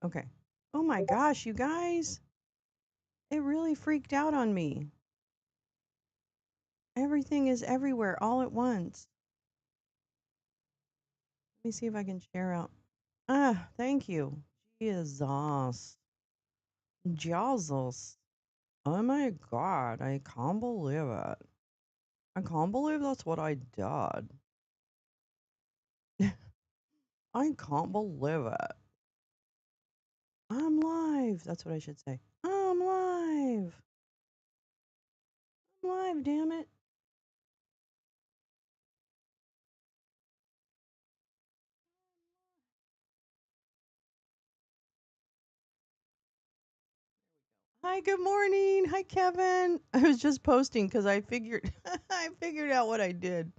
Okay. Oh my gosh, you guys. It really freaked out on me. Everything is everywhere all at once. Let me see if I can share out. Ah, thank you. Jesus. Jesus. Oh my god, I can't believe it. I can't believe that's what I did. I can't believe it. I'm live. That's what I should say. I'm live. I'm live, damn it. Hi, good morning. Hi, Kevin. I was just posting because I figured I figured out what I did.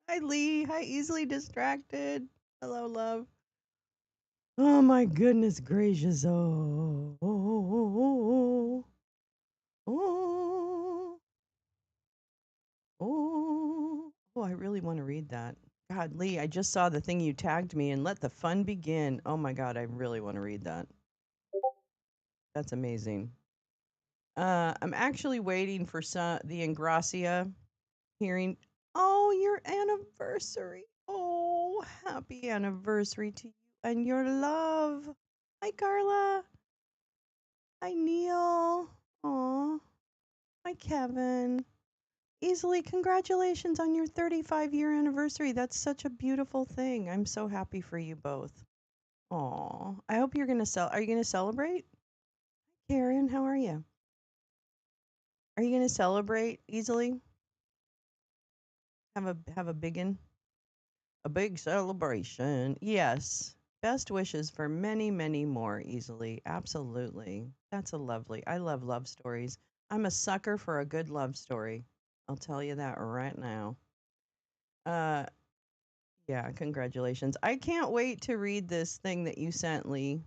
Hi, Lee. Hi, easily distracted. Hello, love. Oh my goodness gracious. Oh, oh, I really want to read that. God, Lee, I just saw the thing you tagged me and let the fun begin. Oh my God, I really want to read that. That's amazing. I'm actually waiting for the Ingracia hearing. Oh, your anniversary. Oh, happy anniversary to you and your love. Hi, Carla. Hi, Neil. Aw. Hi, Kevin. Easily, congratulations on your 35-year anniversary. That's such a beautiful thing. I'm so happy for you both. Aw. I hope you're gonna Are you gonna celebrate? Karen, how are you? Are you gonna celebrate easily? Have a a big celebration. Yes. Best wishes for many, many more easily. Absolutely. That's a lovely. I love stories. I'm a sucker for a good love story. I'll tell you that right now. Uh yeah, congratulations. I can't wait to read this thing that you sent, Lee.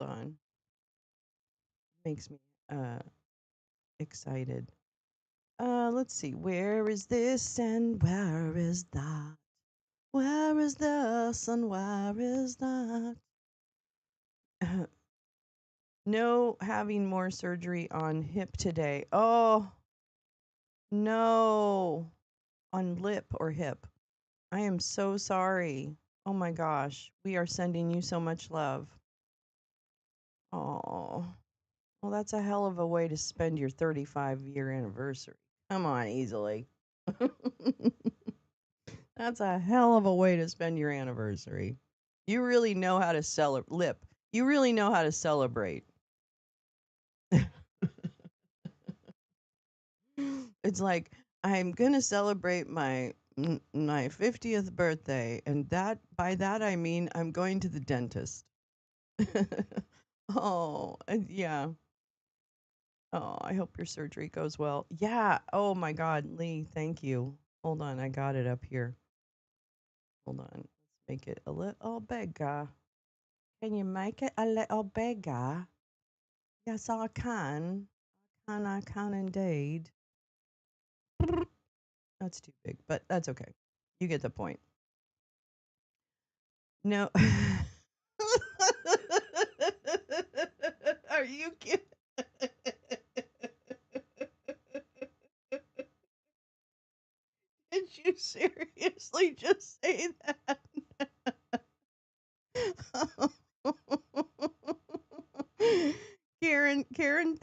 Hold on. Makes me uh excited. Let's see. Where is this and where is that? Where is this and where is that? No, having more surgery on hip today. Oh, no. On lip or hip. I am so sorry. Oh my gosh. We are sending you so much love. Oh, well, that's a hell of a way to spend your 35-year anniversary. Come on, easily. That's a hell of a way to spend your anniversary. You really know how to celebrate. Lip. You really know how to celebrate. It's like I'm gonna celebrate my 50th birthday, and that by that I mean I'm going to the dentist. Oh, yeah. Oh, I hope your surgery goes well. Yeah. Oh my God, Lee, thank you. Hold on, I got it up here. Hold on. Let's make it a little bigger. Can you make it a little bigger? Yes, I can. I can indeed. That's too big, but that's okay. You get the point. No. Are you kidding? Did you seriously just say that? Karen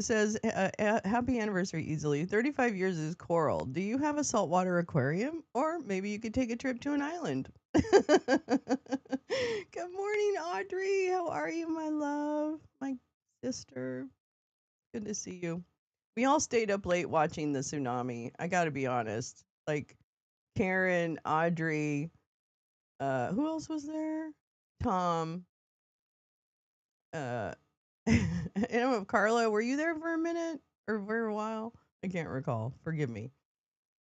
says, happy anniversary easily. 35 years is coral. Do you have a saltwater aquarium? Or maybe you could take a trip to an island. Good morning, Audrey. How are you, my love? My sister. Good to see you. We all stayed up late watching the tsunami. I got to be honest. Like Karen, Audrey, who else was there? Tom, uh, I don't know, Carla, were you there for a minute or for a while? I can't recall. Forgive me.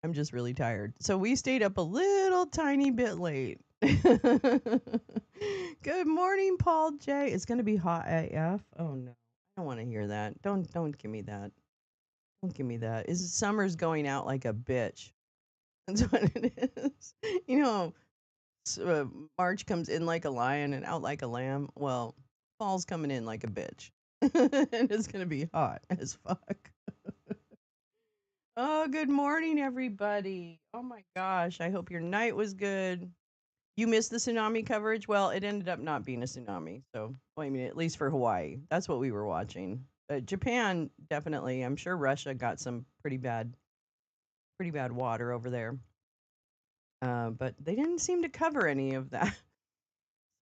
I'm just really tired. So we stayed up a little tiny bit late. Good morning, Paul J. It's gonna be hot AF. Oh no, I don't want to hear that. Don't give me that. Don't give me that. Is summer's going out like a bitch? That's what it is. You know, March comes in like a lion and out like a lamb. Well, fall's coming in like a bitch. And it's going to be hot as fuck. Oh, good morning, everybody. Oh my gosh. I hope your night was good. You missed the tsunami coverage? Well, it ended up not being a tsunami. So, well, I mean, at least for Hawaii, that's what we were watching. Japan, definitely. I'm sure Russia got some pretty bad water over there. But they didn't seem to cover any of that.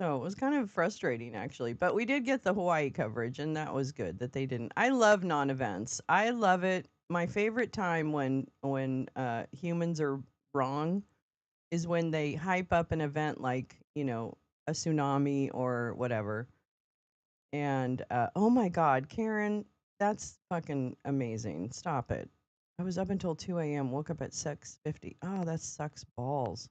So it was kind of frustrating, actually. But we did get the Hawaii coverage, and that was good that they didn't. I love non-events. I love it. My favorite time when humans are wrong is when they hype up an event like a tsunami or whatever. And oh my God, Karen, that's fucking amazing. Stop it. I was up until 2 a.m. Woke up at 6:50. Oh, that sucks balls.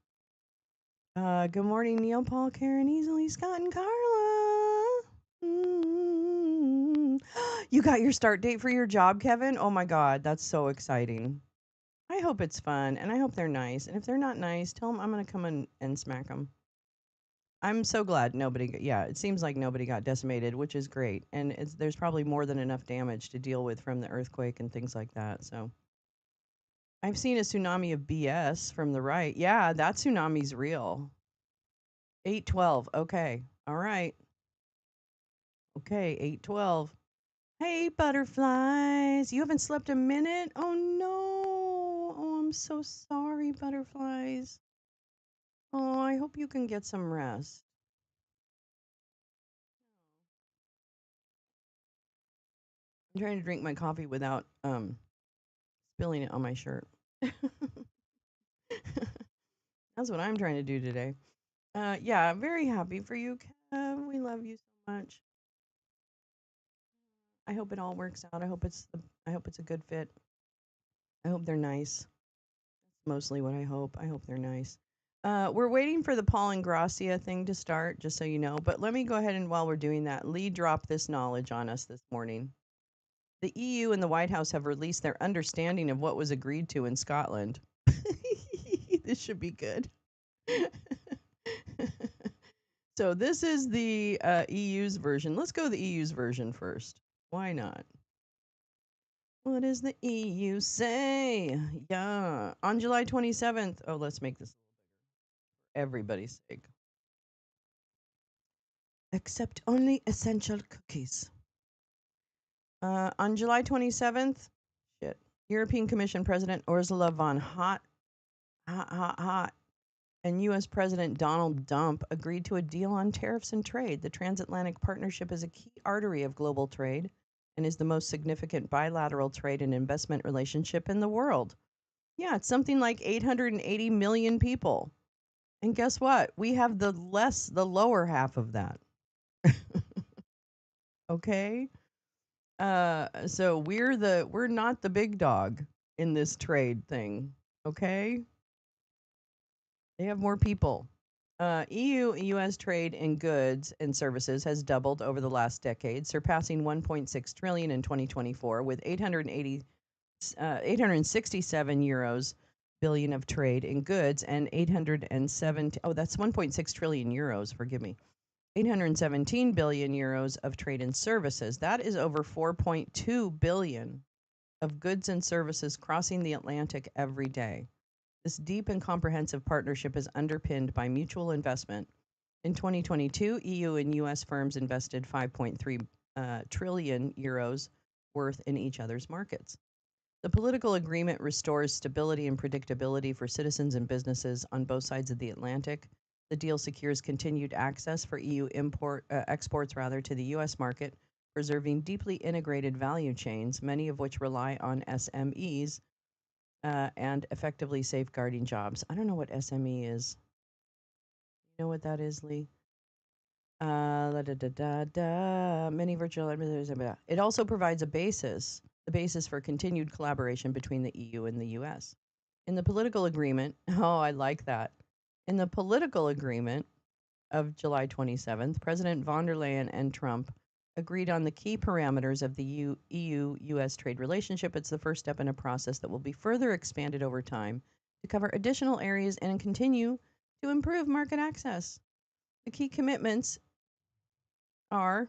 Good morning, Neil, Paul, Karen, Easily, Scott, and Carla. Mm. You got your start date for your job, Kevin? Oh my God, that's so exciting. I hope it's fun, and I hope they're nice. And if they're not nice, tell them I'm going to come in and smack them. I'm so glad yeah, it seems like nobody got decimated, which is great. And there's probably more than enough damage to deal with from the earthquake and things like that. So I've seen a tsunami of BS from the right. Yeah, that tsunami's real. 812. Okay. All right. Okay. 812. Hey, butterflies. You haven't slept a minute? Oh, no. Oh, I'm so sorry, butterflies. Oh, I hope you can get some rest. I'm trying to drink my coffee without spilling it on my shirt. That's what I'm trying to do today. Yeah, I'm very happy for you, Kev. We love you so much. I hope it all works out. I hope it's a good fit. I hope they're nice. That's mostly what I hope. I hope they're nice. We're waiting for the Paul and Gracia thing to start, just so you know. But let me go ahead and while we're doing that, Lee dropped this knowledge on us this morning. The EU and the White House have released their understanding of what was agreed to in Scotland. This should be good. So this is the EU's version. Let's go to the EU's version first. Why not? What does the EU say? Yeah. On July 27th. Oh, let's make this for everybody's sake. Except only essential cookies. On July 27th, European Commission President Ursula von Hot, and U.S. President Donald Trump agreed to a deal on tariffs and trade. The transatlantic partnership is a key artery of global trade and is the most significant bilateral trade and investment relationship in the world. Yeah, it's something like 880 million people. And guess what? We have the lower half of that. Okay? So we're not the big dog in this trade thing. Okay? They have more people. EU and US trade in goods and services has doubled over the last decade, surpassing 1.6 trillion in 2024 with 867 euros billion of trade in goods and 870 that's 1.6 trillion euros, forgive me. 817 billion euros of trade in services. That is over 4.2 billion of goods and services crossing the Atlantic every day. This deep and comprehensive partnership is underpinned by mutual investment. In 2022, EU and US firms invested 5.3 trillion euros worth in each other's markets. The political agreement restores stability and predictability for citizens and businesses on both sides of the Atlantic. The deal secures continued access for EU exports to the US market, preserving deeply integrated value chains, many of which rely on SMEs and effectively safeguarding jobs. I don't know what SME is. You know what that is, Lee? Many virtual administrators. It also provides the basis for continued collaboration between the EU and the US. In the political agreement, oh, I like that. In the political agreement of July 27th, President von der Leyen and Trump agreed on the key parameters of the EU-US trade relationship. It's the first step in a process that will be further expanded over time to cover additional areas and continue to improve market access. The key commitments are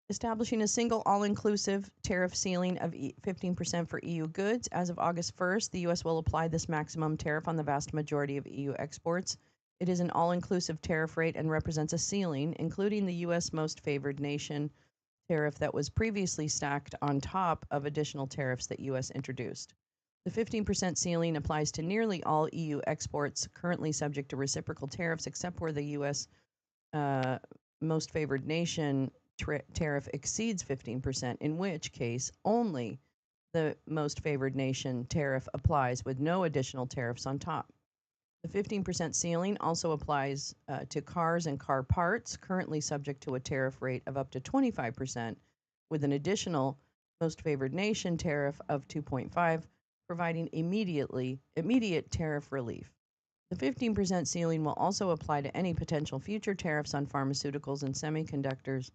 establishing a single all inclusive tariff ceiling of 15% for EU goods. As of August 1st, the U.S. will apply this maximum tariff on the vast majority of EU exports. It is an all inclusive tariff rate and represents a ceiling, including the U.S. most favored nation tariff that was previously stacked on top of additional tariffs that U.S. introduced. The 15% ceiling applies to nearly all EU exports currently subject to reciprocal tariffs, except where the U.S. Uh, most favored nation tariff exceeds 15%, in which case only the most favored nation tariff applies with no additional tariffs on top. The 15% ceiling also applies to cars and car parts, currently subject to a tariff rate of up to 25%, with an additional most favored nation tariff of 2.5, providing immediate tariff relief. The 15% ceiling will also apply to any potential future tariffs on pharmaceuticals and semiconductors,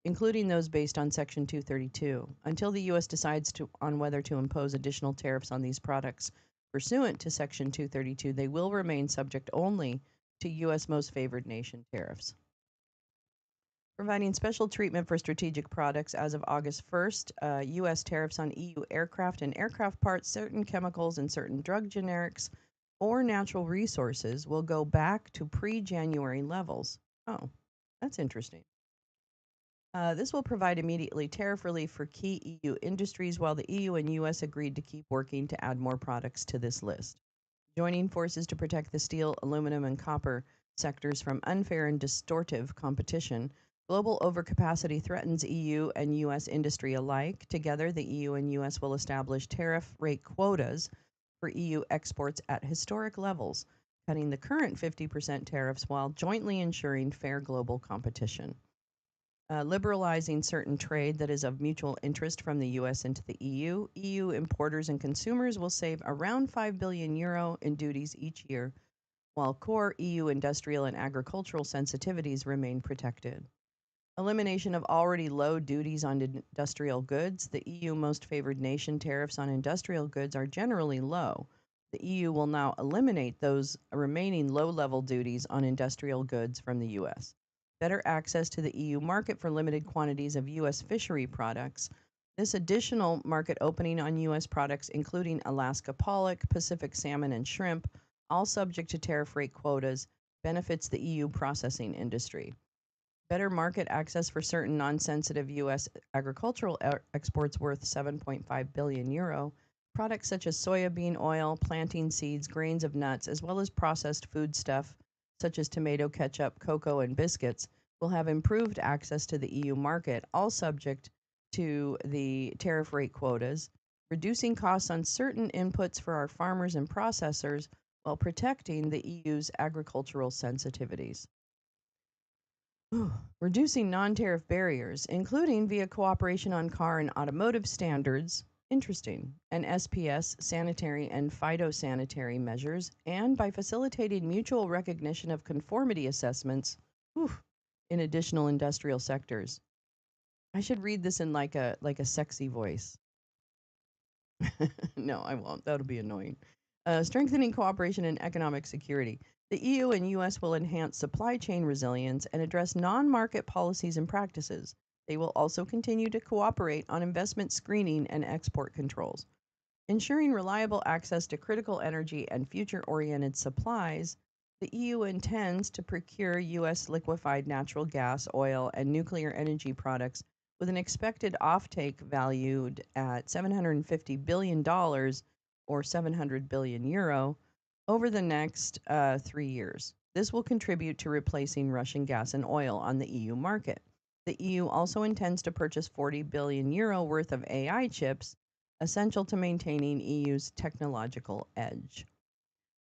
including those based on Section 232, until the U.S. decides on whether to impose additional tariffs on these products. Pursuant to Section 232, they will remain subject only to U.S. most favored nation tariffs. Providing special treatment for strategic products as of August 1st, U.S. tariffs on EU aircraft and aircraft parts, certain chemicals, and certain drug generics or natural resources will go back to pre January levels. Oh, that's interesting. This will provide immediately tariff relief for key EU industries, while the EU and US agreed to keep working to add more products to this list. Joining forces to protect the steel, aluminum, and copper sectors from unfair and distortive competition, global overcapacity threatens EU and US industry alike. Together, the EU and US will establish tariff rate quotas for EU exports at historic levels, cutting the current 50% tariffs while jointly ensuring fair global competition. Liberalizing certain trade that is of mutual interest from the US into the EU. EU importers and consumers will save around €5 billion in duties each year, while core EU industrial and agricultural sensitivities remain protected. Elimination of already low duties on industrial goods. The EU most favored nation tariffs on industrial goods are generally low. The EU will now eliminate those remaining low level duties on industrial goods from the US. Better access to the EU market for limited quantities of US fishery products. This additional market opening on US products, including Alaska pollock, Pacific salmon, and shrimp, all subject to tariff rate quotas, benefits the EU processing industry. Better market access for certain non-sensitive U.S. agricultural exports worth €7.5 billion. Products such as soybean oil, plantain seeds, grains of nuts, as well as processed foodstuff such as tomato ketchup, cocoa, and biscuits will have improved access to the EU market, all subject to the tariff rate quotas, reducing costs on certain inputs for our farmers and processors while protecting the EU's agricultural sensitivities. Reducing non tariff barriers, including via cooperation on car and automotive standards, interesting, and SPS, sanitary and phytosanitary measures, and by facilitating mutual recognition of conformity assessments in additional industrial sectors. I should read this in like a sexy voice. No, I won't. That'll be annoying. Strengthening cooperation and economic security. The EU and US will enhance supply chain resilience and address non market policies and practices. They will also continue to cooperate on investment screening and export controls. Ensuring reliable access to critical energy and future oriented supplies, the EU intends to procure US liquefied natural gas, oil, and nuclear energy products with an expected offtake valued at $750 billion or €700 billion over the next 3 years. This will contribute to replacing Russian gas and oil on the EU market. The EU also intends to purchase €40 billion worth of AI chips, essential to maintaining EU's technological edge.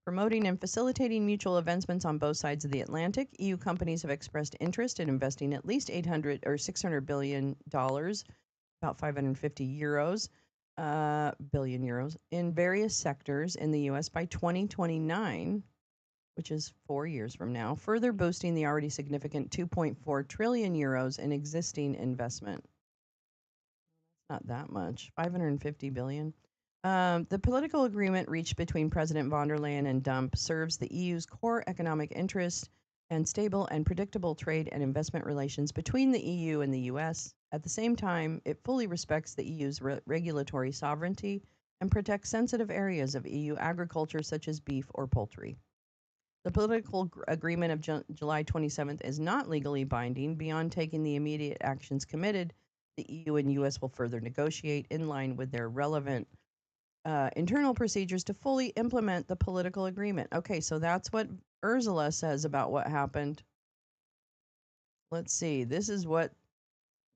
Promoting and facilitating mutual investments on both sides of the Atlantic, EU companies have expressed interest in investing at least $600 billion, about 550 billion euros, in various sectors in the U.S. by 2029, which is 4 years from now, further boosting the already significant 2.4 trillion euros in existing investment. Not that much, 550 billion. The political agreement reached between President von der Leyen and Dump serves the EU's core economic interest and stable and predictable trade and investment relations between the EU and the US. At the same time, it fully respects the EU's regulatory sovereignty and protects sensitive areas of EU agriculture such as beef or poultry. The political agreement of July 27th is not legally binding beyond taking the immediate actions committed. The EU and US will further negotiate in line with their relevant internal procedures to fully implement the political agreement. Okay, so that's what Ursula says about what happened. Let's see. This is what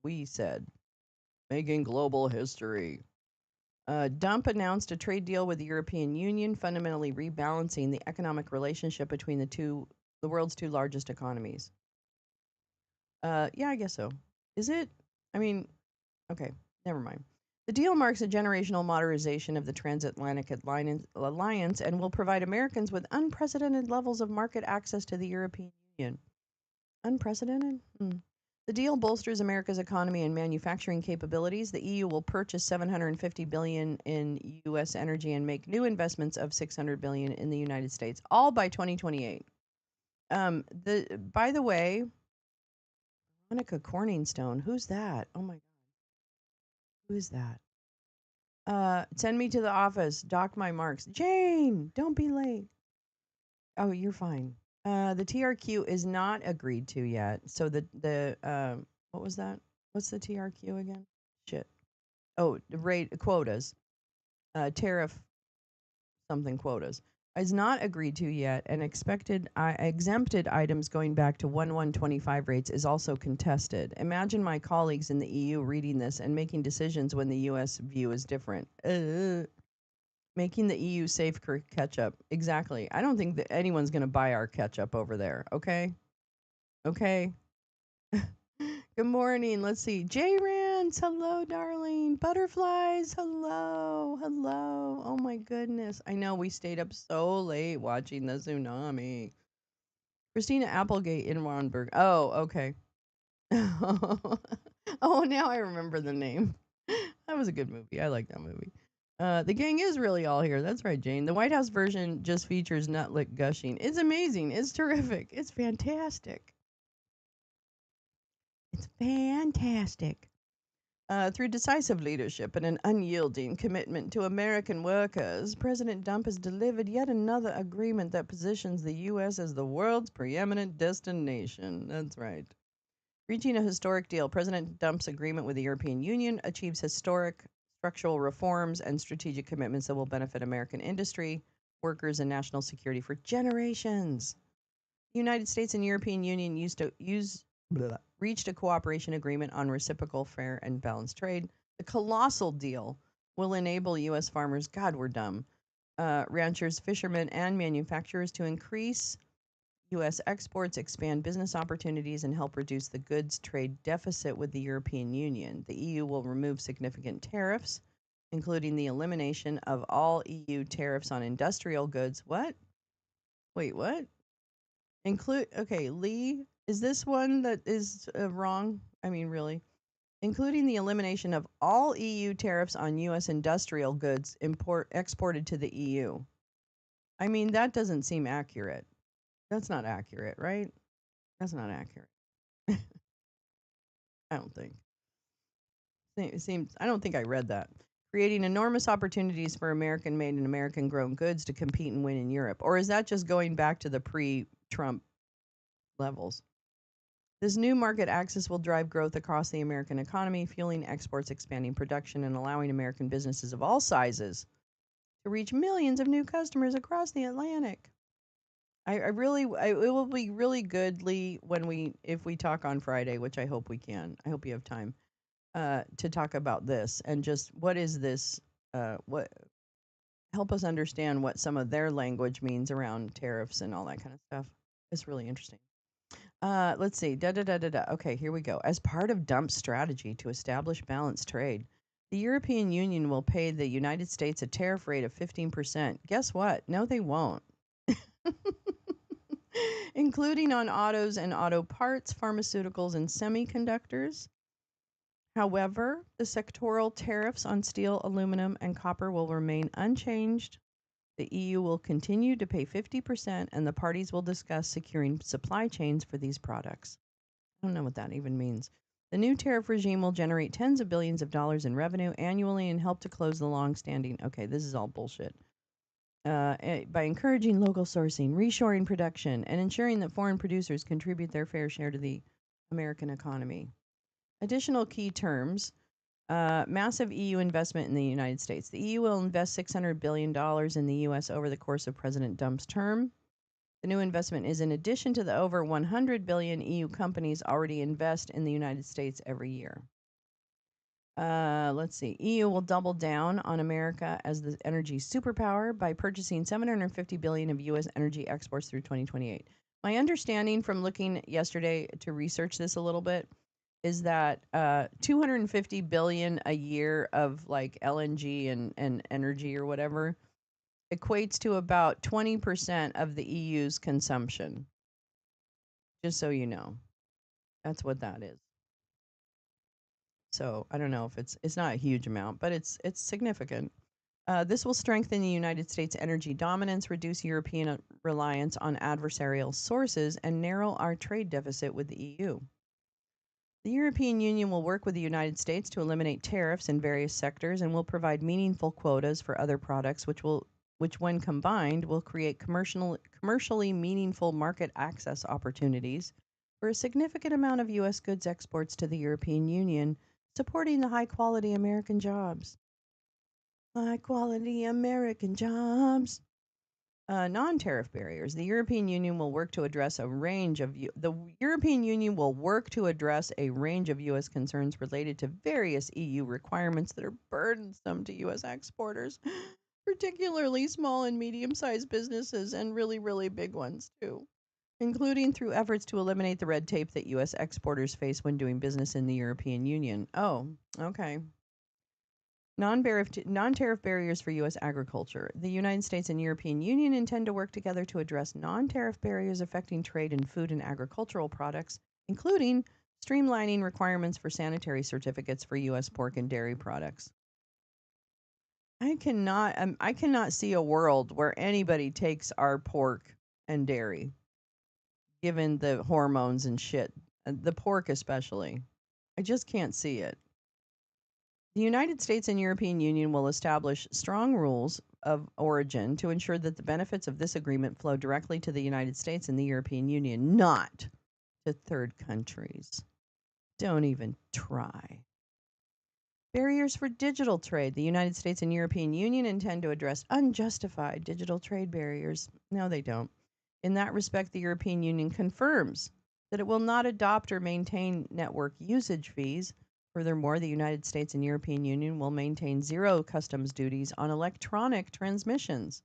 we said. Making global history. Dump announced a trade deal with the European Union, fundamentally rebalancing the economic relationship between the world's two largest economies. Yeah, I guess so. Is it? I mean, okay, never mind. The deal marks a generational modernization of the transatlantic alliance and will provide Americans with unprecedented levels of market access to the European Union. Unprecedented? Hmm. The deal bolsters America's economy and manufacturing capabilities. The EU will purchase 750 billion in US energy and make new investments of 600 billion in the United States, all by 2028. The by the way, Monica Corningstone, who's that? Oh my god, who is that? Send me to the office. Dock my marks. Jane, don't be late. Oh, you're fine. The TRQ is not agreed to yet. So the what was that? What's the TRQ again? Shit. Oh, the rate quotas. Tariff something quotas is not agreed to yet, and expected exempted items going back to 1/125 rates is also contested. Imagine my colleagues in the EU reading this and making decisions when the US view is different. Making the EU safe for ketchup. Exactly. I don't think that anyone's going to buy our ketchup over there. Okay. Okay. Good morning. Let's see. J Rance. Hello, darling. Butterflies. Hello. Hello. Oh, my goodness. I know we stayed up so late watching the tsunami. Christina Applegate in Ronberg. Oh, okay. Oh, now I remember the name. That was a good movie. I like that movie. The gang is really all here. That's right, Jane. The White House version just features nut-lick gushing. It's amazing. It's terrific. It's fantastic. It's fantastic. Through decisive leadership and an unyielding commitment to American workers, President Trump has delivered yet another agreement that positions the U.S. as the world's preeminent destination. That's right. Reaching a historic deal, President Trump's agreement with the European Union achieves historic structural reforms and strategic commitments that will benefit American industry, workers, and national security for generations. The United States and European Union reached a cooperation agreement on reciprocal, fair, and balanced trade. The colossal deal will enable U.S. farmers, God, we're dumb, ranchers, fishermen, and manufacturers to increase U.S. exports, expand business opportunities, and help reduce the goods trade deficit with the European Union. The EU will remove significant tariffs, including the elimination of all EU tariffs on industrial goods. What? Wait, what? Okay, Lee, is this one that is wrong? I mean, really? Including the elimination of all EU tariffs on U.S. industrial goods exported to the EU. I mean, that doesn't seem accurate. That's not accurate, right? That's not accurate. I don't think. It seems I don't think I read that. Creating enormous opportunities for American made and American grown goods to compete and win in Europe. Or is that just going back to the pre-Trump levels? This new market access will drive growth across the American economy, fueling exports, expanding production, and allowing American businesses of all sizes to reach millions of new customers across the Atlantic. It will be really good, Lee, if we talk on Friday, which I hope we can. I hope you have time to talk about this and just what is this? What help us understand what some of their language means around tariffs and all that kind of stuff. It's really interesting. Let's see. Da da da da da. Okay, here we go. As part of Dump's strategy to establish balanced trade, the European Union will pay the United States a tariff rate of 15%. Guess what? No, they won't. Including on autos and auto parts, pharmaceuticals, and semiconductors. However, the sectoral tariffs on steel, aluminum, and copper will remain unchanged. The EU will continue to pay 50%, and the parties will discuss securing supply chains for these products. I don't know what that even means. The new tariff regime will generate tens of billions of dollars in revenue annually and help to close the long-standing. Okay, this is all bullshit. By encouraging local sourcing, reshoring production, and ensuring that foreign producers contribute their fair share to the American economy. Additional key terms: massive EU investment in the United States. The EU will invest $600 billion in the U.S. over the course of President Trump's term. The new investment is in addition to the over 100 billion EU companies already invest in the United States every year. Let's see. EU will double down on America as the energy superpower by purchasing 750 billion of U.S. energy exports through 2028. My understanding from looking yesterday to research this a little bit is that 250 billion a year of like LNG and energy or whatever equates to about 20% of the EU's consumption. Just so you know, that's what that is. So I don't know if it's not a huge amount, but it's significant. This will strengthen the United States' energy dominance, reduce European reliance on adversarial sources, and narrow our trade deficit with the EU. The European Union will work with the United States to eliminate tariffs in various sectors and will provide meaningful quotas for other products, which when combined will create commercially meaningful market access opportunities for a significant amount of U.S. goods exports to the European Union, supporting the high quality American jobs. High quality American jobs. Non-tariff barriers. The European Union will work to address a range of the European Union will work to address a range of U.S. concerns related to various EU requirements that are burdensome to U.S. exporters, particularly small and medium-sized businesses and really, really big ones too, including through efforts to eliminate the red tape that U.S. exporters face when doing business in the European Union. Oh, okay. Non-tariff barriers for U.S. agriculture. The United States and European Union intend to work together to address non-tariff barriers affecting trade in food and agricultural products, including streamlining requirements for sanitary certificates for U.S. pork and dairy products. I cannot see a world where anybody takes our pork and dairy, given the hormones and shit, the pork especially. I just can't see it. The United States and European Union will establish strong rules of origin to ensure that the benefits of this agreement flow directly to the United States and the European Union, not to third countries. Don't even try. Barriers for digital trade. The United States and European Union intend to address unjustified digital trade barriers. No, they don't. In that respect, the European Union confirms that it will not adopt or maintain network usage fees. Furthermore, the United States and European Union will maintain zero customs duties on electronic transmissions.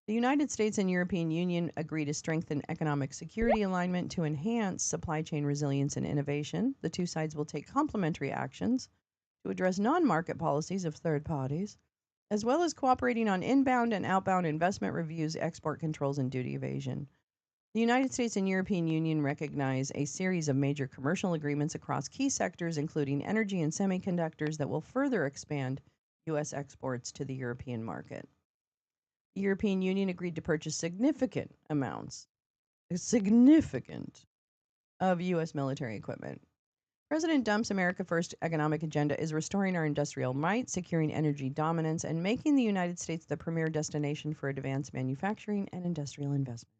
The United States and European Union agree to strengthen economic security alignment to enhance supply chain resilience and innovation. The two sides will take complementary actions to address non-market policies of third parties, as well as cooperating on inbound and outbound investment reviews, export controls, and duty evasion. The United States and European Union recognize a series of major commercial agreements across key sectors, including energy and semiconductors, that will further expand U.S. exports to the European market. The European Union agreed to purchase significant amounts, of U.S. military equipment. President Trump's America First economic agenda is restoring our industrial might, securing energy dominance, and making the United States the premier destination for advanced manufacturing and industrial investment.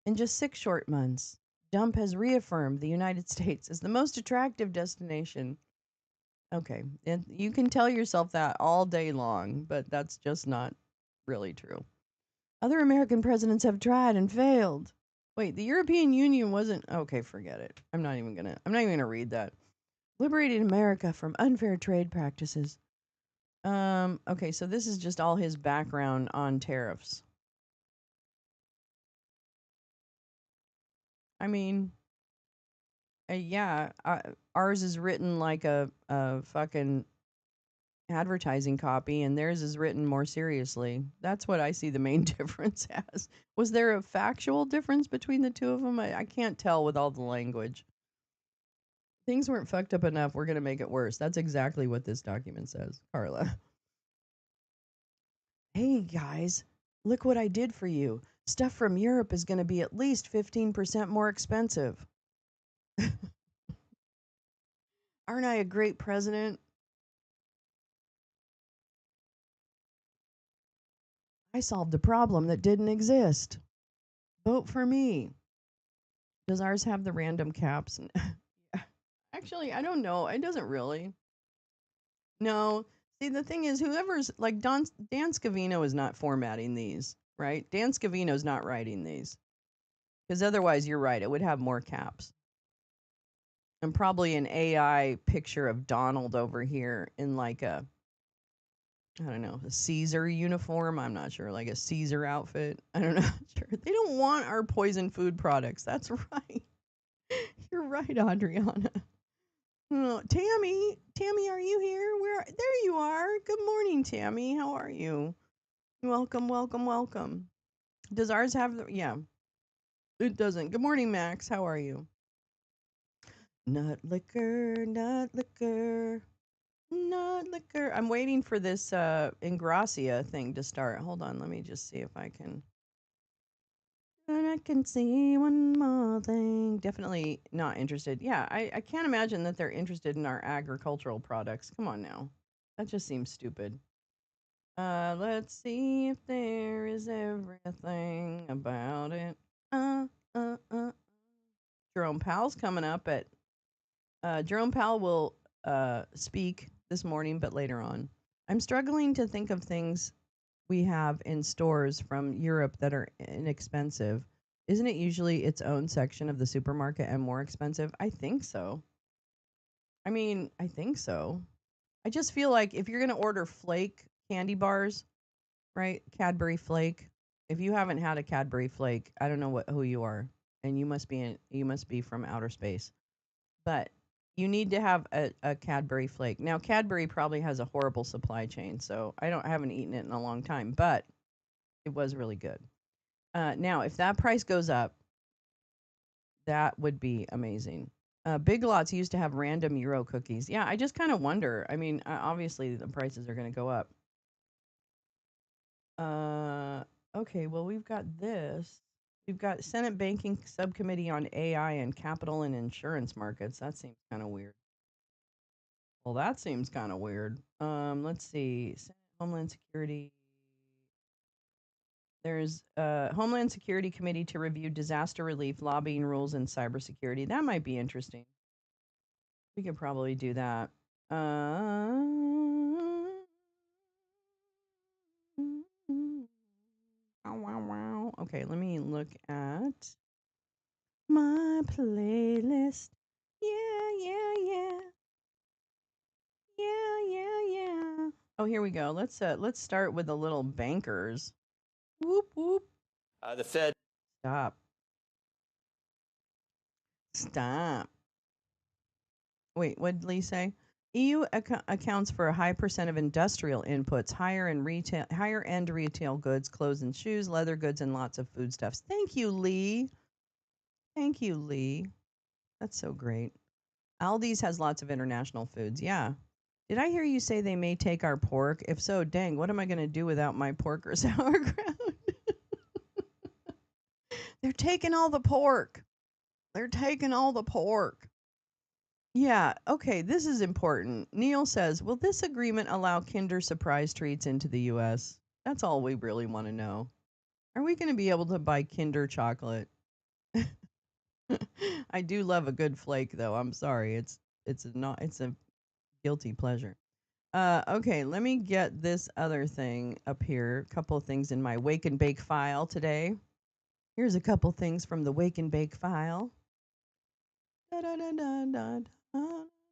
In just 6 short months, Trump has reaffirmed the United States as the most attractive destination. Okay, and you can tell yourself that all day long, but that's just not really true. Other American presidents have tried and failed. Wait, the European Union wasn't okay, forget it. I'm not even gonna read that. Liberating America from unfair trade practices. Okay, so this is just all his background on tariffs. I mean, yeah, ours is written like a fucking advertising copy, and theirs is written more seriously. That's what I see the main difference as. Was there a factual difference between the two of them? I can't tell with all the language. Things weren't fucked up enough. We're going to make it worse. That's exactly what this document says, Carla. Hey, guys, look what I did for you. Stuff from Europe is going to be at least 15% more expensive. Aren't I a great president? I solved a problem that didn't exist. Vote for me. Does ours have the random caps? Actually, I don't know. It doesn't really. No. See, the thing is, whoever's like Dan Scavino is not formatting these, right? Dan Scavino's not writing these because otherwise, you're right. It would have more caps and probably an AI picture of Donald over here in like a, I don't know, a Caesar uniform. I'm not sure, like a Caesar outfit. I don't know. Sure. They don't want our poison food products. That's right. You're right, Adriana. Oh, Tammy, are you here? Where? There you are. Good morning, Tammy. How are you? Welcome, welcome, welcome. Does ours have the? Yeah, it doesn't. Good morning, Max. How are you? Nut liquor, nut liquor, nut liquor. I'm waiting for this Ingracia thing to start. Hold on, let me just see if I can. And I can see one more thing. Definitely not interested. Yeah, I can't imagine that they're interested in our agricultural products. Come on now. That just seems stupid. Let's see if there is everything about it. Uh, uh. Jerome Powell's coming up at. Jerome Powell will speak this morning, but later on. I'm struggling to think of things we have in stores from Europe that are inexpensive. Isn't it usually its own section of the supermarket and more expensive? I think so. I mean, I think so. I just feel like if you're going to order flake candy bars, right? Cadbury flake. If you haven't had a Cadbury flake, I don't know who you are, and you must be from outer space. But you need to have a Cadbury flake. Now, Cadbury probably has a horrible supply chain, so I haven't eaten it in a long time, but it was really good. Now, if that price goes up, that would be amazing. Big Lots used to have random Euro cookies. Yeah, I just kind of wonder. I mean, obviously the prices are going to go up. Uh, okay, well, we've got this. We've got Senate Banking Subcommittee on AI and Capital and Insurance Markets. That seems kind of weird. Well, that seems kind of weird. Let's see. Senate Homeland Security. There's a Homeland Security Committee to review disaster relief, lobbying rules, and cybersecurity. That might be interesting. We could probably do that. Wow, wow, wow. Okay, let me look at my playlist. Yeah, yeah, yeah. Yeah, yeah, yeah. Oh, here we go. Let's start with the little bankers. Whoop whoop. The Fed. Stop. Stop. Wait, what did Lee say? EU accounts for a high percent of industrial inputs, higher end retail goods, clothes and shoes, leather goods, and lots of foodstuffs. Thank you, Lee. Thank you, Lee. That's so great. Aldi's has lots of international foods. Yeah. Did I hear you say they may take our pork? If so, dang, what am I going to do without my pork or sauerkraut? They're taking all the pork. They're taking all the pork. Yeah, okay, this is important. Neil says, will this agreement allow Kinder Surprise treats into the US? That's all we really want to know. Are we going to be able to buy Kinder chocolate? I do love a good flake though. I'm sorry. It's a guilty pleasure. Okay, let me get this other thing up here. A couple of things in my wake and bake file today. Here's a couple things from the wake and bake file. Da da da da da. Na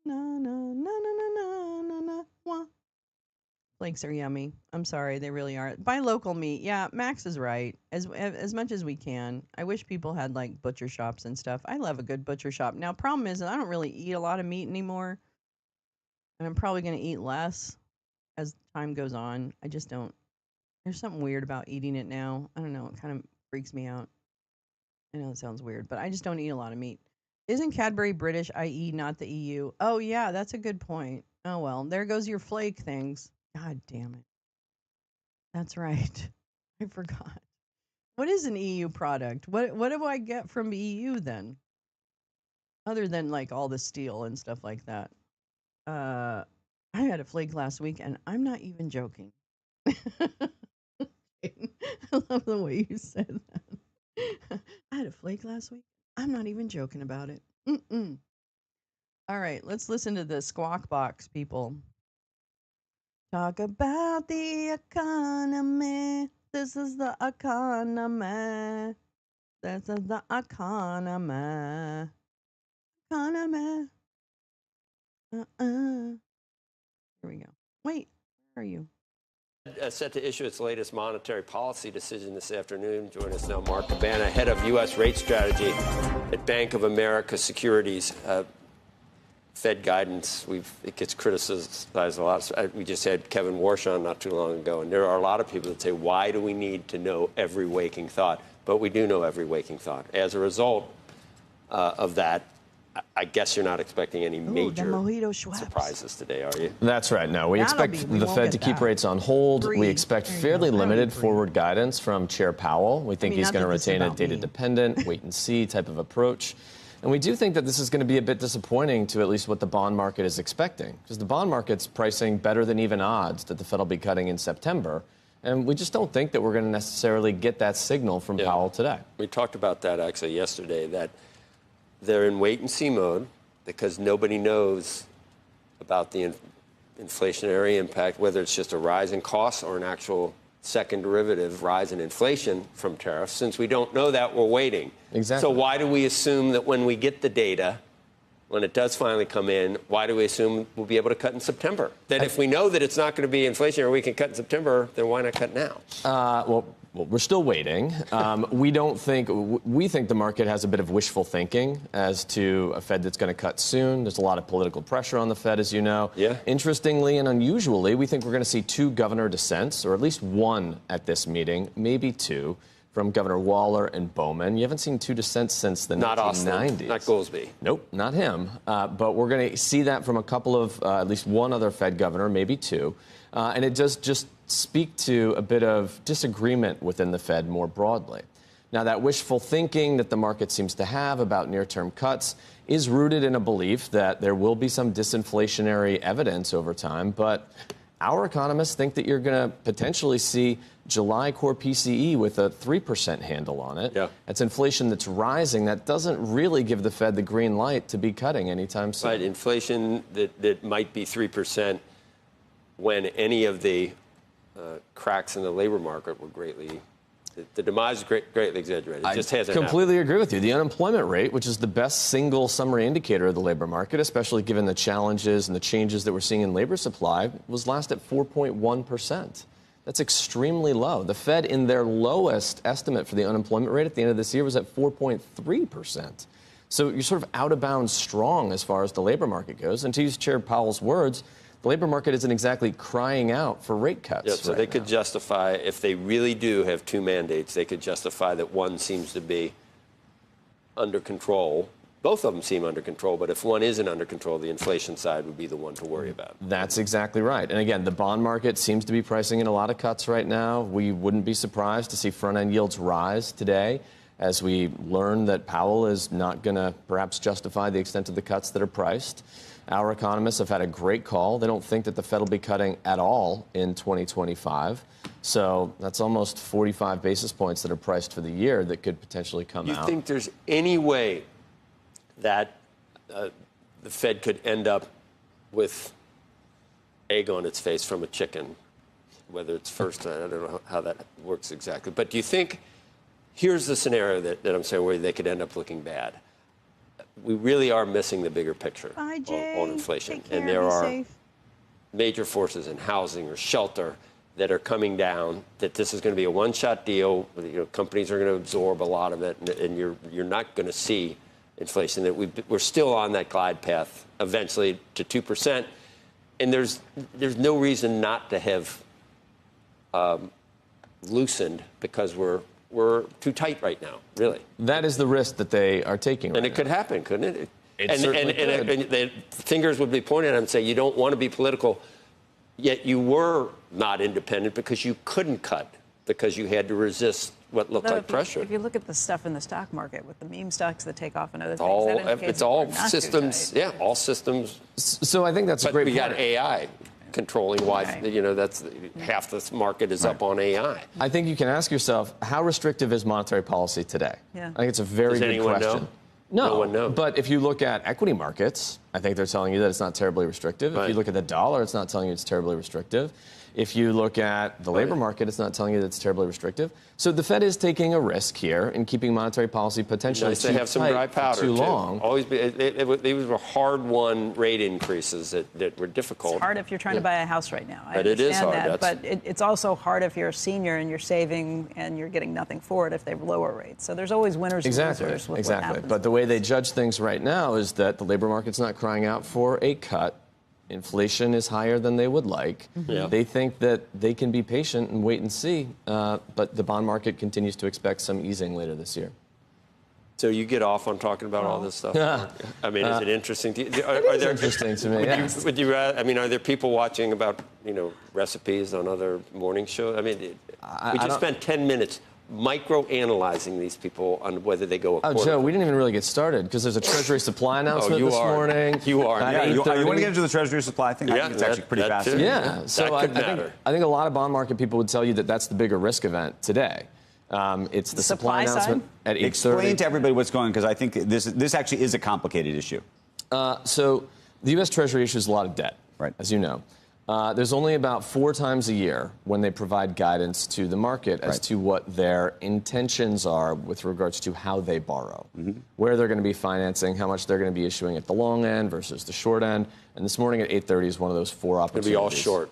na na na na na na na. Flakes are yummy. I'm sorry, they really are. Buy local meat. Yeah, Max is right. As much as we can. I wish people had like butcher shops and stuff. I love a good butcher shop. Now, problem is I don't really eat a lot of meat anymore, and I'm probably going to eat less as time goes on. I just don't. There's something weird about eating it now. I don't know. It kind of freaks me out. I know it sounds weird, but I just don't eat a lot of meat. Isn't Cadbury British, i.e., not the EU? Oh, yeah, that's a good point. Oh, well, there goes your flake things. God damn it. That's right. I forgot. What is an EU product? What do I get from EU then? Other than like all the steel and stuff like that. Uh, I had a flake last week, and I'm not even joking. I love the way you said that. I had a flake last week. I'm not even joking about it. Mm-mm. All right, let's listen to the Squawk Box people. Talk about the economy. This is the economy. This is the economy. Economy. Here we go. Wait, where are you? Set to issue its latest monetary policy decision this afternoon. Join us now, Mark Cabana, head of U.S. rate strategy at Bank of America Securities. Fed guidance, it gets criticized a lot. We just had Kevin Warsh on not too long ago, and there are a lot of people that say, why do we need to know every waking thought? But we do know every waking thought. As a result of that, I guess you're not expecting any major surprises today, are you? That's right. No, we expect the Fed to keep rates on hold. We expect fairly limited forward guidance from Chair Powell. We think he's going to retain a data-dependent, wait-and-see type of approach. And we do think that this is going to be a bit disappointing to at least what the bond market is expecting, because the bond market's pricing better than even odds that the Fed will be cutting in September. And we just don't think that we're going to necessarily get that signal from Powell today. We talked about that actually yesterday, that they're in wait-and-see mode because nobody knows about the inflationary impact, whether it's just a rise in costs or an actual second derivative rise in inflation from tariffs. Since we don't know that, we're waiting. Exactly. So why do we assume that when we get the data, when it does finally come in, why do we assume we'll be able to cut in September? That if we know that it's not going to be inflationary, we can cut in September, then why not cut now? Well, we're still waiting. We think the market has a bit of wishful thinking as to a Fed that's going to cut soon. There's a lot of political pressure on the Fed, as you know. Yeah. Interestingly and unusually, we think we're going to see 2 governor dissents, or at least 1 at this meeting, maybe 2, from Governor Waller and Bowman. You haven't seen 2 dissents since the 1990s. Not Austin, not Goolsbee. Nope, not him. But we're going to see that from a couple of, at least 1 other Fed governor, maybe 2. And it does just speak to a bit of disagreement within the Fed more broadly. Now, that wishful thinking that the market seems to have about near-term cuts is rooted in a belief that there will be some disinflationary evidence over time. But our economists think that you're going to potentially see July core PCE with a 3% handle on it. Yeah. That's inflation that's rising. That doesn't really give the Fed the green light to be cutting anytime soon. Right, inflation that might be 3% when any of the cracks in the labor market were greatly, the demise is greatly exaggerated. It just hasn't completely agree with you. The unemployment rate, which is the best single summary indicator of the labor market, especially given the challenges and the changes that we're seeing in labor supply, was last at 4.1%. That's extremely low. The Fed, in their lowest estimate for the unemployment rate at the end of this year, was at 4.3%. So you're sort of out of bounds strong as far as the labor market goes. And to use Chair Powell's words, the labor market isn't exactly crying out for rate cuts. Yeah, so they could justify, if they really do have 2 mandates, they could justify that one seems to be under control. Both of them seem under control, but if one isn't under control, the inflation side would be the one to worry about. That's exactly right. And again, the bond market seems to be pricing in a lot of cuts right now. We wouldn't be surprised to see front-end yields rise today as we learn that Powell is not going to perhaps justify the extent of the cuts that are priced. Our economists have had a great call. They don't think that the Fed will be cutting at all in 2025. So that's almost 45 basis points that are priced for the year that could potentially come out. You think there's any way that the Fed could end up with egg on its face from a chicken, whether it's first, I don't know how that works exactly. But do you think, here's the scenario that I'm saying where they could end up looking bad. We really are missing the bigger picture on inflation. And there are major forces in housing or shelter that are coming down, that this is going to be a one-shot deal. Companies are going to absorb a lot of it, and you're not going to see inflation. That we're still on that glide path eventually to 2%. And there's no reason not to have loosened, because we're we're too tight right now, really. That is the risk that they are taking right And it now. could happen, couldn't it? It certainly could. And the fingers would be pointed at him and say, you don't want to be political, yet you were not independent because you couldn't cut, because you had to resist what looked like pressure. If you look at the stuff in the stock market with the meme stocks that take off and other things, All, that indicates it's all we're not too systems, tight. yeah, all systems. So I think that's a But great we point. got AI controlling why, Right. you know, that's half the market is up on AI. I think you can ask yourself, how restrictive is monetary policy today? Yeah. I think it's a very Does good anyone question. know? No, No one knows. But if you look at equity markets, I think they're telling you that it's not terribly restrictive. If Right. you look at the dollar, it's not telling you it's terribly restrictive. If you look at the labor market, it's not telling you that it's terribly restrictive. So the Fed is taking a risk here in keeping monetary policy potentially Nice too to have some tight dry for powder, too long. Always be, these were hard-won rate increases that were difficult. It's hard if you're trying to buy a house right now. I But it is understand hard, that, but it's also hard if you're a senior and you're saving and you're getting nothing for it if they lower rates. So there's always winners and Exactly, losers with what exactly. happens. But the way they judge things right now is that the labor market's not crying out for a cut. Inflation is higher than they would like. Yeah. They think that they can be patient and wait and see, but the bond market continues to expect some easing later this year. So you get off on talking about all this stuff? I mean, is it interesting to you? It's interesting to me. Yeah. Would you rather, I mean, are there people watching about, you know, recipes on other morning shows? I mean, we just spent 10 minutes micro-analyzing these people on whether they go a Oh, quarter. Joe, we didn't even really get started because there's a Treasury supply announcement you this are. morning. You are. at Yeah, You want to 8:30. get into the Treasury supply thing? I Yeah, think it's actually pretty that too. fascinating. Yeah, so I could think matter. a lot of bond market people would tell you that that's the bigger risk event today. It's the supply Supply side? announcement at 8:30. Explain to everybody what's going on, because I think this actually is a complicated issue. So the U.S. Treasury issues a lot of debt, Right. as you know. There's only about 4 times a year when they provide guidance to the market as Right. to what their intentions are with regards to how they borrow, where they're going to be financing, how much they're going to be issuing at the long end versus the short end. And this morning at 8:30 is one of those 4 It'll opportunities. be all short.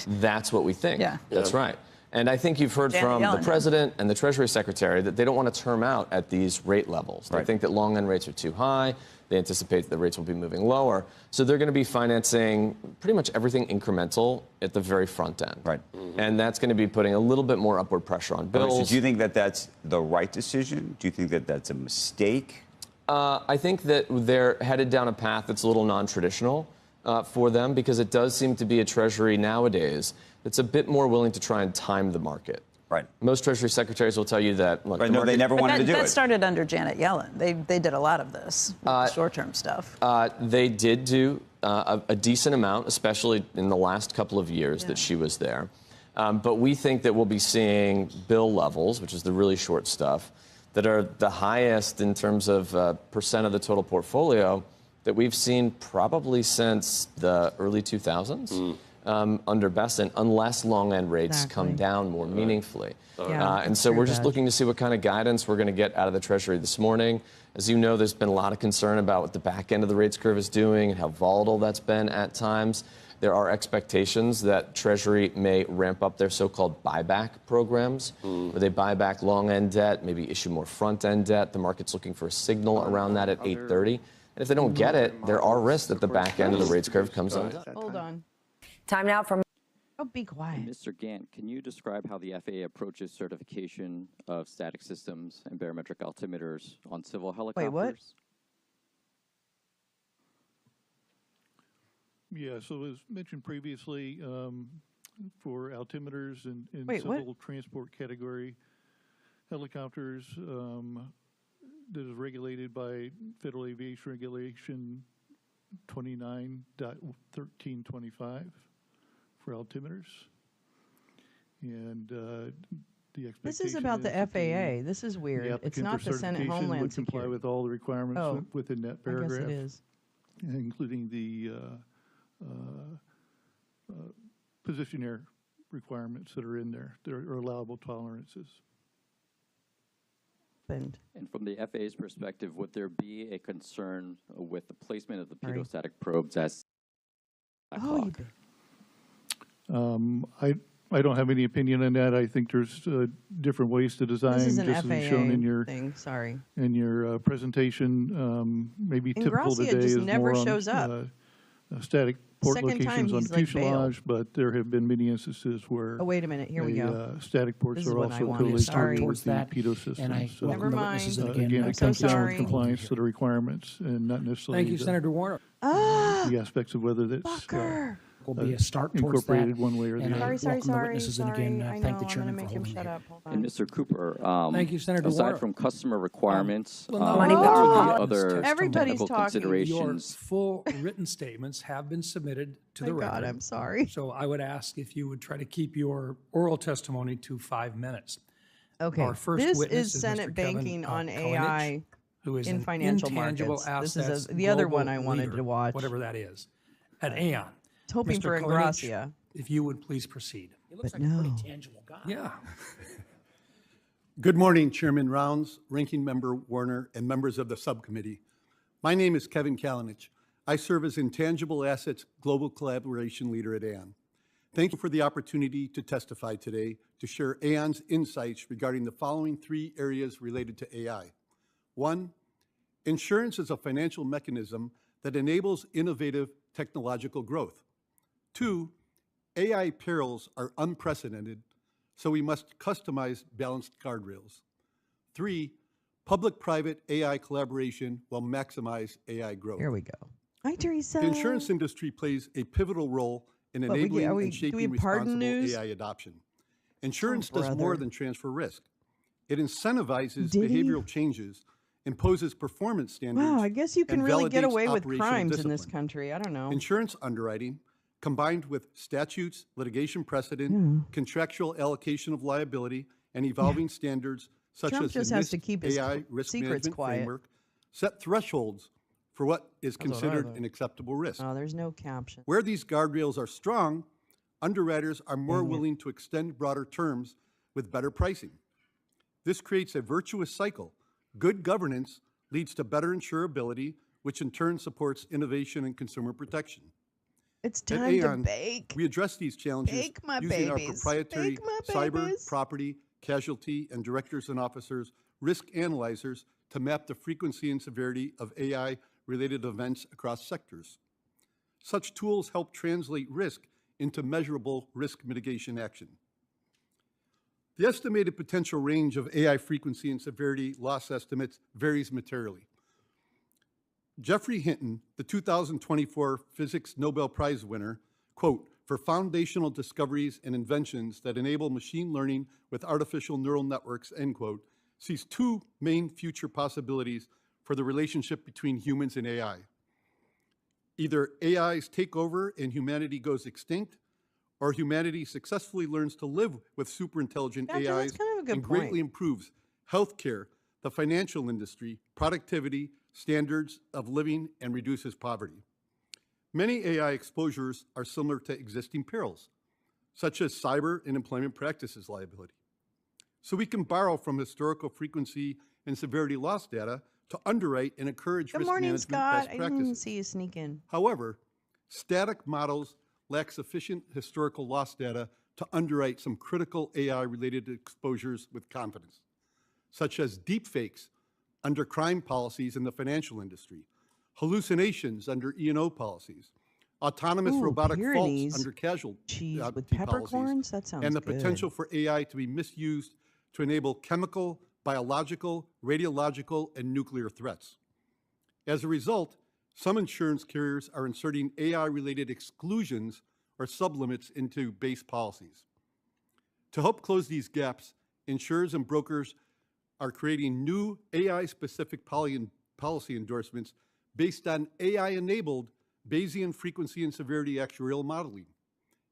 That's what we think. Yeah. That's right. And I think you've heard Janet from the Yellen. president and the Treasury Secretary that they don't want to term out at these rate levels. They Right. think that long end rates are too high. They anticipate that the rates will be moving lower. So they're going to be financing pretty much everything incremental at the very front end. Right. And that's going to be putting a little bit more upward pressure on bills. So do you think that that's the right decision? Do you think that that's a mistake? I think that they're headed down a path that's a little non-traditional for them, because it does seem to be a Treasury nowadays that's a bit more willing to try and time the market. Right. Most Treasury secretaries will tell you that, look, Right. the No, market, they never wanted to do that it. started under Janet Yellen. They did a lot of this short-term stuff. They did do a decent amount, especially in the last couple of years that she was there. But we think that we'll be seeing bill levels, which is the really short stuff, that are the highest in terms of percent of the total portfolio that we've seen probably since the early 2000s. Under Besson, unless long-end rates come down more meaningfully. Yeah, And that's so very we're just bad. looking to see what kind of guidance we're going to get out of the Treasury this morning. As you know, there's been a lot of concern about what the back end of the rates curve is doing and how volatile that's been at times. There are expectations that Treasury may ramp up their so-called buyback programs, where they buy back long-end debt, maybe issue more front-end debt. The market's looking for a signal around that at 8:30. And if they don't get it, there are risks that the back end of the rates curve comes undone. Hold on. Time now for Oh, be quiet. Mr. Gant, can you describe how the FAA approaches certification of static systems and barometric altimeters on civil helicopters? what? Yeah, so as mentioned previously, for altimeters in Wait, what? civil transport category, helicopters, that is regulated by Federal Aviation Regulation 29.1325 for altimeters. And the expectation This is about the that FAA. This is the weird. It's applicant not for the Senate certification Homeland would comply Security. with all the requirements Oh, within that I guess paragraph, it is. including the position air requirements that are in there. There are allowable tolerances. And And from the FAA's perspective, would there be a concern with the placement of the Sorry. pitot-static probes as a oh, you clock? I don't have any opinion on that. I think there's different ways to design, This is an just as is shown in FAA your thing. Sorry. Presentation. Maybe typical Ingrassia today just is never more shows up. on static port second time locations on he's the like bailed. fuselage, but there have been many instances where Oh, wait a minute. Here we go. static ports This is are what I also wanted. collated Sorry. with the that, pitot systems. and I So, Never welcome the witnesses. mind. And again, again, I'm it so comes down sorry. to compliance to the requirements and not necessarily Thank you, Senator Warner. the aspects of whether that's Fucker. Will be a start towards that. incorporated one way or the And other. I Sorry, welcome the witnesses. And again, I know. thank the I'm chairman going to for make him holding shut the up. Hold on. And Mr. Cooper, Thank you, Senator aside Warner. from customer requirements, well, what nobody would will be call it. other Everybody's technical talking. Your considerations? full written statements have been submitted to the My record. God, I'm sorry. So I would ask if you would try to keep your oral testimony to 5 minutes. Okay. Our first This witness is Senate Mr. Kevin, banking on Koenigg, AI who is in an financial intangible markets. This is assets the other global one I wanted leader, to watch. whatever that is, at Aon. Hoping Mr. for Koenigg, Ingracia. if you would please proceed. He looks But like a no. pretty tangible guy. Yeah. Good morning, Chairman Rounds, Ranking Member Warner, and members of the subcommittee. My name is Kevin Kalinich. I serve as Intangible Assets Global Collaboration Leader at Aon. Thank you for the opportunity to testify today to share Aon's insights regarding the following 3 areas related to AI. 1, insurance is a financial mechanism that enables innovative technological growth. 2, AI perils are unprecedented, so we must customize balanced guardrails. 3, public-private AI collaboration will maximize AI growth. Here we go. Hi, Teresa. The insurance industry plays a pivotal role in What, we get- enabling are we- and do shaping we pardon responsible news? AI adoption. Insurance Oh, does more brother. than transfer risk. It incentivizes Did he? behavioral changes, imposes performance standards. Wow, I guess you can and really get validates away with operational crimes in this discipline. country. I don't know. Insurance underwriting, combined with statutes, litigation precedent, Hmm. contractual allocation of liability, and evolving standards such Trump as just the has to NIST keep his AI risk secrets management quiet. framework, set thresholds for what is what I considered thought. an acceptable risk. Oh, there's no caption. Where these guardrails are strong, underwriters are more Dang it. willing to extend broader terms with better pricing. This creates a virtuous cycle. Good governance leads to better insurability, which in turn supports innovation and consumer protection. It's At time to Aon, bake. we address these challenges Bake my using our babies. proprietary Bake my cyber, babies. property, casualty, and directors and officers risk analyzers to map the frequency and severity of AI-related events across sectors. Such tools help translate risk into measurable risk mitigation action. The estimated potential range of AI frequency and severity loss estimates varies materially. Jeffrey Hinton, the 2024 Physics Nobel Prize winner, quote, for foundational discoveries and inventions that enable machine learning with artificial neural networks, end quote, sees 2 main future possibilities for the relationship between humans and AI. Either AIs take over and humanity goes extinct, or humanity successfully learns to live with superintelligent Gotcha, AIs that's kind of a good and greatly point. improves healthcare, the financial industry, productivity, standards of living, and reduces poverty. Many AI exposures are similar to existing perils, such as cyber and employment practices liability. So we can borrow from historical frequency and severity loss data to underwrite and encourage Good risk morning, management Scott. best I didn't practices. see you sneak in. However, static models lack sufficient historical loss data to underwrite some critical AI-related exposures with confidence, such as deepfakes under crime policies in the financial industry, hallucinations under E&O policies, autonomous Ooh, robotic Pyrenees faults under casualty cheese with policies, peppercorns? That sounds and the good. potential for AI to be misused to enable chemical, biological, radiological, and nuclear threats. As a result, some insurance carriers are inserting AI-related exclusions or sublimits into base policies. To help close these gaps, insurers and brokers are creating new AI-specific policy endorsements based on AI-enabled Bayesian frequency and severity actuarial modeling.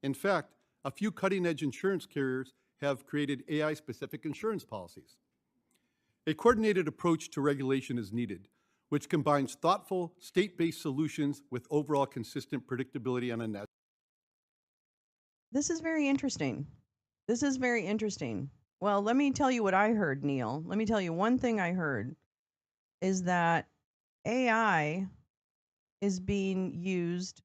In fact, a few cutting-edge insurance carriers have created AI-specific insurance policies. A coordinated approach to regulation is needed, which combines thoughtful, state-based solutions with overall consistent predictability on a national. This is very interesting. This is very interesting. Well, let me tell you what I heard, Neil. Let me tell you one thing I heard is that AI is being used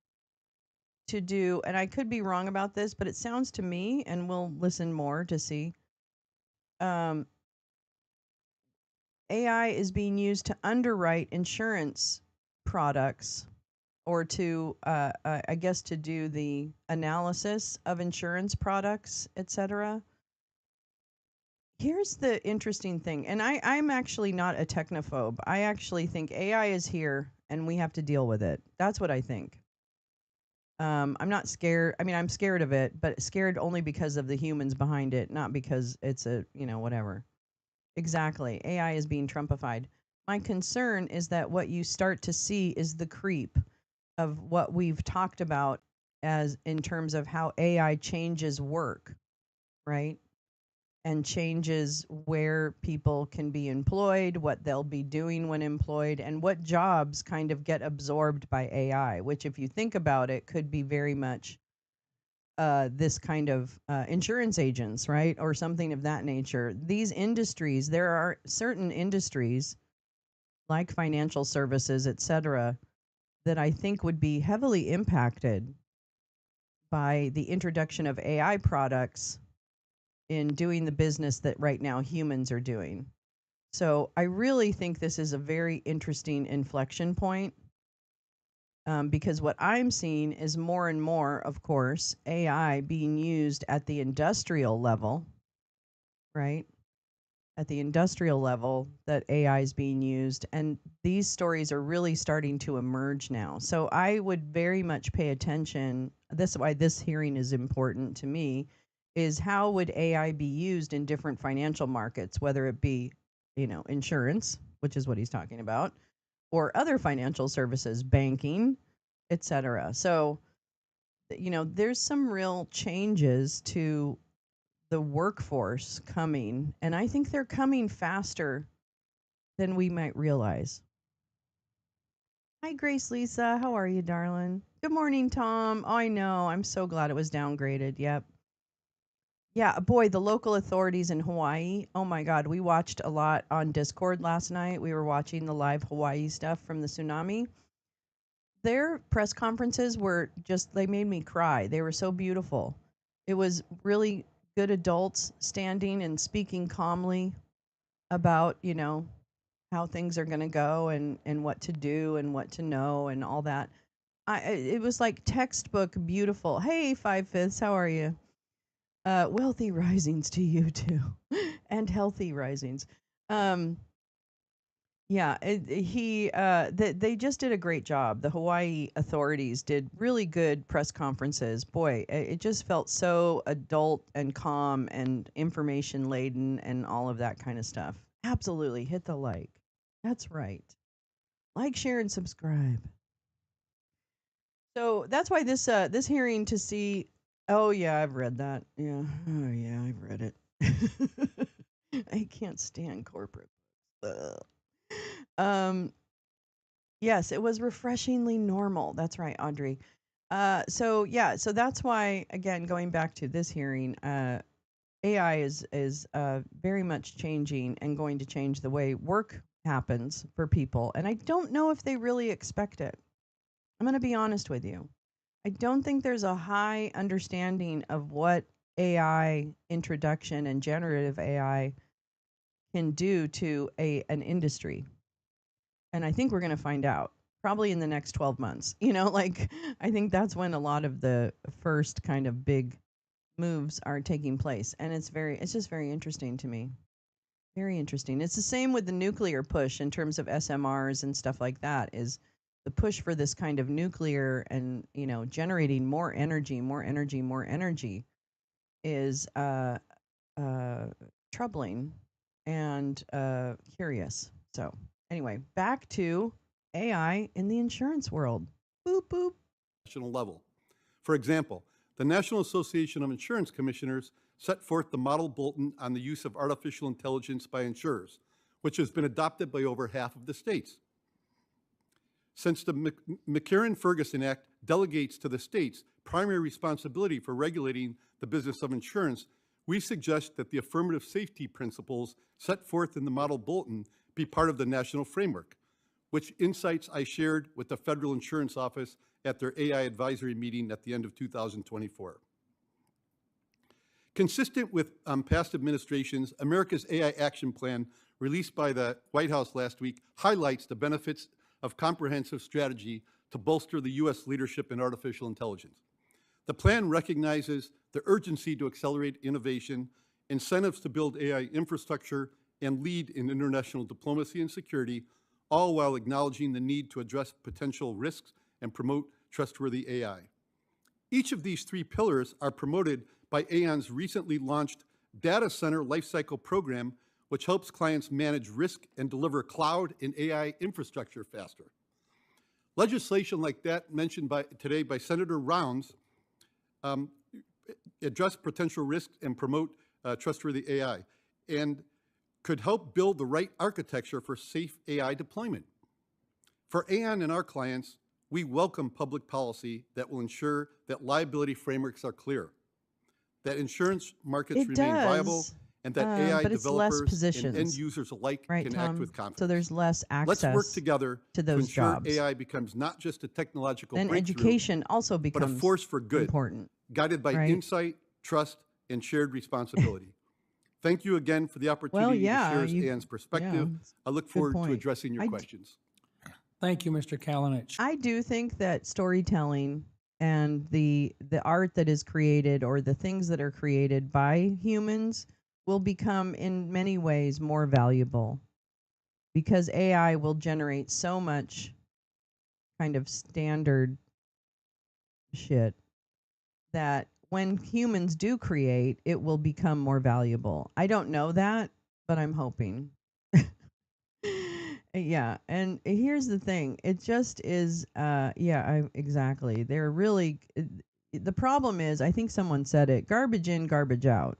to do, and I could be wrong about this, but it sounds to me, and we'll listen more to see, AI is being used to underwrite insurance products or to, I guess, to do the analysis of insurance products, et cetera. Here's the interesting thing, and I'm actually not a technophobe. I actually think AI is here and we have to deal with it. That's what I think. I'm not scared. I mean, I'm scared of it, but scared only because of the humans behind it, not because it's a, whatever. Exactly. AI is being Trumpified. My concern is that what you start to see is the creep of what we've talked about as in terms of how AI changes work, right? And changes where people can be employed, what they'll be doing when employed, and what jobs kind of get absorbed by AI, which, if you think about it, could be very much this kind of insurance agents, right? Or something of that nature. These industries, there are certain industries like financial services, et cetera, that I think would be heavily impacted by the introduction of AI products in doing the business that right now humans are doing. So I really think this is a very interesting inflection point, because what I'm seeing is more and more, of course, AI being used at the industrial level, right? At the industrial level, that AI is being used. And these stories are really starting to emerge now. So I would very much pay attention. This is why this hearing is important to me, is how would AI be used in different financial markets, whether it be, insurance, which is what he's talking about, or other financial services, banking, et cetera. So, there's some real changes to the workforce coming, and I think they're coming faster than we might realize. Hi, Grace Lisa. How are you, darling? Good morning, Tom. Oh, I know. I'm so glad it was downgraded. Yep. Yeah, boy, the local authorities in Hawaii. Oh my God, we watched a lot on Discord last night. We were watching the live Hawaii stuff from the tsunami. Their press conferences were just, they made me cry. They were so beautiful. It was really good adults standing and speaking calmly about, how things are going to go and what to do and what to know and all that. It was like textbook beautiful. Hey, 5/5, how are you? Wealthy risings to you too, and healthy risings. Um, yeah, they just did a great job. The Hawaii authorities did really good press conferences. Boy, it just felt so adult and calm and information laden and all of that kind of stuff. Absolutely, hit the like. That's right. Like, share, and subscribe. So that's why this hearing to see. Oh yeah, I've read that. Yeah. Oh yeah, I've read it. I can't stand corporate. Ugh. Um. Yes, it was refreshingly normal. That's right, Audrey. So yeah, so that's why, again, going back to this hearing, AI is very much changing and going to change the way work happens for people, and I don't know if they really expect it. I'm going to be honest with you. I don't think there's a high understanding of what AI introduction and generative AI can do to an industry. And I think we're going to find out probably in the next 12 months. Like, I think that's when a lot of the first kind of big moves are taking place. And it's just very interesting to me. Very interesting. It's the same with the nuclear push in terms of SMRs and stuff like that, is the push for this kind of nuclear and, generating more energy, more energy, more energy is troubling and curious. So, anyway, back to AI in the insurance world. Boop, boop. National level. For example, the National Association of Insurance Commissioners set forth the model bulletin on the use of artificial intelligence by insurers, which has been adopted by over half of the states. Since the McCarran-Ferguson Act delegates to the states primary responsibility for regulating the business of insurance, we suggest that the affirmative safety principles set forth in the model bulletin be part of the national framework, which insights I shared with the Federal Insurance Office at their AI advisory meeting at the end of 2024. Consistent with past administrations, America's AI Action Plan, released by the White House last week, highlights the benefits of comprehensive strategy to bolster the U.S. leadership in artificial intelligence. The plan recognizes the urgency to accelerate innovation, incentives to build AI infrastructure, and lead in international diplomacy and security, all while acknowledging the need to address potential risks and promote trustworthy AI. Each of these three pillars are promoted by Aon's recently launched Data Center Lifecycle Program, which helps clients manage risk and deliver cloud and AI infrastructure faster. Legislation like that mentioned today by Senator Rounds address potential risks and promote trustworthy AI, and could help build the right architecture for safe AI deployment. For Aon and our clients, we welcome public policy that will ensure that liability frameworks are clear, that insurance markets remain viable, and that AI but it's less developers positions, and end users alike right, can Tom? act with confidence. So there's less access Let's work together to to those ensure jobs. AI becomes not just a technological Then breakthrough, education also but a becomes force for good, important, guided by right? insight, trust, and shared responsibility. Thank you again for the opportunity to share Aon's perspective. I look forward to addressing your questions. Thank you, Mr. Kalinich. I do think that storytelling and the art that is created, or the things that are created by humans, will become in many ways more valuable, because AI will generate so much kind of standard shit that when humans do create, it will become more valuable. I don't know that, but I'm hoping. Yeah, and here's the thing. It just is, exactly. They're really, the problem is, I think someone said it, garbage in, garbage out.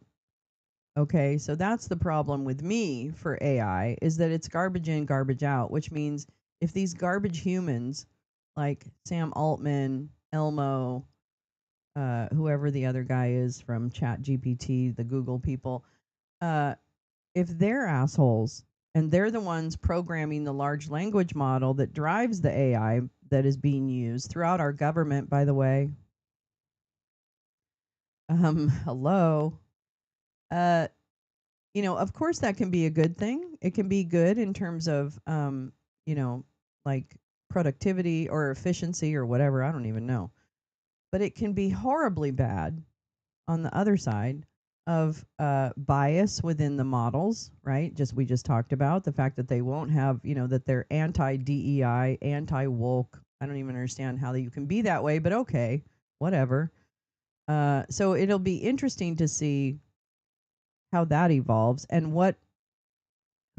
Okay, so that's the problem with me for AI, is that it's garbage in, garbage out, which means if these garbage humans, like Sam Altman, Elmo, whoever the other guy is from ChatGPT, the Google people, if they're assholes and they're the ones programming the large language model that drives the AI that is being used throughout our government, by the way. Hello. Of course that can be a good thing. It can be good in terms of, like productivity or efficiency or whatever. I don't even know. But it can be horribly bad on the other side of bias within the models, right? We just talked about the fact that they won't have, that they're anti-DEI, anti-woke. I don't even understand how you can be that way, but okay, whatever. So it'll be interesting to see how that evolves and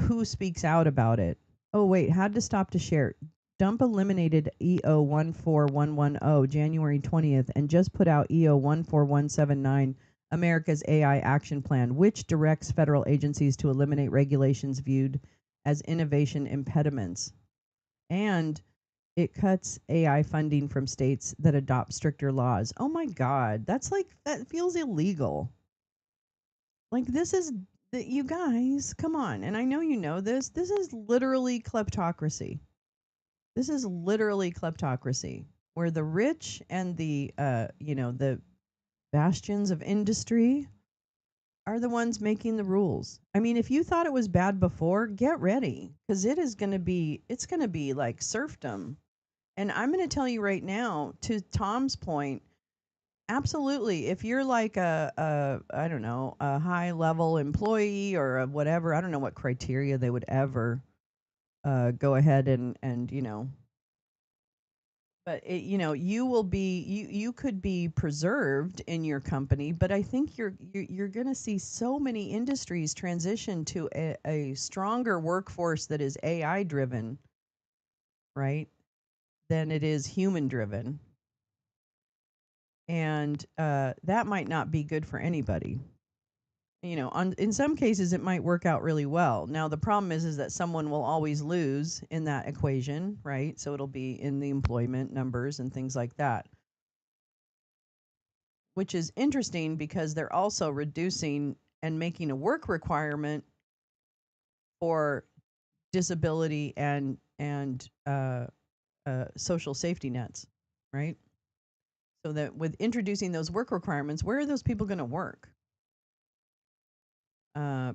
who speaks out about it. Oh wait, had to stop to share. Dump eliminated EO 14110 January 20th and just put out EO 14179, America's AI Action Plan, which directs federal agencies to eliminate regulations viewed as innovation impediments. And it cuts AI funding from states that adopt stricter laws. Oh my God, that feels illegal. Like, this is, you guys, come on. And I know you know this. This is literally kleptocracy. This is literally kleptocracy, where the rich and the bastions of industry are the ones making the rules. I mean, if you thought it was bad before, get ready, because it's going to be like serfdom. And I'm going to tell you right now, to Tom's point, absolutely. If you're like I don't know, a high level employee or a whatever, I don't know what criteria they would ever go ahead and but you will be, you could be preserved in your company, but I think you're going to see so many industries transition to a stronger workforce that is AI driven, right, than it is human driven. And that might not be good for anybody. In some cases it might work out really well. Now the problem is that someone will always lose in that equation, right? So it'll be in the employment numbers and things like that, which is interesting because they're also reducing and making a work requirement for disability and social safety nets, right? So that with introducing those work requirements, where are those people going to work?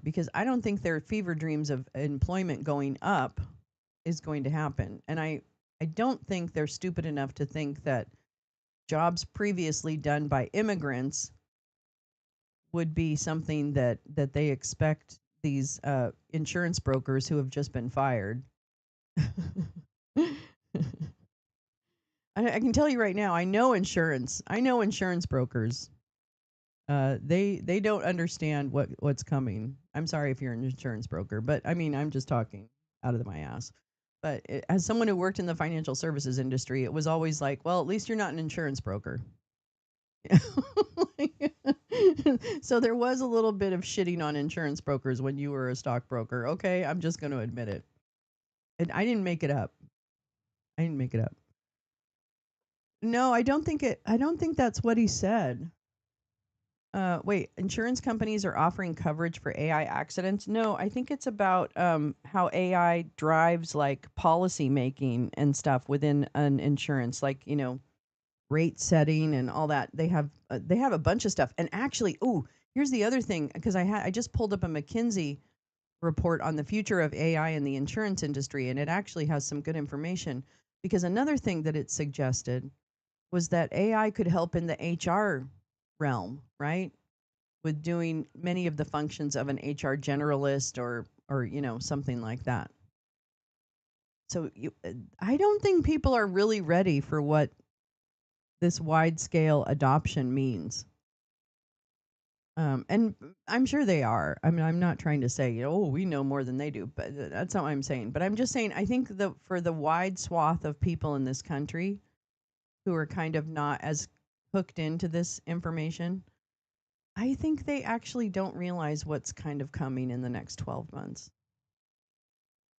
Because I don't think their fever dreams of employment going up is going to happen. And I don't think they're stupid enough to think that jobs previously done by immigrants would be something that they expect these insurance brokers who have just been fired. I can tell you right now, I know insurance. I know insurance brokers. They don't understand what's coming. I'm sorry if you're an insurance broker, but I mean, I'm just talking out of my ass. But as someone who worked in the financial services industry, it was always like, well, at least you're not an insurance broker. So there was a little bit of shitting on insurance brokers when you were a stockbroker. Okay, I'm just going to admit it. And I didn't make it up. I didn't make it up. No, I don't think that's what he said. Wait, insurance companies are offering coverage for AI accidents? No, I think it's about how AI drives like policy making and stuff within an insurance, like rate setting and all that. They have a bunch of stuff. And actually, oh, here's the other thing, because I just pulled up a McKinsey report on the future of AI in the insurance industry, and it actually has some good information. Because another thing that it suggested was that AI could help in the HR realm, right? With doing many of the functions of an HR generalist or something like that. So I don't think people are really ready for what this wide scale adoption means. And I'm sure they are. I mean, I'm not trying to say, oh, we know more than they do, but that's not what I'm saying. But I'm just saying, I think for the wide swath of people in this country who are kind of not as hooked into this information, I think they actually don't realize what's kind of coming in the next 12 months.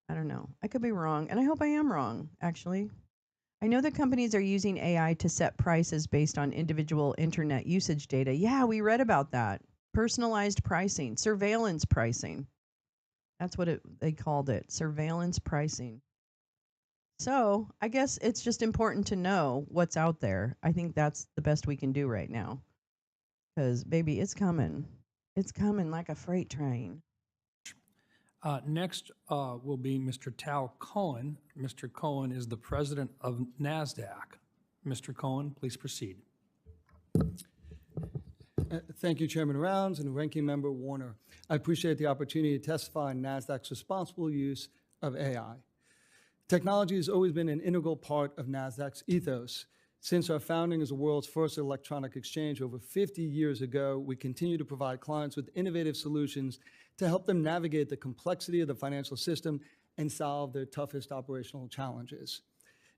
I don't know. I could be wrong, and I hope I am wrong, actually. I know that companies are using AI to set prices based on individual internet usage data. Yeah, we read about that. Personalized pricing, surveillance pricing. That's what they called it, surveillance pricing. So I guess it's just important to know what's out there. I think that's the best we can do right now. Because, baby, it's coming. It's coming like a freight train. Next will be Mr. Tao Cohen. Mr. Cohen is the president of NASDAQ. Mr. Cohen, please proceed. Thank you, Chairman Rounds and Ranking Member Warner. I appreciate the opportunity to testify on NASDAQ's responsible use of AI. Technology has always been an integral part of NASDAQ's ethos. Since our founding as the world's first electronic exchange over 50 years ago, we continue to provide clients with innovative solutions to help them navigate the complexity of the financial system and solve their toughest operational challenges.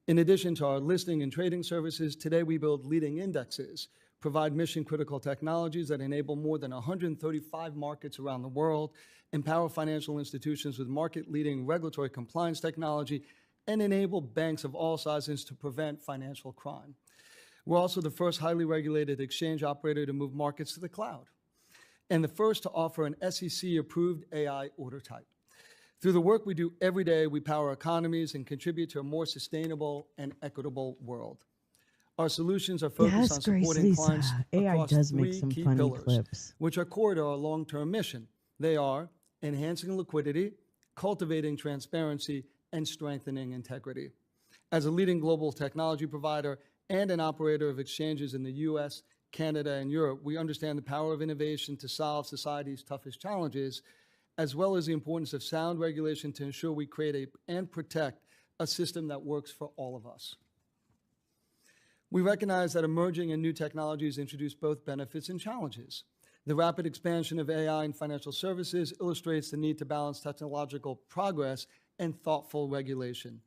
In addition to our listing and trading services, today we build leading indexes, provide mission-critical technologies that enable more than 135 markets around the world, empower financial institutions with market-leading regulatory compliance technology, and enable banks of all sizes to prevent financial crime. We're also the first highly regulated exchange operator to move markets to the cloud, and the first to offer an SEC-approved AI order type. Through the work we do every day, we power economies and contribute to a more sustainable and equitable world. Our solutions are focused on supporting clients across three key pillars, which are core to our long-term mission. They are enhancing liquidity, cultivating transparency, and strengthening integrity. As a leading global technology provider and an operator of exchanges in the US, Canada, and Europe, we understand the power of innovation to solve society's toughest challenges, as well as the importance of sound regulation to ensure we create and protect a system that works for all of us. We recognize that emerging and new technologies introduce both benefits and challenges. The rapid expansion of AI in financial services illustrates the need to balance technological progress and thoughtful regulation.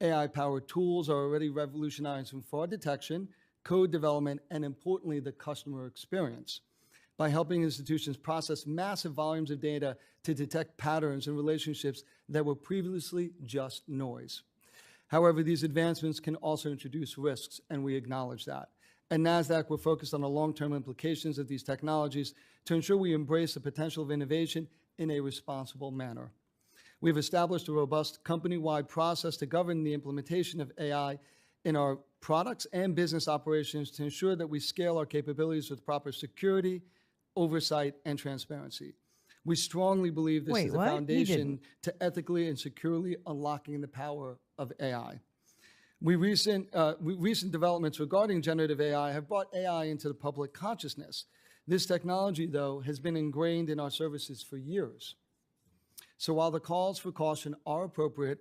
AI-powered tools are already revolutionizing fraud detection, code development, and importantly, the customer experience. By helping institutions process massive volumes of data to detect patterns and relationships that were previously just noise. However, these advancements can also introduce risks, and we acknowledge that. At NASDAQ, we're focused on the long-term implications of these technologies to ensure we embrace the potential of innovation in a responsible manner. We've established a robust company-wide process to govern the implementation of AI in our products and business operations to ensure that we scale our capabilities with proper security, oversight, and transparency. We strongly believe this is the foundation to ethically and securely unlocking the power of AI. Recent developments regarding generative AI have brought AI into the public consciousness. This technology, though, has been ingrained in our services for years. So while the calls for caution are appropriate,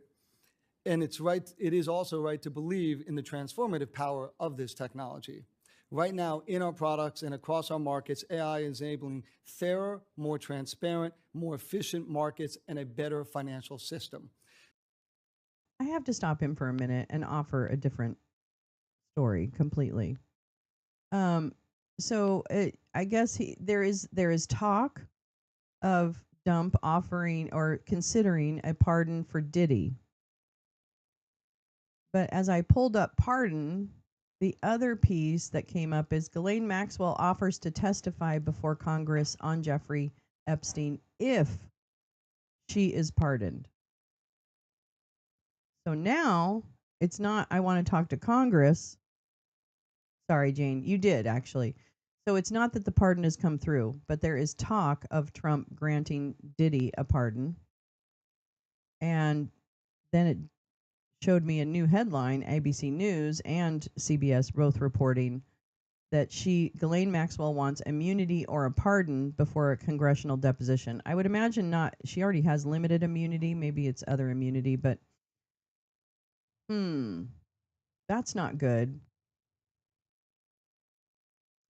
and it is also right to believe in the transformative power of this technology. Right now, in our products and across our markets, AI is enabling fairer, more transparent, more efficient markets and a better financial system. I have to stop him for a minute and offer a different story completely. I guess there is talk of Dump offering or considering a pardon for Diddy. But as I pulled up pardon, the other piece that came up is Ghislaine Maxwell offers to testify before Congress on Jeffrey Epstein if she is pardoned. So now it's not, I want to talk to Congress. Sorry, Jane, you did actually. So it's not that the pardon has come through, but there is talk of Trump granting Diddy a pardon. And then it showed me a new headline, ABC News and CBS both reporting that Ghislaine Maxwell wants immunity or a pardon before a congressional deposition. I would imagine not. She already has limited immunity. Maybe it's other immunity, but that's not good.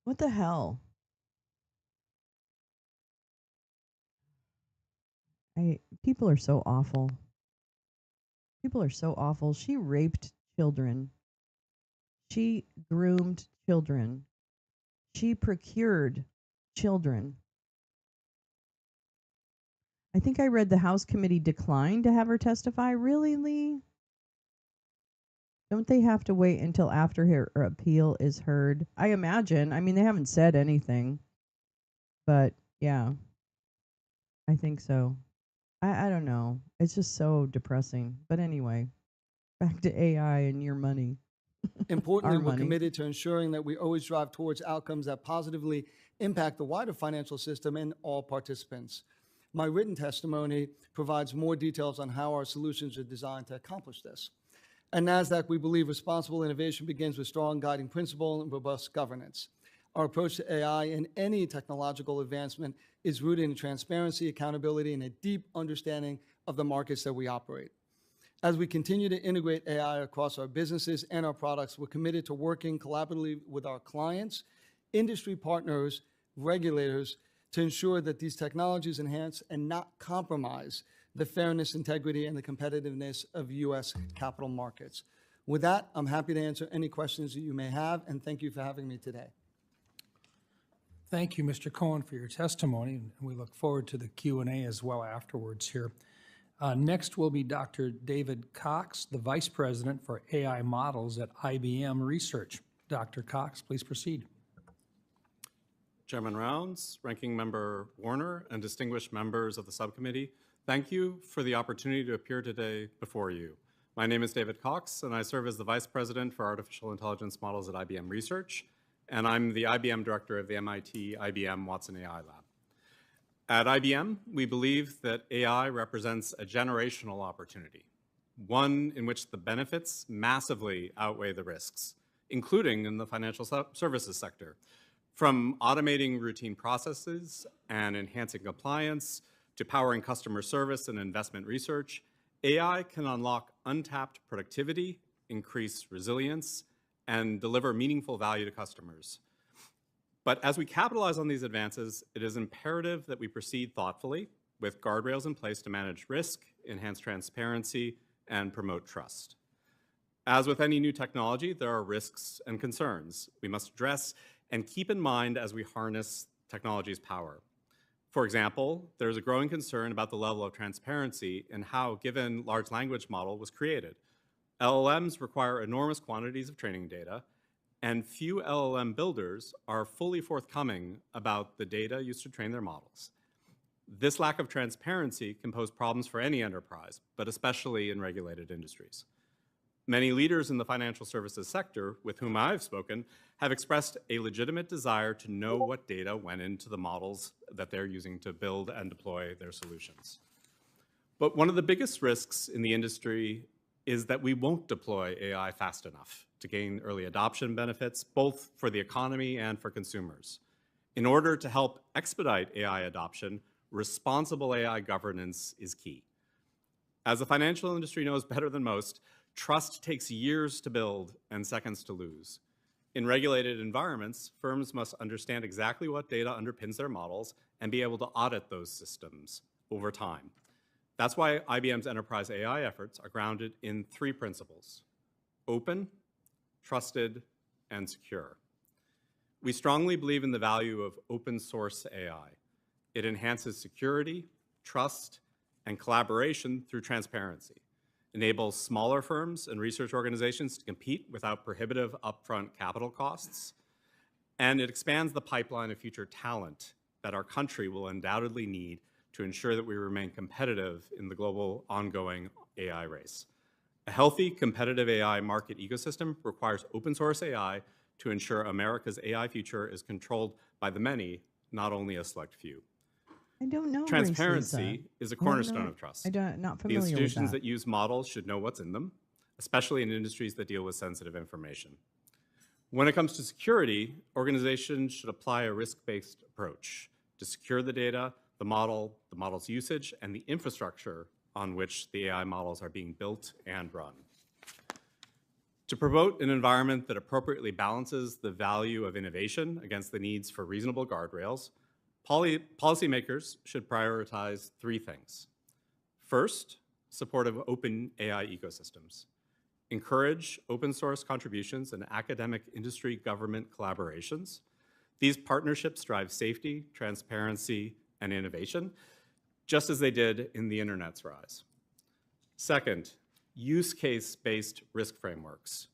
What the hell? People are so awful. People are so awful. She raped children. She groomed children. She procured children. I think I read the House committee declined to have her testify. Really, Lee? Don't they have to wait until after her appeal is heard? I imagine. I mean, they haven't said anything. But yeah, I think so. I don't know. It's just so depressing. But anyway, back to AI and your money. Importantly, Our we're money. committed to ensuring that we always drive towards outcomes that positively impact the wider financial system and all participants. My written testimony provides more details on how our solutions are designed to accomplish this. At NASDAQ, we believe responsible innovation begins with strong guiding principle and robust governance. Our approach to AI and any technological advancement is rooted in transparency, accountability, and a deep understanding of the markets that we operate. As we continue to integrate AI across our businesses and our products, we're committed to working collaboratively with our clients, industry partners, regulators, to ensure that these technologies enhance and not compromise the fairness, integrity, and the competitiveness of U.S. capital markets. With that, I'm happy to answer any questions that you may have, and thank you for having me today. Thank you, Mr. Cohen, for your testimony, and we look forward to the Q&A as well afterwards here. Next will be Dr. David Cox, the Vice President for AI Models at IBM Research. Dr. Cox, please proceed. Chairman Rounds, Ranking Member Warner, and distinguished members of the subcommittee, thank you for the opportunity to appear today before you. My name is David Cox, and I serve as the Vice President for Artificial Intelligence Models at IBM Research, and I'm the IBM Director of the MIT IBM Watson AI Lab. At IBM, we believe that AI represents a generational opportunity, one in which the benefits massively outweigh the risks, including in the financial services sector. From automating routine processes and enhancing compliance to powering customer service and investment research, AI can unlock untapped productivity, increase resilience, and deliver meaningful value to customers. But as we capitalize on these advances, it is imperative that we proceed thoughtfully with guardrails in place to manage risk, enhance transparency, and promote trust. As with any new technology, there are risks and concerns we must address and keep in mind as we harness technology's power. For example, there is a growing concern about the level of transparency in how a given large language model was created. LLMs require enormous quantities of training data, and few LLM builders are fully forthcoming about the data used to train their models. This lack of transparency can pose problems for any enterprise, but especially in regulated industries. Many leaders in the financial services sector with whom I've spoken have expressed a legitimate desire to know what data went into the models that they're using to build and deploy their solutions. But one of the biggest risks in the industry is that we won't deploy AI fast enough to gain early adoption benefits, both for the economy and for consumers. In order to help expedite AI adoption, responsible AI governance is key. As the financial industry knows better than most, trust takes years to build and seconds to lose. In regulated environments, firms must understand exactly what data underpins their models and be able to audit those systems over time. That's why IBM's enterprise AI efforts are grounded in 3 principles: open, trusted, and secure. We strongly believe in the value of open source AI. It enhances security, trust, and collaboration through transparency, enables smaller firms and research organizations to compete without prohibitive upfront capital costs, and it expands the pipeline of future talent that our country will undoubtedly need to ensure that we remain competitive in the global ongoing AI race. A healthy, competitive AI market ecosystem requires open source AI to ensure America's AI future is controlled by the many, not only a select few. I don't know. Transparency is a cornerstone of trust. Not The familiar with institutions that. that use models should know what's in them, especially in industries that deal with sensitive information. When it comes to security, organizations should apply a risk-based approach to secure the data, the model's usage, and the infrastructure on which the AI models are being built and run. To promote an environment that appropriately balances the value of innovation against the needs for reasonable guardrails, policymakers should prioritize 3 things. First, support of open AI ecosystems. Encourage open source contributions and academic industry government collaborations. These partnerships drive safety, transparency, and innovation, just as they did in the internet's rise. Second, use case-based risk frameworks.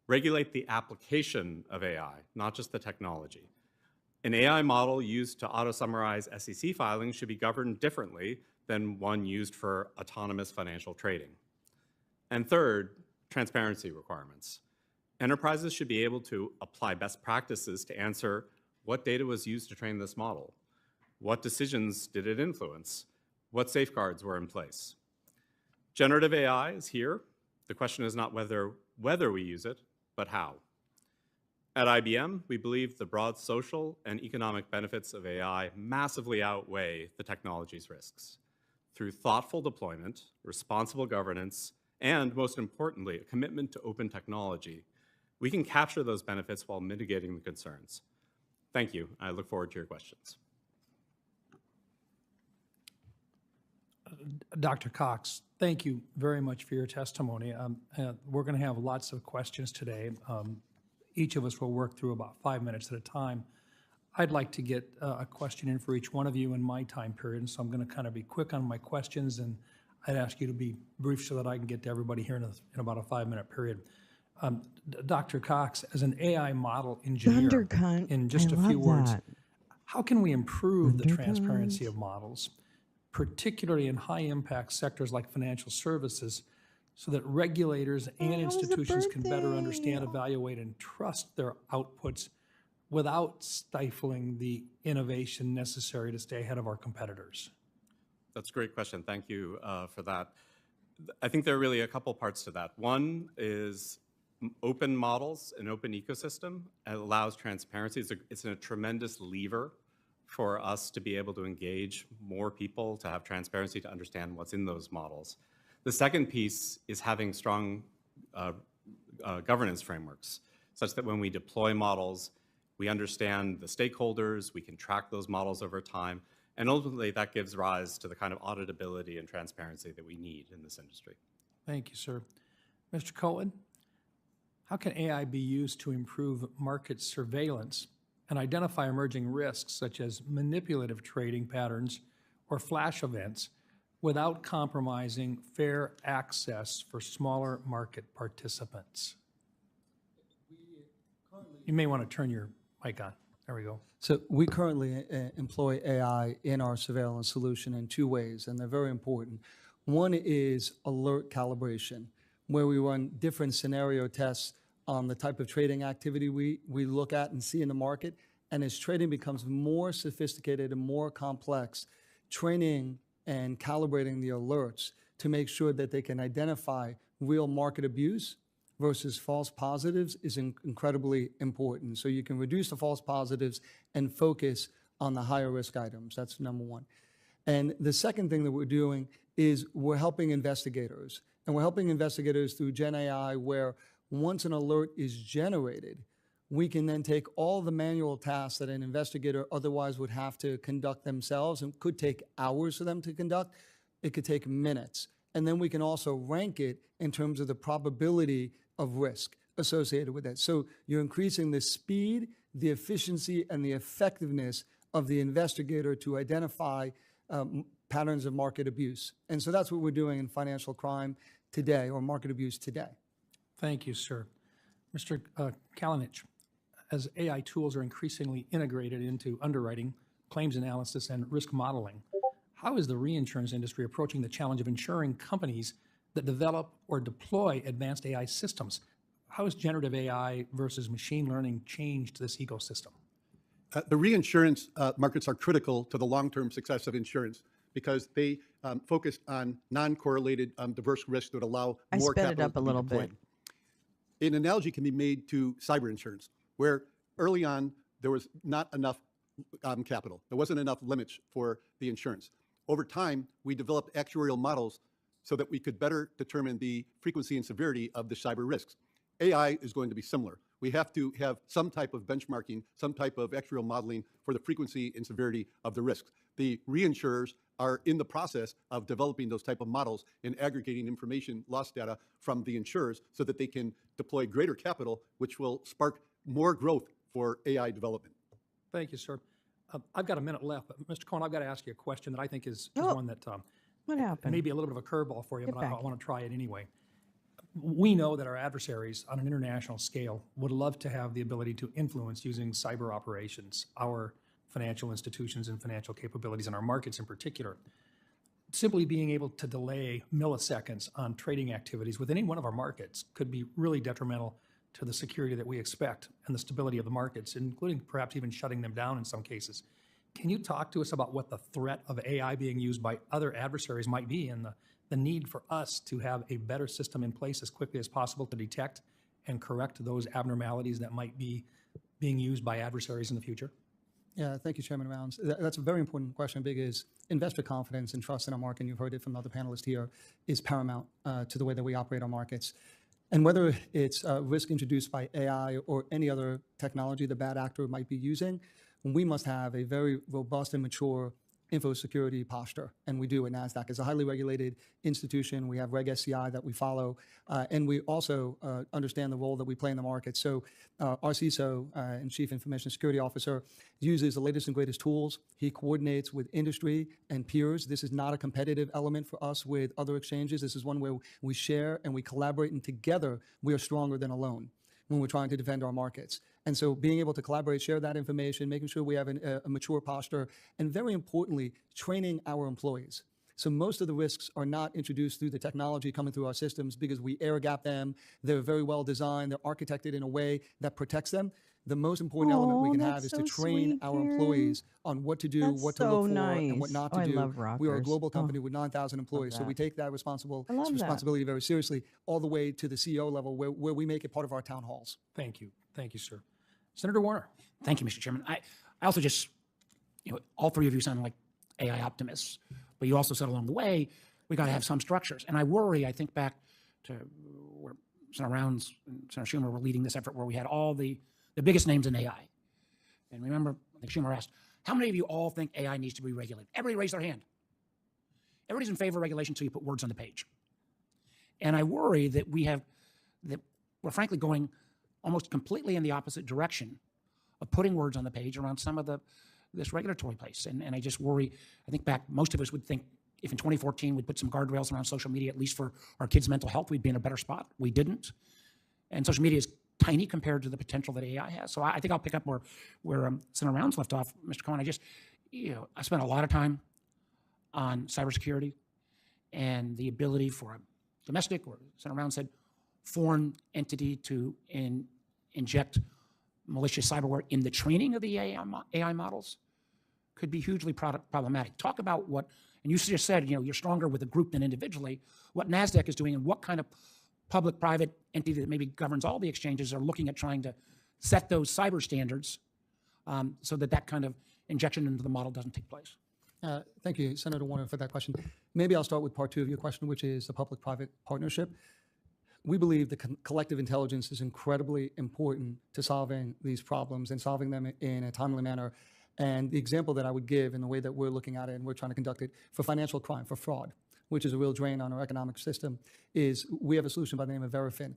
Regulate the application of AI, not just the technology. An AI model used to auto-summarize SEC filings should be governed differently than one used for autonomous financial trading. And third, transparency requirements. Enterprises should be able to apply best practices to answer what data was used to train this model, what decisions did it influence, what safeguards were in place. Generative AI is here. The question is not whether we use it, but how. At IBM, we believe the broad social and economic benefits of AI massively outweigh the technology's risks. Through thoughtful deployment, responsible governance, and most importantly, a commitment to open technology, we can capture those benefits while mitigating the concerns. Thank you. I look forward to your questions. Dr. Cox, thank you very much for your testimony. We're going to have lots of questions today. Each of us will work through about 5 minutes at a time. I'd like to get a question in for each one of you in my time period, so I'm going to kind of be quick on my questions, and I'd ask you to be brief so that I can get to everybody here in about a 5-minute period. Dr. Cox, as an AI model engineer, in just a few words, how can we improve the transparency of models, particularly in high-impact sectors like financial services, so that regulators and institutions can better understand, evaluate, and trust their outputs without stifling the innovation necessary to stay ahead of our competitors? That's a great question. Thank you for that. I think there are really a couple parts to that. One is open models, an open ecosystem. It allows transparency. It's a tremendous lever for us to be able to engage more people, to have transparency, to understand what's in those models. The second piece is having strong governance frameworks, such that when we deploy models, we understand the stakeholders, we can track those models over time, and ultimately that gives rise to the kind of auditability and transparency that we need in this industry. Thank you, sir. Mr. Cohen, how can AI be used to improve market surveillance and identify emerging risks such as manipulative trading patterns or flash events without compromising fair access for smaller market participants? You may want to turn your mic on. There we go. So we currently employ AI in our surveillance solution in 2 ways, and they're very important. One is alert calibration, where we run different scenario tests on the type of trading activity we look at and see in the market. And as trading becomes more sophisticated and more complex, training and calibrating the alerts to make sure that they can identify real market abuse versus false positives is incredibly important. So you can reduce the false positives and focus on the higher risk items. That's number one. And the second thing that we're doing is we're helping investigators. And we're helping investigators through Gen AI, where once an alert is generated, we can then take all the manual tasks that an investigator otherwise would have to conduct themselves and could take hours for them to conduct. It could take minutes. And then we can also rank it in terms of the probability of risk associated with it. So you're increasing the speed, the efficiency, and the effectiveness of the investigator to identify patterns of market abuse. And so that's what we're doing in financial crime today, or market abuse today. Thank you, sir. Mr. Kalinich, as AI tools are increasingly integrated into underwriting, claims analysis, and risk modeling, how is the reinsurance industry approaching the challenge of insuring companies that develop or deploy advanced AI systems? How has generative AI versus machine learning changed this ecosystem? The reinsurance markets are critical to the long-term success of insurance because they focus on non-correlated diverse risks that allow more sped it capital up a to be little deployed. bit. An analogy can be made to cyber insurance, where early on there was not enough capital. There wasn't enough limits for the insurance. Over time, we developed actuarial models so that we could better determine the frequency and severity of the cyber risks. AI is going to be similar. We have to have some type of benchmarking, some type of actuarial modeling for the frequency and severity of the risks. The reinsurers are in the process of developing those type of models and aggregating information, loss data from the insurers so that they can deploy greater capital, which will spark more growth for AI development. Thank you, sir. I've got a minute left, but Mr. Cohen, I've got to ask you a question that I think is one that What happened? may be a little bit of a curveball for you, Get but I back. want to try it anyway. We know that our adversaries on an international scale would love to have the ability to influence using cyber operations, our financial institutions and financial capabilities in our markets in particular. Simply being able to delay milliseconds on trading activities within any one of our markets could be really detrimental to the security that we expect and the stability of the markets, including perhaps even shutting them down in some cases. Can you talk to us about what the threat of AI being used by other adversaries might be and the need for us to have a better system in place as quickly as possible to detect and correct those abnormalities that might be being used by adversaries in the future? Yeah, thank you, Chairman Rounds. That's a very important question because investor confidence and trust in our market, and you've heard it from other panelists here, is paramount to the way that we operate our markets. And whether it's risk introduced by AI or any other technology the bad actor might be using, we must have a very robust and mature info security posture, and we do at NASDAQ. It's a highly regulated institution. We have Reg SCI that we follow, and we also understand the role that we play in the market. So our CISO and Chief Information Security Officer uses the latest and greatest tools. He coordinates with industry and peers. This is not a competitive element for us with other exchanges. This is one where we share and we collaborate, and together we are stronger than alone when we're trying to defend our markets. And so being able to collaborate, share that information, making sure we have a mature posture, and very importantly, training our employees. So most of the risks are not introduced through the technology coming through our systems because we air gap them. They're very well designed. They're architected in a way that protects them. The most important element we can have is to train our employees on what to do, what to look for, and what not to do. I love rockers. We are a global company with 9,000 employees, so we take that responsibility very seriously, all the way to the CEO level, where we make it part of our town halls. Thank you. Thank you, sir. Senator Warner. Thank you, Mr. Chairman. I also just, all three of you sound like AI optimists, but you also said along the way, we got to have some structures. And I worry, I think back to where Senator Rounds and Senator Schumer were leading this effort where we had all the biggest names in AI. And remember, I think Schumer asked, how many of you all think AI needs to be regulated? Everybody raised their hand. Everybody's in favor of regulation until you put words on the page. And I worry that we're frankly going almost completely in the opposite direction of putting words on the page around some of this regulatory place. And I just worry, I think back, most of us would think if in 2014 we'd put some guardrails around social media, at least for our kids' mental health, we'd be in a better spot. We didn't. And social media is tiny compared to the potential that AI has. So I think I'll pick up where Senator Rounds left off, Mr. Cohen. I spent a lot of time on cybersecurity and the ability for a domestic, or Senator Rounds said, foreign entity to inject malicious cyberware in the training of the AI models could be hugely problematic. Talk about what And you just said, you're stronger with a group than individually. What NASDAQ is doing and what kind of public-private entity that maybe governs all the exchanges are looking at trying to set those cyber standards so that kind of injection into the model doesn't take place. Thank you, Senator Warner, for that question. Maybe I'll start with part two of your question, which is the public-private partnership. We believe the collective intelligence is incredibly important to solving these problems and solving them in a timely manner. And the example that I would give in the way that we're looking at it and we're trying to conduct it for financial crime, for fraud, which is a real drain on our economic system, is we have a solution by the name of Verifin.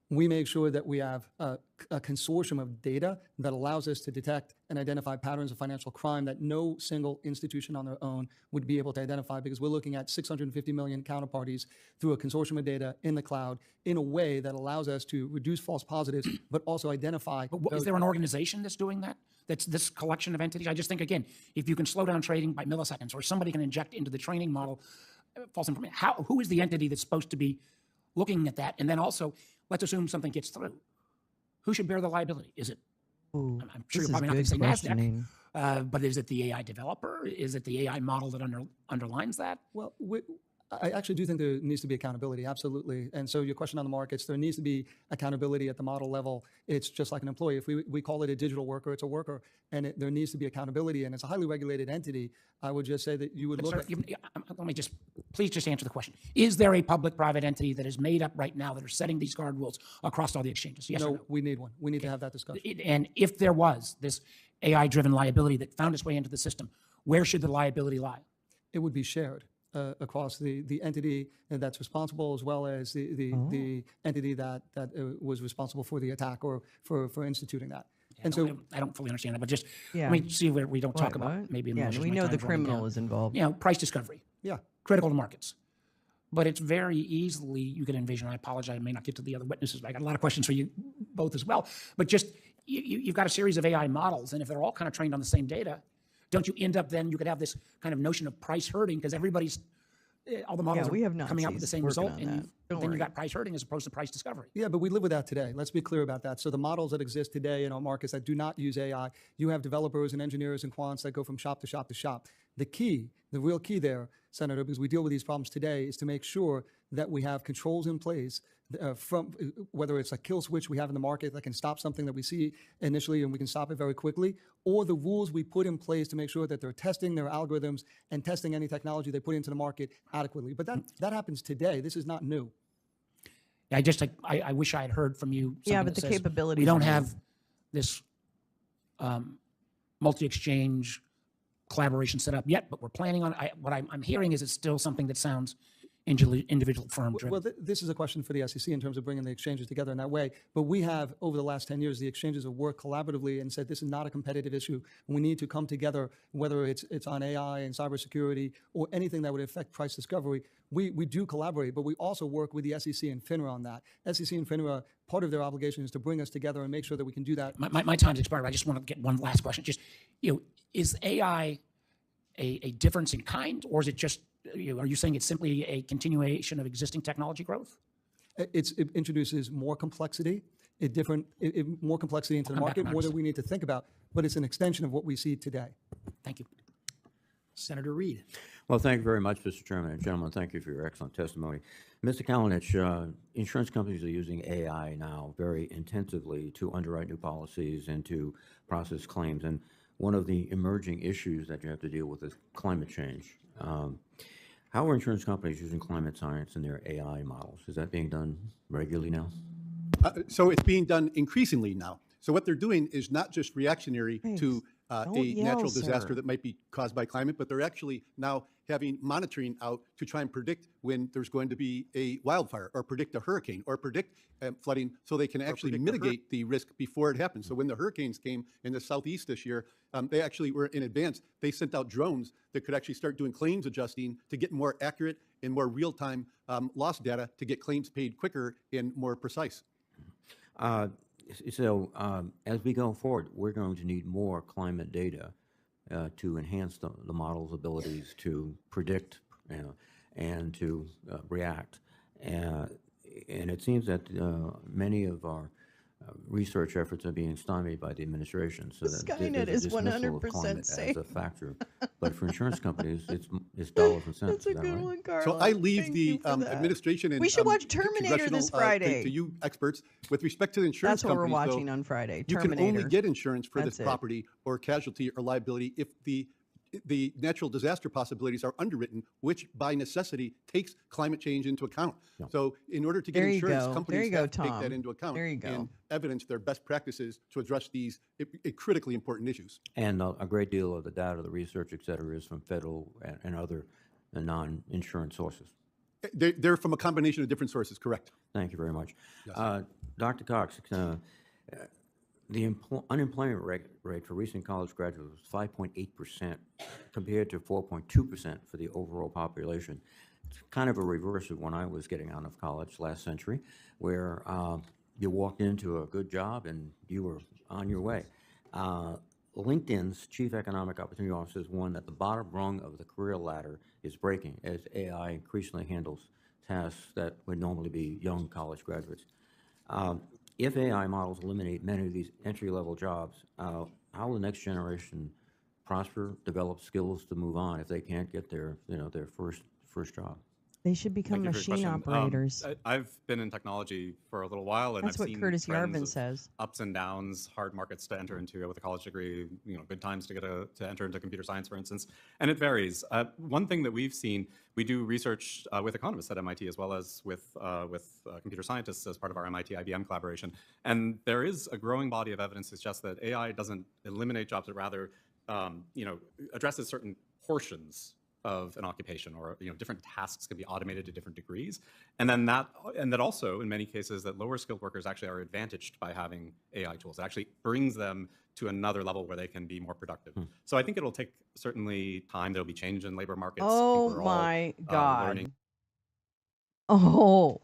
We make sure that we have a consortium of data that allows us to detect and identify patterns of financial crime that no single institution on their own would be able to identify, because we're looking at 650 million counterparties through a consortium of data in the cloud in a way that allows us to reduce false positives, but also identify. But is there an organization that's doing that? That's this collection of entities? I just think, again, if you can slow down trading by milliseconds, or somebody can inject into the training model false information, who is the entity that's supposed to be looking at that? And then also, let's assume something gets through. Who should bear the liability? Is it, I'm sure you're probably not going to say NASDAQ, but is it the AI developer? Is it the AI model that underlines that? Well, I actually do think there needs to be accountability, absolutely. And so your question on the markets, there needs to be accountability at the model level. It's just like an employee. If we call it a digital worker, it's a worker, and there needs to be accountability, and it's a highly regulated entity. I would just say that you would look at... Let me please just answer the question. Is there a public-private entity that is made up right now that are setting these guard rules across all the exchanges? Yes or no? We need one. We need to have that discussion. And if there was this AI-driven liability that found its way into the system, where should the liability lie? It would be shared across the entity that's responsible, as well as the entity that was responsible for the attack or for instituting that. Yeah, and so I don't fully understand that, but just let me see where we don't talk about maybe emotions. We know the criminal is involved. Price discovery. Yeah. Critical to markets. But it's very easily, you can envision, I apologize, I may not get to the other witnesses, but I got a lot of questions for you both as well. But just, you've got a series of AI models, and if they're all kind of trained on the same data, don't you end up then, you could have this kind of notion of price herding, because all the models are coming out with the same result, and then you got price herding as opposed to price discovery. Yeah, but we live with that today. Let's be clear about that. So the models that exist today in our markets that do not use AI, you have developers and engineers and quants that go from shop to shop to shop. The real key there, Senator, because we deal with these problems today, is to make sure that we have controls in place from whether it's a kill switch we have in the market that can stop something that we see initially and we can stop it very quickly, or the rules we put in place to make sure that they're testing their algorithms and testing any technology they put into the market adequately. But that happens today. This is not new. I wish I had heard from you. Yeah, but the capabilities. We don't have this multi-exchange collaboration set up yet, but we're planning on. What I'm hearing is it's still something that sounds individual firm driven. Well, this is a question for the SEC in terms of bringing the exchanges together in that way. But we have, over the last 10 years, the exchanges have worked collaboratively and said this is not a competitive issue. We need to come together, whether it's on AI and cybersecurity or anything that would affect price discovery. We do collaborate, but we also work with the SEC and FINRA on that. SEC and FINRA, part of their obligation is to bring us together and make sure that we can do that. My time's expired. I just want to get one last question. Just, is AI a difference in kind, or is it just, are you saying it's simply a continuation of existing technology growth? It introduces more complexity, more complexity into the market, more than we need to think about, but it's an extension of what we see today. Thank you. Senator Reed. Well, thank you very much, Mr. Chairman. And gentlemen, thank you for your excellent testimony. Mr. Kalinich, insurance companies are using AI now very intensively to underwrite new policies and to process claims. And one of the emerging issues that you have to deal with is climate change. How are insurance companies using climate science in their AI models? Is that being done regularly now? So it's being done increasingly now. So what they're doing is not just reactionary to a natural disaster that might be caused by climate, but they're actually now having monitoring out to try and predict when there's going to be a wildfire, or predict a hurricane, or predict flooding, so they can actually mitigate the risk before it happens. So when the hurricanes came in the southeast this year, they actually were in advance. They sent out drones that could actually start doing claims adjusting to get more accurate and more real-time loss data to get claims paid quicker and more precise. So as we go forward, we're going to need more climate data to enhance the model's abilities to predict and to react. And it seems that many of our research efforts are being stymied by the administration. So that Skynet there's a is dismissal of 100% climate safe. as a factor. But for insurance companies, it's dollars and cents. That's a Is that good right? one, Carla. So I leave Thank the you for that. administration and We should watch Terminator congressional this Friday. to you experts. With respect to the insurance That's what we're companies, though, watching on Friday. you Terminator. can only get insurance for That's this it. property or casualty or liability if the natural disaster possibilities are underwritten, which by necessity takes climate change into account. Yeah. So in order to get There you insurance, go. There companies you go, have to take that Tom. into account There you go. and evidence their best practices to address these critically important issues. And a great deal of the data, the research, et cetera, is from federal and other non-insurance sources. They're from a combination of different sources, correct? Thank you very much. Yes. Dr. Cox, the unemployment rate for recent college graduates was 5.8% compared to 4.2% for the overall population. It's kind of a reverse of when I was getting out of college last century, where you walked into a good job and you were on your way. LinkedIn's Chief Economic Opportunity Officer has warned that the bottom rung of the career ladder is breaking as AI increasingly handles tasks that would normally be young college graduates. If AI models eliminate many of these entry-level jobs, how will the next generation prosper, develop skills to move on if they can't get their first job? They should become Thank you for your machine question. operators. I've been in technology for a little while, and That's I've what seen Curtis trends Yarvin of says. ups and downs, hard markets to enter into with a college degree, good times to enter into computer science, for instance, and it varies. One thing that we've seen, we do research with economists at MIT as well as with computer scientists as part of our MIT IBM collaboration, and there is a growing body of evidence to suggest that AI doesn't eliminate jobs, but rather addresses certain portions of an occupation, or different tasks can be automated to different degrees, and that also in many cases that lower skilled workers actually are advantaged by having AI tools. It actually brings them to another level where they can be more productive. So I think it'll take certainly time. There'll be change in labor markets. Oh We're all, my God. learning. Oh,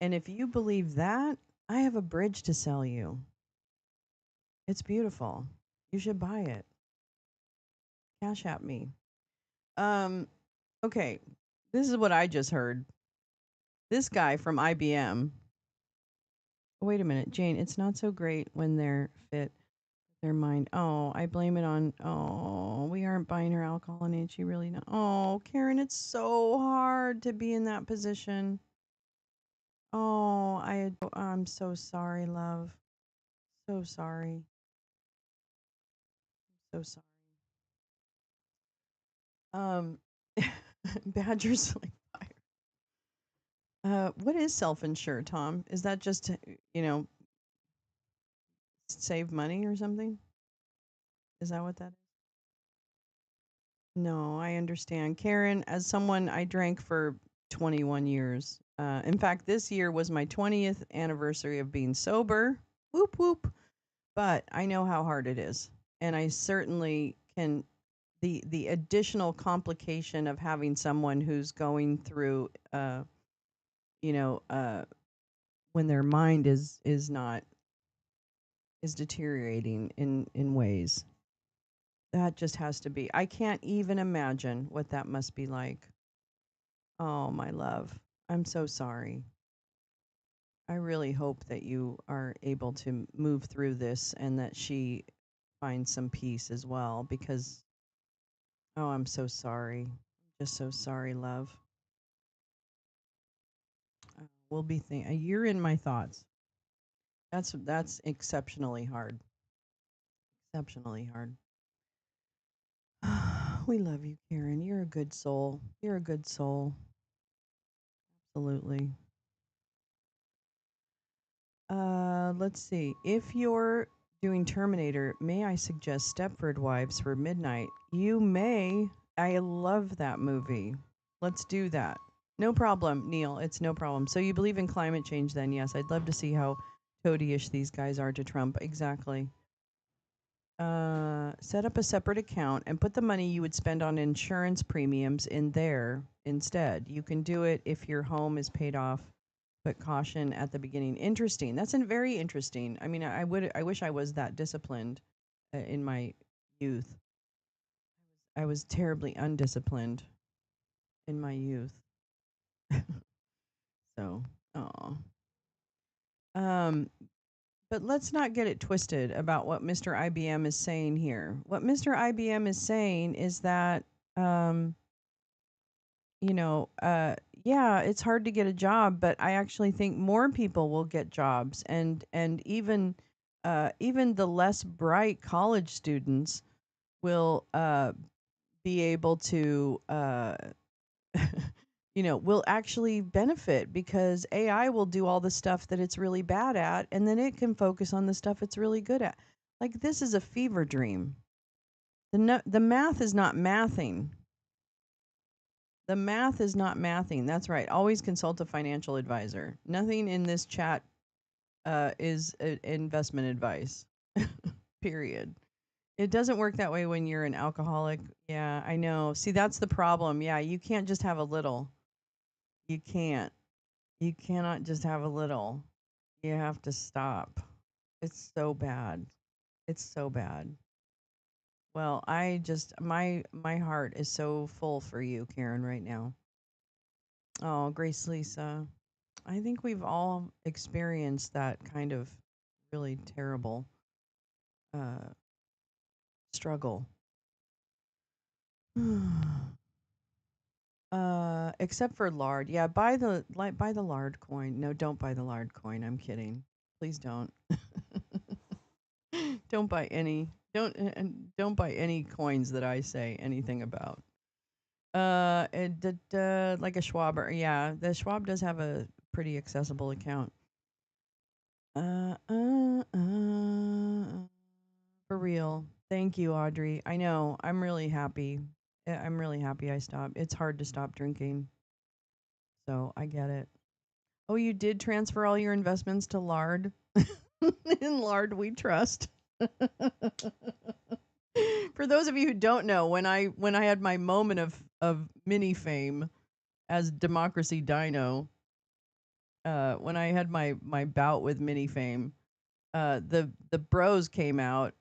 and if you believe that, I have a bridge to sell you. It's beautiful. You should buy it. Cash at me. Okay, this is what I just heard. This guy from IBM. Wait a minute, Jane. It's not so great when they're fit, their mind. Oh, I blame it on. Oh, we aren't buying her alcohol and age. She really not. Oh, Karen, it's so hard to be in that position. Oh, I'm so sorry, love. So sorry. So sorry. Badger's like fire. What is self-insure, Tom? Is that just to, save money or something? Is that what that is? No, I understand. Karen, as someone I drank for 21 years. In fact, this year was my 20th anniversary of being sober. Whoop whoop. But I know how hard it is. And I certainly can the additional complication of having someone who's going through when their mind is deteriorating in ways. That just has to be. I can't even imagine what that must be like. Oh, my love. I'm so sorry. I really hope that you are able to move through this and that she finds some peace as well because, oh, I'm so sorry. Just so sorry, love. We'll be you're in my thoughts. That's exceptionally hard. Exceptionally hard. We love you, Karen. You're a good soul. You're a good soul. Absolutely. Let's see. If you're doing Terminator, may I suggest Stepford Wives for midnight? You may. I love that movie. Let's do that. No problem, Neil. It's no problem. So you believe in climate change then? Yes. I'd love to see how toady-ish these guys are to Trump. Exactly. Set up a separate account and put the money you would spend on insurance premiums in there instead. You can do it if your home is paid off, but caution at the beginning. Interesting. That's very interesting. I mean, I wish I was that disciplined in my youth. I was terribly undisciplined in my youth. So, oh. But let's not get it twisted about what Mr. IBM is saying here. What Mr. IBM is saying is that, um, you know, yeah, it's hard to get a job, but I actually think more people will get jobs, and even the less bright college students will be able to will actually benefit because AI will do all the stuff that it's really bad at, and then it can focus on the stuff it's really good at. Like this is a fever dream. The math is not mathing. The math is not mathing. That's right. Always consult a financial advisor. Nothing in this chat is investment advice. Period. It doesn't work that way when you're an alcoholic. Yeah, I know. See, that's the problem. Yeah, you can't just have a little. You can't. You cannot just have a little. You have to stop. It's so bad. It's so bad. Well, I just my heart is so full for you, Karen, right now. Oh, Grace Lisa. I think we've all experienced that kind of really terrible uh struggle. Except for lard. Yeah, buy the lard coin. No, don't buy the lard coin. I'm kidding. Please don't. Don't buy any. Don't buy any coins that I say anything about. Like a Schwab, yeah, the Schwab does have a pretty accessible account. For real. Thank you, Audrey. I know. I'm really happy. I'm really happy I stopped. It's hard to stop drinking. So I get it. Oh, you did transfer all your investments to Lard? In Lard we trust. For those of you who don't know, when I had my moment of mini fame as Democracy Dino, when I had my bout with mini fame, the bros came out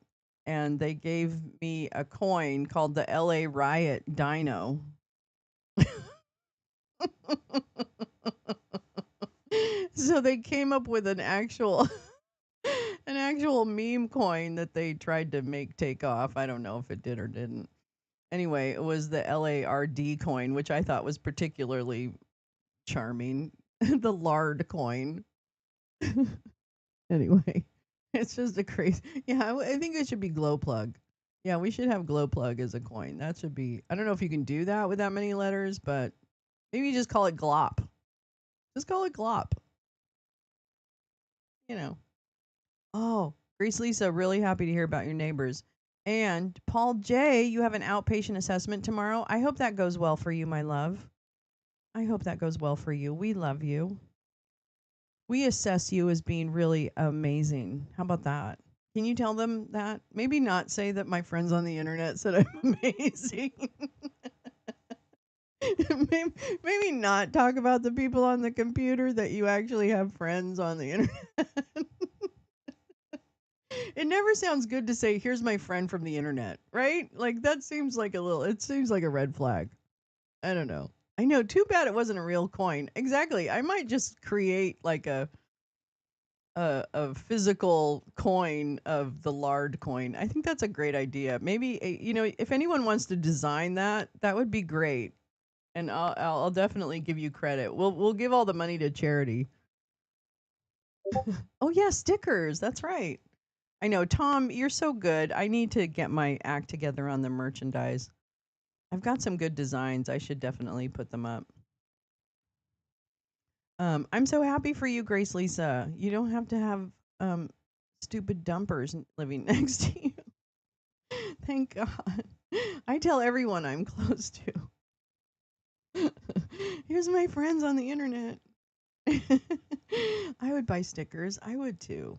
and they gave me a coin called the LA Riot Dino. So they came up with an actual an actual meme coin that they tried to make take off. I don't know if it did or didn't. Anyway, it was the LARD coin, which I thought was particularly charming. The lard coin. Anyway, it's just a crazy. Yeah, I think it should be glow plug. Yeah, we should have glow plug as a coin. That should be. I don't know if you can do that with that many letters, but maybe you just call it glop. Just call it glop. You know. Oh, Grace Lisa, really happy to hear about your neighbors. And Paul J, you have an outpatient assessment tomorrow. I hope that goes well for you, my love. I hope that goes well for you. We love you. We assess you as being really amazing. How about that? Can you tell them that? Maybe not say that my friends on the internet said I'm amazing. maybe not talk about the people on the computer, that you actually have friends on the internet. It never sounds good to say, here's my friend from the internet, right? Like that seems like it seems like a red flag. I don't know. I know, too bad it wasn't a real coin. Exactly. I might just create like a physical coin of the lard coin. I think that's a great idea. Maybe if anyone wants to design that, that would be great. And I'll definitely give you credit. We'll give all the money to charity. Oh yeah, stickers. That's right. I know, Tom, you're so good. I need to get my act together on the merchandise. I've got some good designs. I should definitely put them up. I'm so happy for you, Grace Lisa. You don't have to have stupid dumpers living next to you. Thank God. I tell everyone I'm close to. Here's my friends on the internet. I would buy stickers. I would too.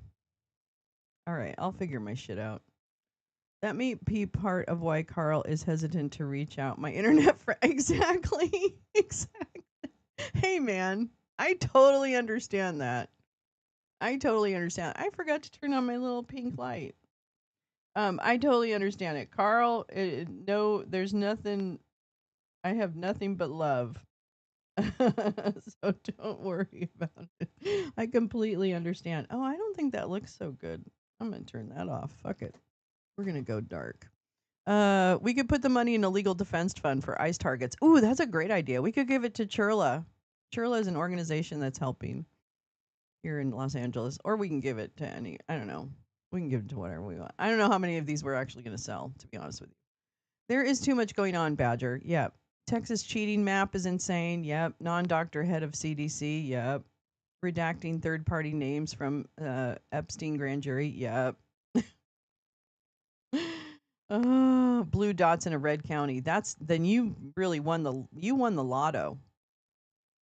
All right, I'll figure my shit out. That may be part of why Carl is hesitant to reach out. My internet friend. Exactly. Exactly. Hey, man, I totally understand that. I totally understand. I forgot to turn on my little pink light. I totally understand it. Carl, no, there's nothing. I have nothing but love. So don't worry about it. I completely understand. Oh, I don't think that looks so good. I'm going to turn that off. Fuck it. We're going to go dark. We could put the money in a legal defense fund for ICE targets. Ooh, that's a great idea. We could give it to Churla. Churla is an organization that's helping here in Los Angeles, or we can give it to I don't know. We can give it to whatever we want. I don't know how many of these we're actually going to sell, to be honest with you. There is too much going on, Badger. Yep. Texas cheating map is insane. Yep. Non-doctor head of CDC. Yep. Redacting third-party names from Epstein grand jury. Yep. Oh, blue dots in a red county. Then you really won the lotto.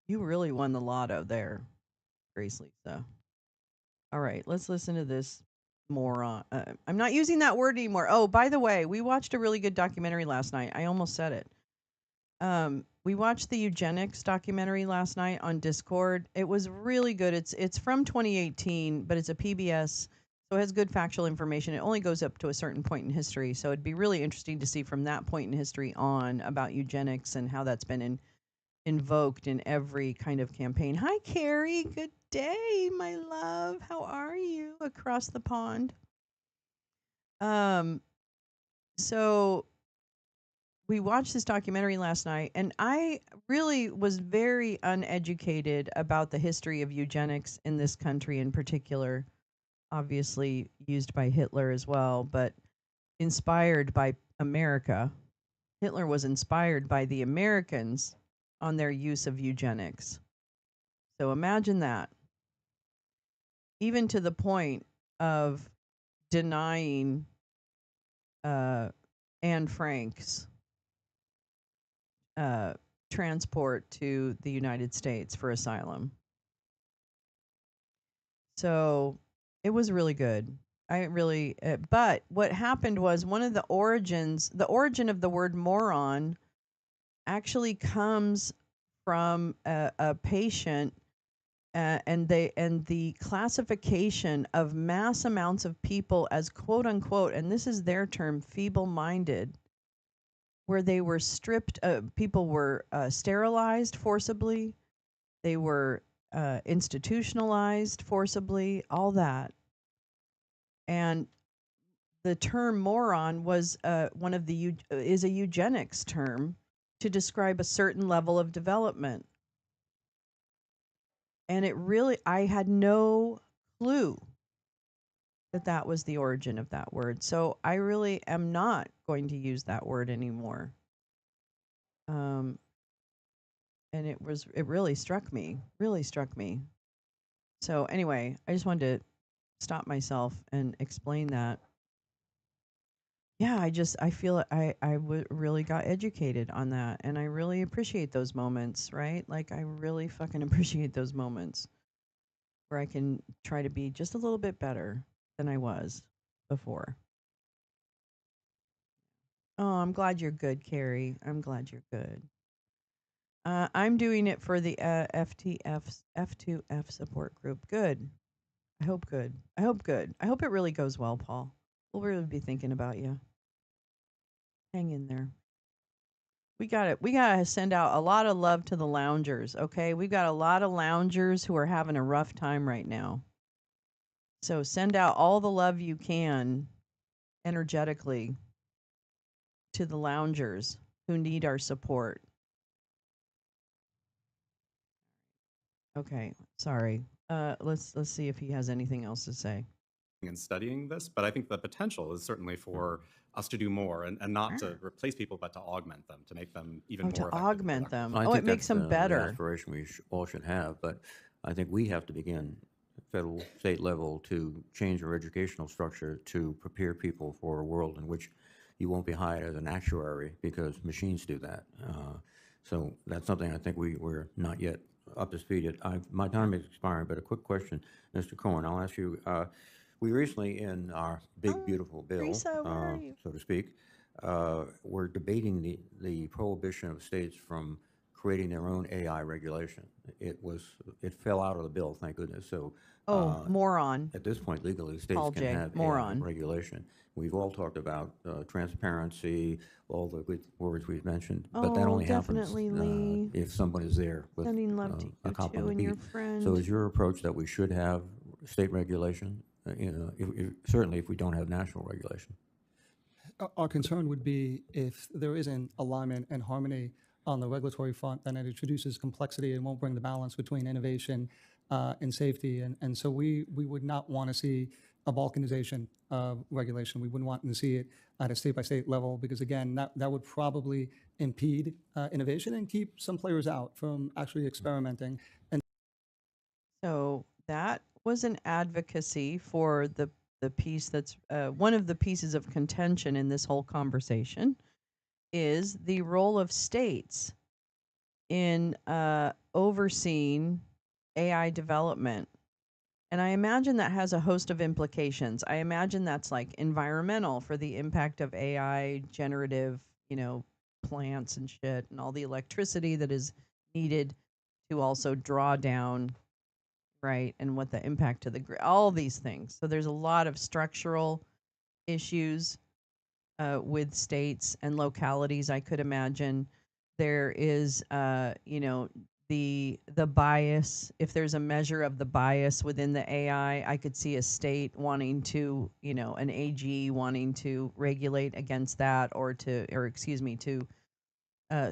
You really won the lotto there, Grace Lisa. All right, let's listen to this moron. I'm not using that word anymore. Oh, by the way, we watched a really good documentary last night. I almost said it. We watched the eugenics documentary last night on Discord. It was really good. It's from 2018, but it's a PBS, so it has good factual information. It only goes up to a certain point in history, so it'd be really interesting to see from that point in history on about eugenics and how that's been invoked in every kind of campaign. Hi, Carrie. Good day, my love. How are you across the pond? So we watched this documentary last night, and I really was very uneducated about the history of eugenics in this country in particular, obviously used by Hitler as well, but inspired by America. Hitler was inspired by the Americans on their use of eugenics. So imagine that. Even to the point of denying Anne Frank's transport to the United States for asylum. So it was really good. But what happened was one of the origin of the word moron actually comes from a patient and the classification of mass amounts of people as quote unquote, and this is their term, feeble-minded, where they were stripped, people were sterilized forcibly, they were institutionalized forcibly, all that. And the term moron was is a eugenics term to describe a certain level of development. And I had no clue that was the origin of that word. So I really am not going to use that word anymore. And it really struck me, So anyway, I just wanted to stop myself and explain that. Yeah, I feel really got educated on that, and I really appreciate those moments, right? Like I really fucking appreciate those moments where I can try to be just a little bit better than I was before. Oh, I'm glad you're good, Carrie. I'm glad you're good. I'm doing it for the F2F support group. Good. I hope good. I hope it really goes well, Paul. We'll really be thinking about you. Hang in there. We got it. We got to send out a lot of love to the loungers, okay? We've got a lot of loungers who are having a rough time right now. So send out all the love you can energetically to the loungers who need our support. Okay, sorry. Let's see if he has anything else to say. And studying this, but I think the potential is certainly for us to do more and not to replace people, but to augment them, to make them even more effective. To augment them. I Oh, think it makes them that's better. the aspiration we all should have, but I think we have to begin federal, state level to change our educational structure to prepare people for a world in which you won't be hired as an actuary because machines do that. So that's something I think we're not yet up to speed yet. My time is expiring, but a quick question, Mr. Cohen, I'll ask you. We recently, in our big, beautiful bill, Teresa, where are you? so to speak, we're debating the prohibition of states from creating their own AI regulation. It fell out of the bill, thank goodness. So moron. at this point, legally, states Paul can J. have Moron. AI regulation. We've all talked about transparency, all the good words we've mentioned, but that only happens definitely, Lee. if someone is there with Sending love to a you cop on too the and beat. your friend. So is your approach that we should have state regulation? Certainly if we don't have national regulation. Our concern would be if there isn't alignment and harmony on the regulatory front, then it introduces complexity and won't bring the balance between innovation and safety. And so we would not want to see a balkanization of regulation. We wouldn't want to see it at a state-by-state level because, again, that would probably impede innovation and keep some players out from actually experimenting. And So that was an advocacy for the piece that's one of the pieces of contention in this whole conversation is the role of states in overseeing AI development. And I imagine that has a host of implications. I imagine that's like environmental for the impact of AI generative, plants and shit and all the electricity that is needed to also draw down, right? And what the impact to the grid, all these things. So there's a lot of structural issues with states and localities, I could imagine. There is, the bias. If there's a measure of the bias within the AI, I could see a state wanting to, an AG wanting to regulate against that, or to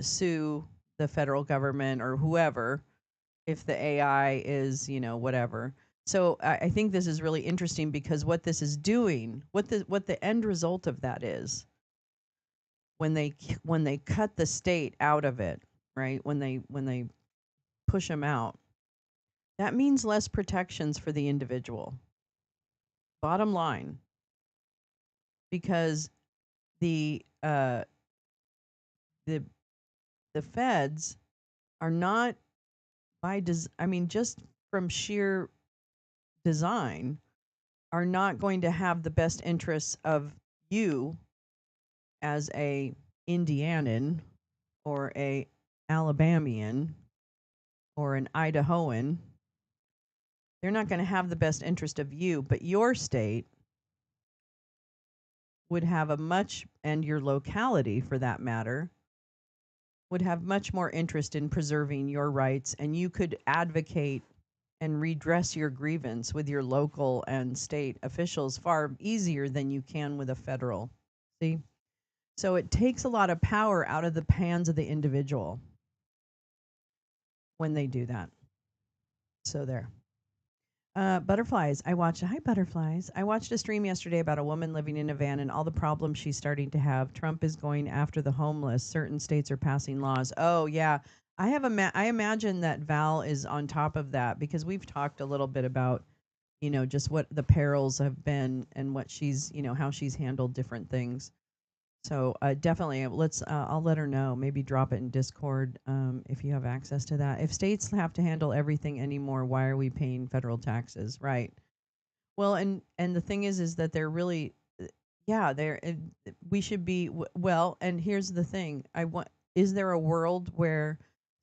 sue the federal government or whoever if the AI is, whatever. So I think this is really interesting because what this is doing, what the end result of that is, when they cut the state out of it, right? When they push them out, that means less protections for the individual. Bottom line, because the feds are not just from sheer design, are not going to have the best interests of you as a Indianan or a Alabamian or an Idahoan. They're not going to have the best interest of you, but your state would have and your locality for that matter, would have much more interest in preserving your rights, and you could advocate and redress your grievance with your local and state officials far easier than you can with a federal. See? So it takes a lot of power out of the hands of the individual when they do that. So there. Butterflies. Hi, butterflies. I watched a stream yesterday about a woman living in a van and all the problems she's starting to have. Trump is going after the homeless. Certain states are passing laws. Oh, yeah. I imagine that Val is on top of that because we've talked a little bit about, just what the perils have been and what she's, how she's handled different things. So definitely, I'll let her know. Maybe drop it in Discord if you have access to that. If states have to handle everything anymore, why are we paying federal taxes? Right. Well, and the thing is that they're really, we should be, well, and here's the thing. Is there a world where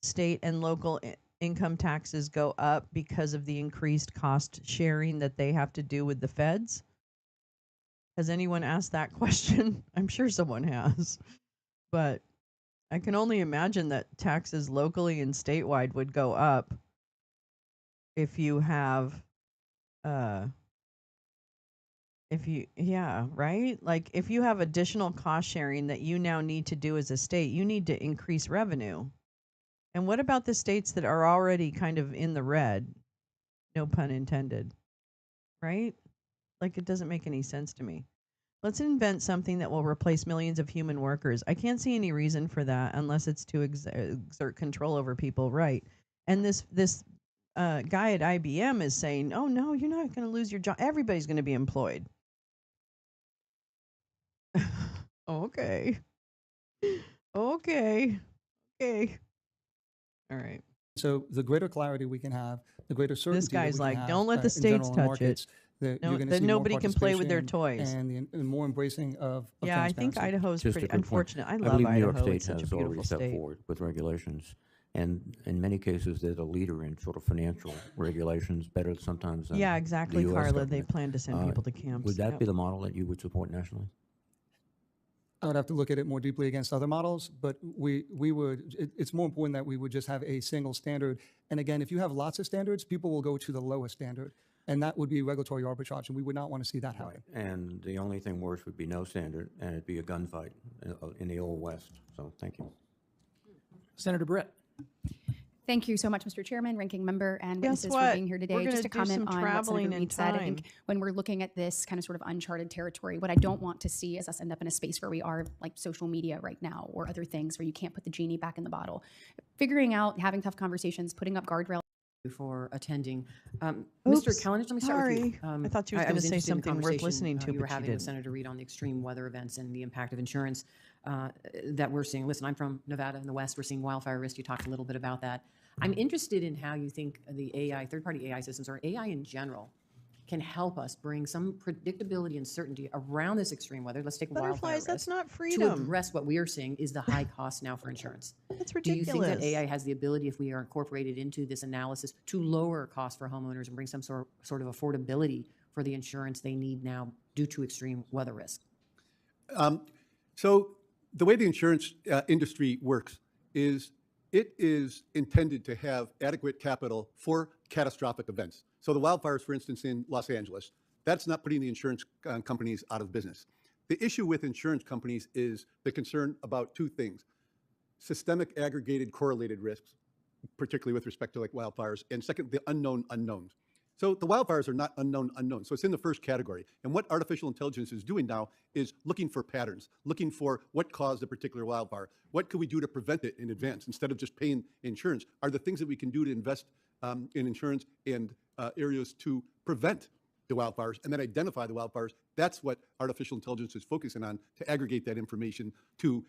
state and local income taxes go up because of the increased cost sharing that they have to do with the feds? Has anyone asked that question? I'm sure someone has. But I can only imagine that taxes locally and statewide would go up if you have, right? Like if you have additional cost sharing that you now need to do as a state, you need to increase revenue. And what about the states that are already kind of in the red? No pun intended. Right? Like it doesn't make any sense to me. Let's invent something that will replace millions of human workers. I can't see any reason for that unless it's to exert control over people, right? And this guy at IBM is saying, "Oh no, you're not going to lose your job. Everybody's going to be employed." Okay. Okay. All right. So the greater clarity we can have, the greater certainty This guy's that we can like, have, "Don't let the in states general touch markets, it." that No, you're going to that see more nobody can play with their toys. and the more embracing of Yeah, I think transparency. Idaho's Just pretty a quick point. unfortunate. I I love believe New York Idaho. State It's such a has beautiful already stepped state. forward with regulations And in many cases, they're the leader in sort of financial regulations, better sometimes than Yeah, the exactly, U.S. Carla. They government. plan to send people to camps. Would that Yep. be the model that you would support nationally? I would have to look at it more deeply against other models, but it's more important that we would just have a single standard. And again, if you have lots of standards, people will go to the lowest standard, and that would be regulatory arbitrage, and we would not want to see that happen. And the only thing worse would be no standard, and it'd be a gunfight in the Old West. So thank you. Senator Britt. Thank you so much, Mr. Chairman, Ranking Member, and Guess witnesses what? for being here today. We're Just gonna to do comment some on what traveling Senator in Reed said, I time. think when we're looking at this kind of sort of uncharted territory, what I don't want to see is us end up in a space where we are like social media right now or other things where you can't put the genie back in the bottle. Figuring out, having tough conversations, putting up guardrails. For attending. Oops, Mr. Kellnich, let me start with you. sorry. I thought you was gonna was say interested in the something worth conversation, listening to, you but were you having with didn't. Senator Reed on the extreme weather events and the impact of insurance that we're seeing. Listen, I'm from Nevada in the West. We're seeing wildfire risk. You talked a little bit about that. I'm interested in how you think the AI, third-party AI systems, or AI in general, can help us bring some predictability and certainty around this extreme weather. Let's take wildfire Butterflies, risk. that's not To freedom. address what we are seeing is the high cost now for insurance. That's Do you think that ridiculous. AI has the ability, if we are incorporated into this analysis, to lower costs for homeowners and bring some sort of affordability for the insurance they need now due to extreme weather risk? So the way the insurance industry works is it is intended to have adequate capital for catastrophic events. So the wildfires, for instance, in Los Angeles, that's not putting the insurance companies out of business. The issue with insurance companies is the concern about two things: systemic aggregated correlated risks, particularly with respect to like wildfires, and second, the unknown unknowns. So the wildfires are not unknown unknowns. So it's in the first category. And what artificial intelligence is doing now is looking for patterns, looking for what caused a particular wildfire. What could we do to prevent it in advance instead of just paying insurance? Are the things that we can do to invest in insurance and areas to prevent the wildfires and then identify the wildfires? That's what artificial intelligence is focusing on, to aggregate that information to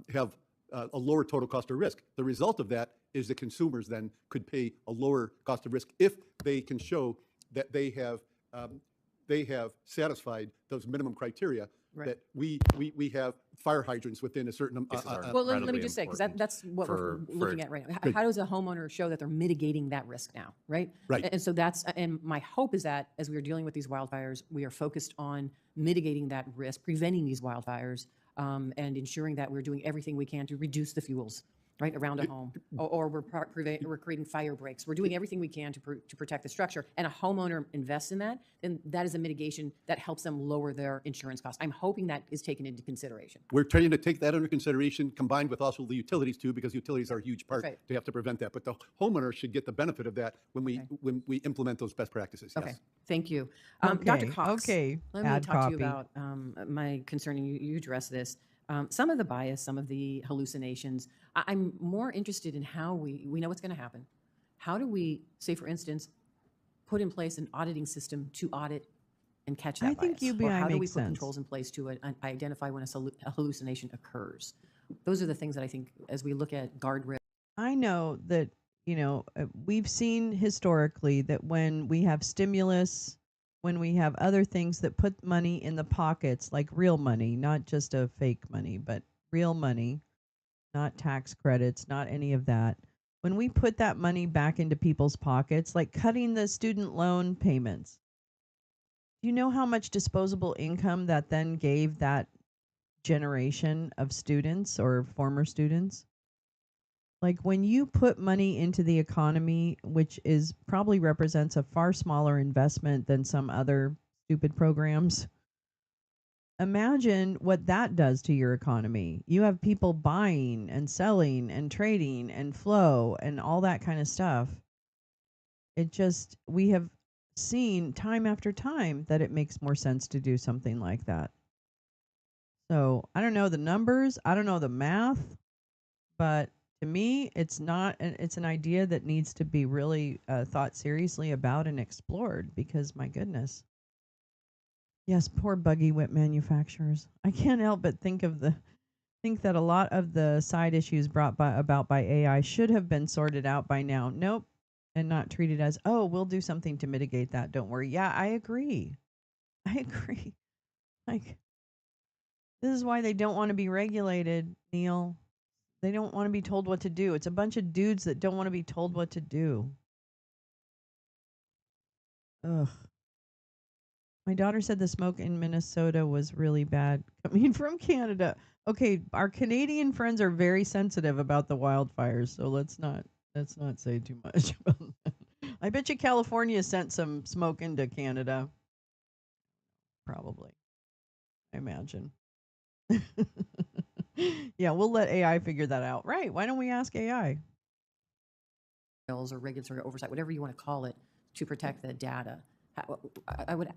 have a lower total cost of risk. The result of that is that consumers then could pay a lower cost of risk if they can show that they have satisfied those minimum criteria. Right. That we have fire hydrants within a certain. Well, let me just say, because that's what we're looking at right now. How does a homeowner show that they're mitigating that risk now, right? Right. And so and my hope is that as we are dealing with these wildfires, we are focused on mitigating that risk, preventing these wildfires, and ensuring that we're doing everything we can to reduce the fuels right around a home, or we're creating fire breaks. We're doing everything we can to protect the structure, and a homeowner invests in that, then that is a mitigation that helps them lower their insurance costs. I'm hoping that is taken into consideration. We're trying to take that under consideration, combined with also the utilities too, because utilities are a huge part Right. to have to prevent that. But the homeowner should get the benefit of that when we implement those best practices. Okay, Yes. thank you. Okay, Dr. Cox, okay, let me bad talk to you copy. about my concern, and you address this. Some of the bias, some of the hallucinations. I'm more interested in how we know what's going to happen. How do we, say for instance, put in place an auditing system to audit and catch that I think bias? UBI Or how do we makes put sense. controls in place to identify when a hallucination occurs? Those are the things that I think, as we look at guardrails. I know that, we've seen historically that when we have stimulus, when we have other things that put money in the pockets, like real money, not just a fake money, but real money, not tax credits, not any of that. When we put that money back into people's pockets, like cutting the student loan payments, do you know how much disposable income that then gave that generation of students or former students? Like when you put money into the economy, which is probably represents a far smaller investment than some other stupid programs, imagine what that does to your economy. You have people buying and selling and trading and flow and all that kind of stuff. We have seen time after time that it makes more sense to do something like that. So I don't know the numbers, I don't know the math, but to me, it's an idea that needs to be really thought seriously about and explored, because my goodness. Yes, poor buggy whip manufacturers. I can't help but think that a lot of the side issues brought about by AI should have been sorted out by now. Nope. And not treated as, oh, we'll do something to mitigate that. Don't worry. Yeah, I agree. Like, this is why they don't want to be regulated, Neil. They don't want to be told what to do. It's a bunch of dudes that don't want to be told what to do. Ugh. My daughter said the smoke in Minnesota was really bad coming from Canada. Okay, our Canadian friends are very sensitive about the wildfires, so let's not say too much about that. I bet you California sent some smoke into Canada. Probably. I imagine. Yeah, we'll let AI figure that out. Right. Why don't we ask AI? Or regulatory oversight, whatever you want to call it, to protect the data. I would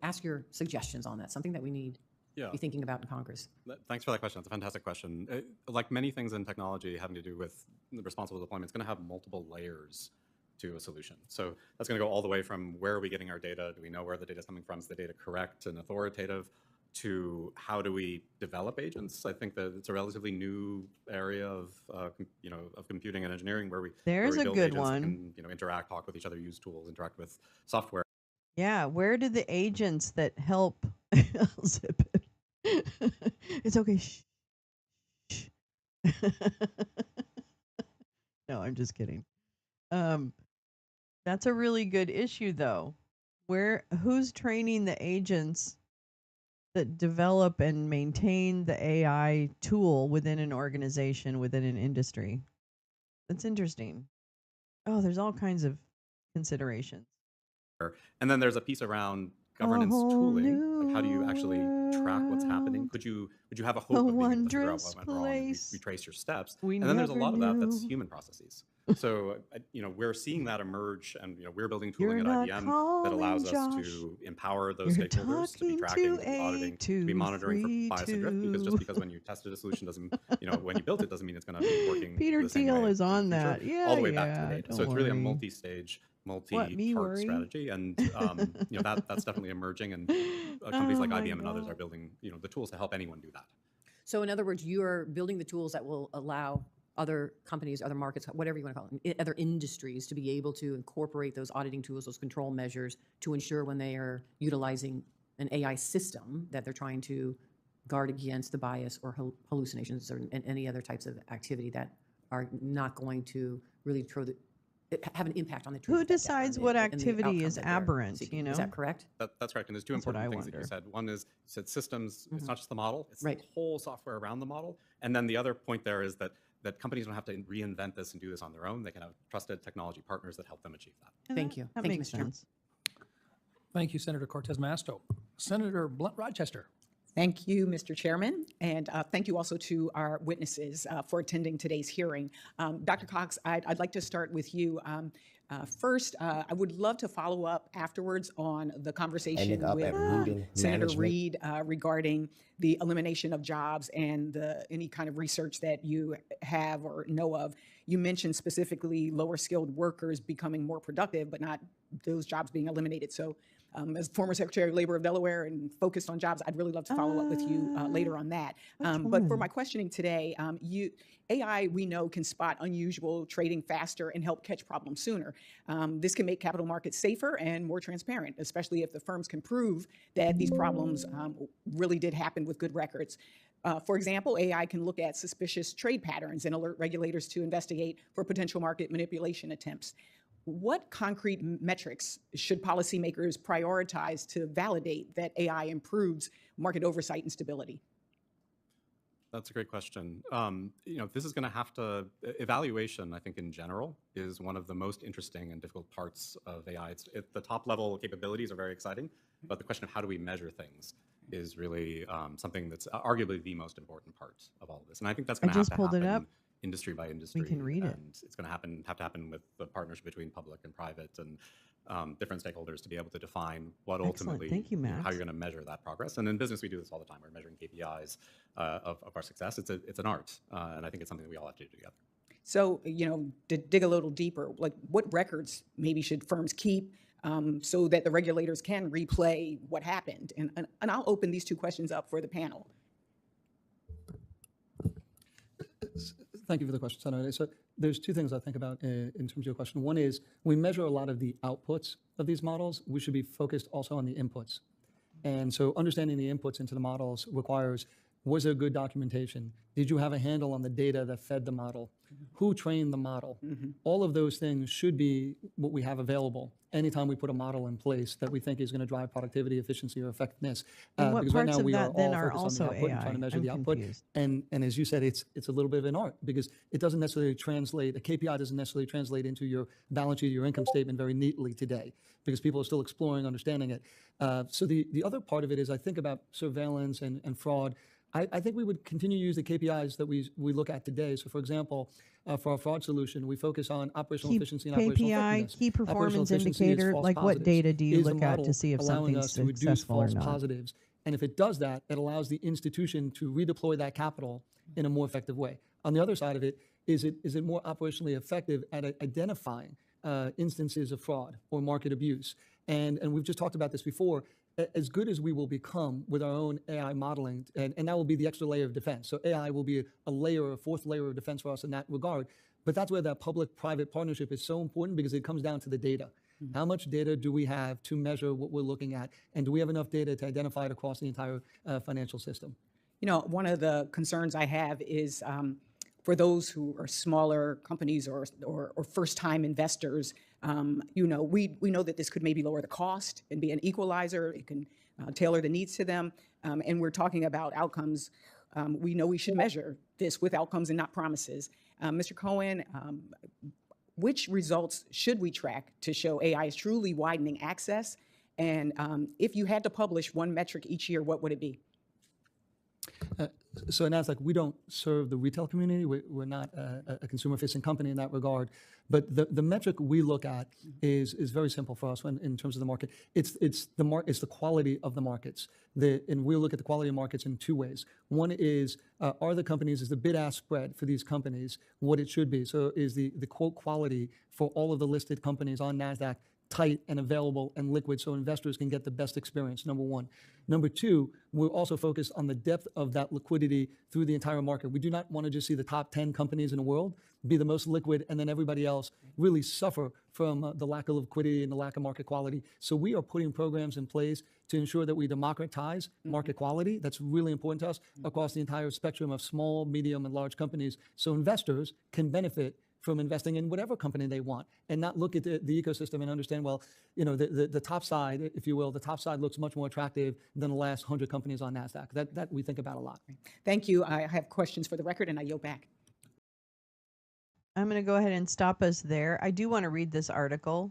ask your suggestions on that, something that we need to be thinking about in Congress. Thanks for that question. It's a fantastic question. Like many things in technology having to do with the responsible deployment, it's going to have multiple layers to a solution. So that's going to go all the way from where are we getting our data? Do we know where the data is coming from? Is the data correct and authoritative? To how do we develop agents? I think that it's a relatively new area of of computing and engineering where we There's a build good agents one. that can interact, talk with each other, use tools, interact with software. Yeah, where do the agents that help I'll zip it. It's okay. Shh. Shh. No, I'm just kidding. That's a really good issue though. Who's training the agents that develop and maintain the AI tool within an organization, within an industry? That's interesting. Oh, there's all kinds of considerations. And then there's a piece around governance tooling. Like how do you actually track what's happening? Would you have a hope of being able to figure out what went wrong and retrace your steps? And then there's a lot of that that's human processes. So we're seeing that emerge, and we're building tooling at IBM that allows us to empower those stakeholders to be tracking, to be auditing, to be monitoring for bias and drift. Because just because when you tested a solution doesn't, when you built it doesn't mean it's going to be working Peter the same Thiel way is on in the future, that. Yeah, all the way back to the data. don't So it's really a worry. multi-stage, multi-part strategy, and that's definitely emerging. And companies like IBM and others are building the tools to help anyone do that. So in other words, you are building the tools that will allow other companies, other markets, whatever you want to call them, other industries to be able to incorporate those auditing tools, those control measures to ensure when they are utilizing an AI system that they're trying to guard against the bias or hallucinations or any other types of activity that are not going to really have an impact on the truth. Who decides what activity is aberrant? Is that correct? That's correct. And there's two important things that you said. One is you said systems. It's not just the model; it's the whole software around the model. And then the other point there is that companies don't have to reinvent this and do this on their own. They can have trusted technology partners that help them achieve that. Thank you. That Thank makes you, Mr. Chairman. sense. Thank you, Senator Cortez Masto. Senator Blunt Rochester. Thank you, Mr. Chairman, and thank you also to our witnesses for attending today's hearing. Dr. Cox, I'd like to start with you. First, I would love to follow up afterwards on the conversation with Senator Reid regarding the elimination of jobs and any kind of research that you have or know of. You mentioned specifically lower skilled workers becoming more productive, but not those jobs being eliminated. So as former Secretary of Labor of Delaware and focused on jobs, I'd really love to follow up with you later on that. But for my questioning today, AI, we know, can spot unusual trading faster and help catch problems sooner. This can make capital markets safer and more transparent, especially if the firms can prove that these problems really did happen with good records. For example, AI can look at suspicious trade patterns and alert regulators to investigate for potential market manipulation attempts. What concrete metrics should policymakers prioritize to validate that AI improves market oversight and stability? That's a great question. This is going to have to, evaluation, I think in general, is one of the most interesting and difficult parts of AI. The top level capabilities are very exciting, but the question of how do we measure things is really something that's arguably the most important part of all of this. And I think that's going to have to happen industry by industry. We can read it. And it's going to have to happen with the partnership between public and private and different stakeholders to be able to define what ultimately, Thank you, Max. how you're going to measure that progress. And in business, we do this all the time. We're measuring KPIs of our success. It's an art, and I think it's something that we all have to do together. So, to dig a little deeper, like what records maybe should firms keep so that the regulators can replay what happened? And I'll open these two questions up for the panel. Thank you for the question, Senator. So there's two things I think about in terms of your question. One is we measure a lot of the outputs of these models. We should be focused also on the inputs. And so understanding the inputs into the models requires Was there good documentation? Did you have a handle on the data that fed the model? Who trained the model? All of those things should be what we have available anytime we put a model in place that we think is going to drive productivity, efficiency, or effectiveness. And what Because right parts now of we are that then all are focused on also the output and trying AI? to measure I'm the output. confused. And as you said, it's a little bit of an art because it doesn't necessarily translate, a KPI doesn't necessarily translate into your balance sheet, your income statement very neatly today because people are still exploring, understanding it. So the other part of it is I think about surveillance and fraud. I think we would continue to use the KPIs that we look at today. So for example, for our fraud solution, we focus on operational efficiency and operational KPI, effectiveness. key Operational performance efficiency is indicator, false like what positives. data do you Is the look at to model see if allowing something's us to reduce successful or false not? positives? And if it does that, it allows the institution to redeploy that capital in a more effective way. On the other side of it, is it more operationally effective at identifying instances of fraud or market abuse? And we've just talked about this before. As good as we will become with our own AI modeling, and that will be the extra layer of defense. So AI will be a layer, a fourth layer of defense for us in that regard. But that's where that public-private partnership is so important because it comes down to the data. How much data do we have to measure what we're looking at? And do we have enough data to identify it across the entire financial system? You know, one of the concerns I have is for those who are smaller companies or first-time investors, you know, we know that this could maybe lower the cost and be an equalizer. It can tailor the needs to them. And we're talking about outcomes. We know we should measure this with outcomes and not promises. Mr. Cohen, which results should we track to show AI is truly widening access? And if you had to publish one metric each year, what would it be? So in Nasdaq, we don't serve the retail community. We're not a consumer-facing company in that regard. But the metric we look at is very simple for us in terms of the market. It's the quality of the markets. And we look at the quality of markets in two ways. One is is the bid-ask spread for these companies what it should be? So is the quote quality for all of the listed companies on Nasdaq tight and available and liquid so investors can get the best experience, number one. Number two, we're also focused on the depth of that liquidity through the entire market. We do not want to just see the top 10 companies in the world be the most liquid and then everybody else really suffer from the lack of liquidity and the lack of market quality. So we are putting programs in place to ensure that we democratize market quality. That's really important to us across the entire spectrum of small, medium, and large companies so investors can benefit from investing in whatever company they want and not look at the ecosystem and understand, well, you know, the top side, if you will, the top side looks much more attractive than the last 100 companies on NASDAQ. That we think about a lot. Thank you. I have questions for the record and I yield back. I'm going to go ahead and stop us there. I do want to read this article.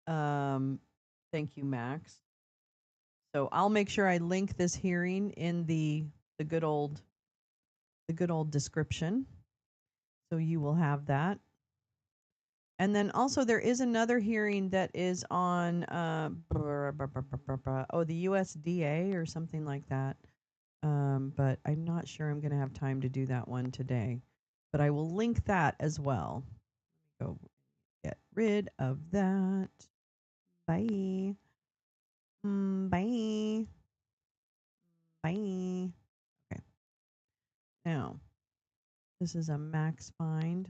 Thank you, Max. So I'll make sure I link this hearing in the good old description. So you will have that. And then also there is another hearing that is on the USDA or something like that. But I'm not sure I'm going to have time to do that one today. But I will link that as well. Go get rid of that. Bye. Bye. Bye. Okay. Now, this is a max find.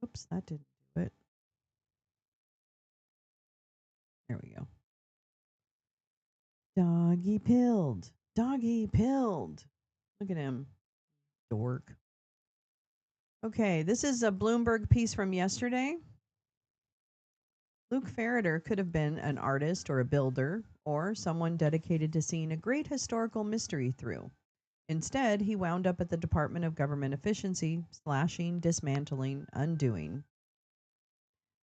Oops, that didn't do it. There we go. Doggy pilled. Doggy pilled. Look at him. Dork. Okay, this is a Bloomberg piece from yesterday. Luke Ferreter could have been an artist or a builder or someone dedicated to seeing a great historical mystery through. Instead, he wound up at the Department of Government Efficiency, slashing, dismantling, undoing.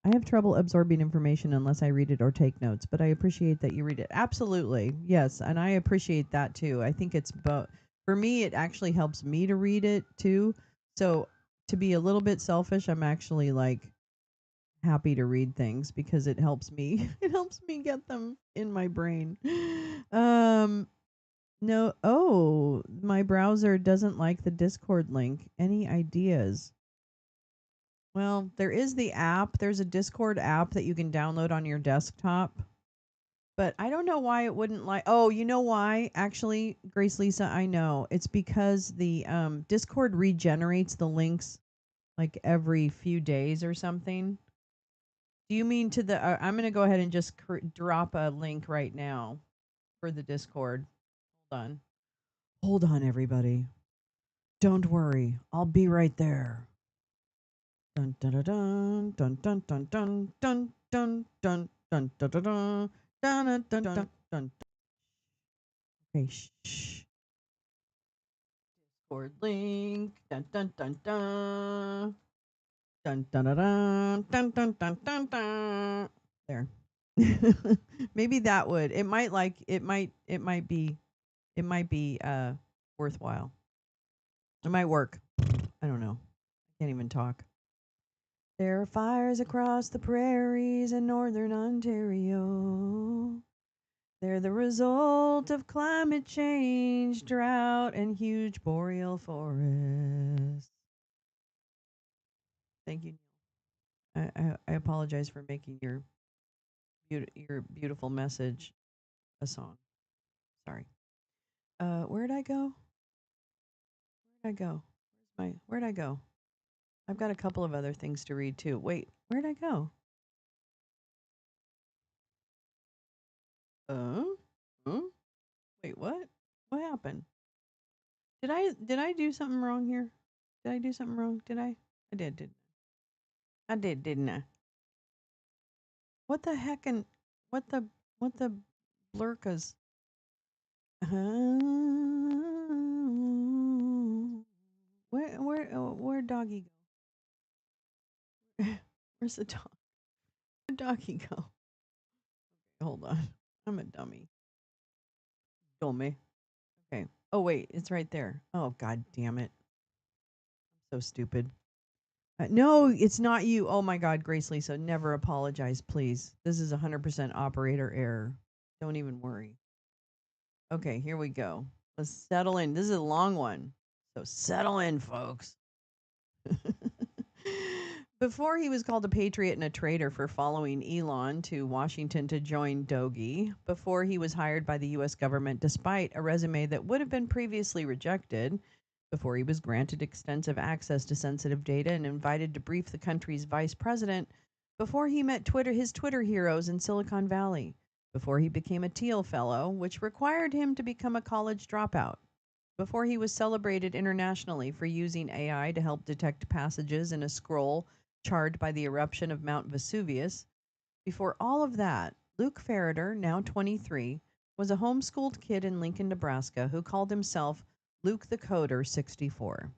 I have trouble absorbing information unless I read it or take notes, but I appreciate that you read it. Absolutely. Yes, and I appreciate that too. I think it's for me it actually helps me to read it too. So to be a little bit selfish, I'm actually like happy to read things because it helps me get them in my brain. No, my browser doesn't like the Discord link. Any ideas? Well, there is the app. There's a Discord app that you can download on your desktop. But I don't know why it wouldn't like. Oh, you know why? Actually, Grace Lisa, I know. It's because the Discord regenerates the links like every few days or something. Do you mean to the I'm going to go ahead and just drop a link right now for the Discord. Hold on. Hold on, everybody. Don't worry. I'll be right there. Dun dun dun dun dun dun dun dun dun dun dun dun dun dun dun dun dun dun. Okay, shh. Discord link. Dun dun dun dun. Dun dun dun dun dun dun dun dun. There. Maybe that would. It might be worthwhile. It might work. I don't know. Can't even talk. There are fires across the prairies in northern Ontario. They're the result of climate change, drought, and huge boreal forests. Thank you. I apologize for making your beautiful message a song. Sorry. Where'd I go? Where'd I go? I've got a couple of other things to read too. Wait, where'd I go? Huh? Wait, what? What happened? Did I do something wrong here? Did I do something wrong? Did I? I did. I did, didn't I? What the heck and what the blurkas? Where doggy go? Where's the dog? Where'd doggy go? Hold on. I'm a dummy. Dummy. Okay. Oh wait, it's right there. Oh god damn it. So stupid. No, it's not you. Oh my God, Grace Lisa, never apologize, please. This is 100% operator error. Don't even worry. Okay, here we go. Let's settle in. This is a long one. So settle in, folks. Before he was called a patriot and a traitor for following Elon to Washington to join Doge, before he was hired by the U.S. government despite a resume that would have been previously rejected, before he was granted extensive access to sensitive data and invited to brief the country's vice president, before he met his Twitter heroes in Silicon Valley, before he became a Teal Fellow, which required him to become a college dropout, before he was celebrated internationally for using AI to help detect passages in a scroll charred by the eruption of Mount Vesuvius, before all of that, Luke Ferreter, now 23, was a homeschooled kid in Lincoln, Nebraska, who called himself Luke the Coder 64.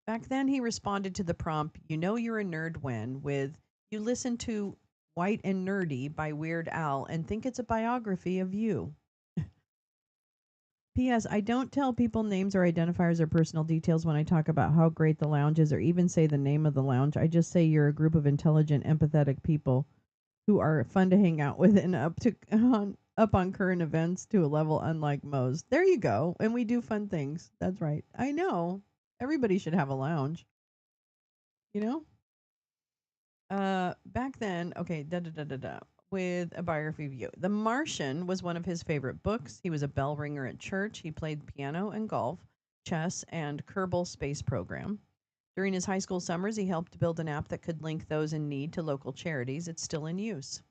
Back then, he responded to the prompt, "You know you're a nerd when," with, "You listen to White and Nerdy by Weird Al and think it's a biography of you." P.S. I don't tell people names or identifiers or personal details when I talk about how great the lounge is or even say the name of the lounge. I just say you're a group of intelligent, empathetic people who are fun to hang out with and up on current events to a level unlike most. There you go. And we do fun things. That's right. I know. Everybody should have a lounge. You know? Back then, okay, with a biography of you. The Martian was one of his favorite books. He was a bell ringer at church. He played piano and golf, chess, and Kerbal Space Program. During his high school summers, he helped build an app that could link those in need to local charities. It's still in use.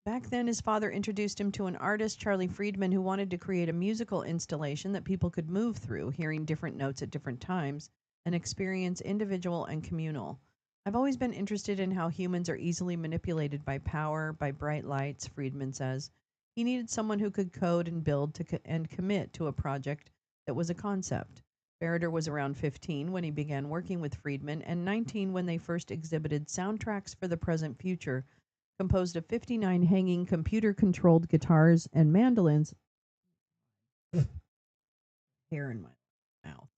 Back then, his father introduced him to an artist, Charlie Friedman, who wanted to create a musical installation that people could move through, hearing different notes at different times, and experience individual and communal. I've always been interested in how humans are easily manipulated by power, by bright lights, Friedman says. He needed someone who could code and build and commit to a project that was a concept. Ferreter was around 15 when he began working with Friedman and 19 when they first exhibited Soundtracks for the Present Future, composed of 59 hanging computer-controlled guitars and mandolins. Hair in my mouth.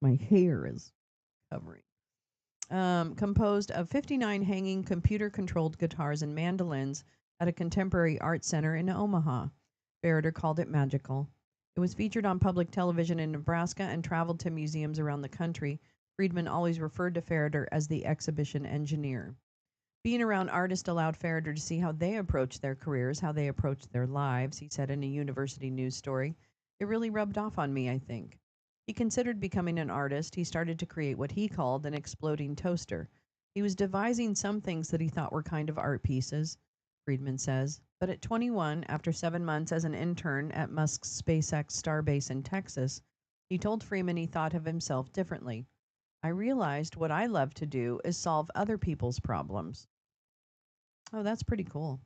My hair is covering. Composed of 59 hanging computer-controlled guitars and mandolins at a contemporary art center in Omaha. Ferreter called it magical. It was featured on public television in Nebraska and traveled to museums around the country. Friedman always referred to Ferreter as the exhibition engineer. Being around artists allowed Ferreter to see how they approached their careers, how they approached their lives, he said in a university news story. It really rubbed off on me, I think. He considered becoming an artist. He started to create what he called an exploding toaster. He was devising some things that he thought were kind of art pieces. Friedman says. But at 21, after 7 months as an intern at Musk's SpaceX starbase in Texas, he told Freeman he thought of himself differently. I realized what I love to do is solve other people's problems. Oh, that's pretty cool.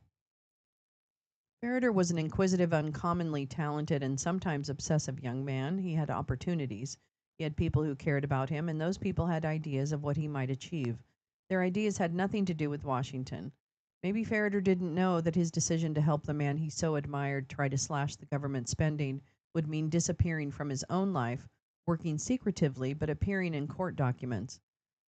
Farrader was an inquisitive, uncommonly talented, and sometimes obsessive young man. He had opportunities. He had people who cared about him, and those people had ideas of what he might achieve. Their ideas had nothing to do with Washington. Maybe Farrader didn't know that his decision to help the man he so admired try to slash the government spending would mean disappearing from his own life, working secretively but appearing in court documents.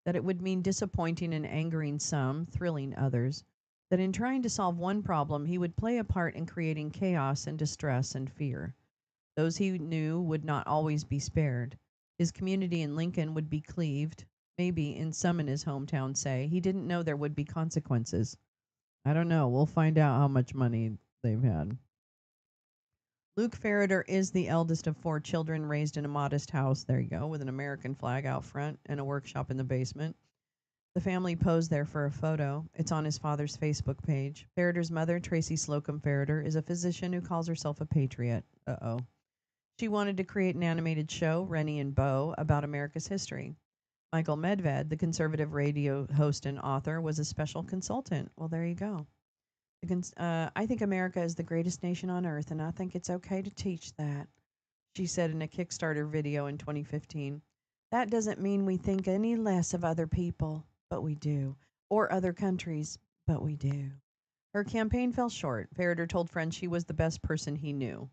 That it would mean disappointing and angering some, thrilling others. That in trying to solve one problem, he would play a part in creating chaos and distress and fear. Those he knew would not always be spared. His community in Lincoln would be cleaved. Maybe, in some in his hometown say, he didn't know there would be consequences. I don't know. We'll find out how much money they've had. Luke Farrader is the eldest of 4 children raised in a modest house, there you go, with an American flag out front and a workshop in the basement. The family posed there for a photo. It's on his father's Facebook page. Farrader's mother, Tracy Slocum Farrader, is a physician who calls herself a patriot. Uh-oh. She wanted to create an animated show, Rennie and Bo, about America's history. Michael Medved, the conservative radio host and author, was a special consultant. Well, there you go. I think America is the greatest nation on earth, and I think it's okay to teach that, she said in a Kickstarter video in 2015. That doesn't mean we think any less of other people, but we do, or other countries, but we do. Her campaign fell short. Farrader told friends she was the best person he knew.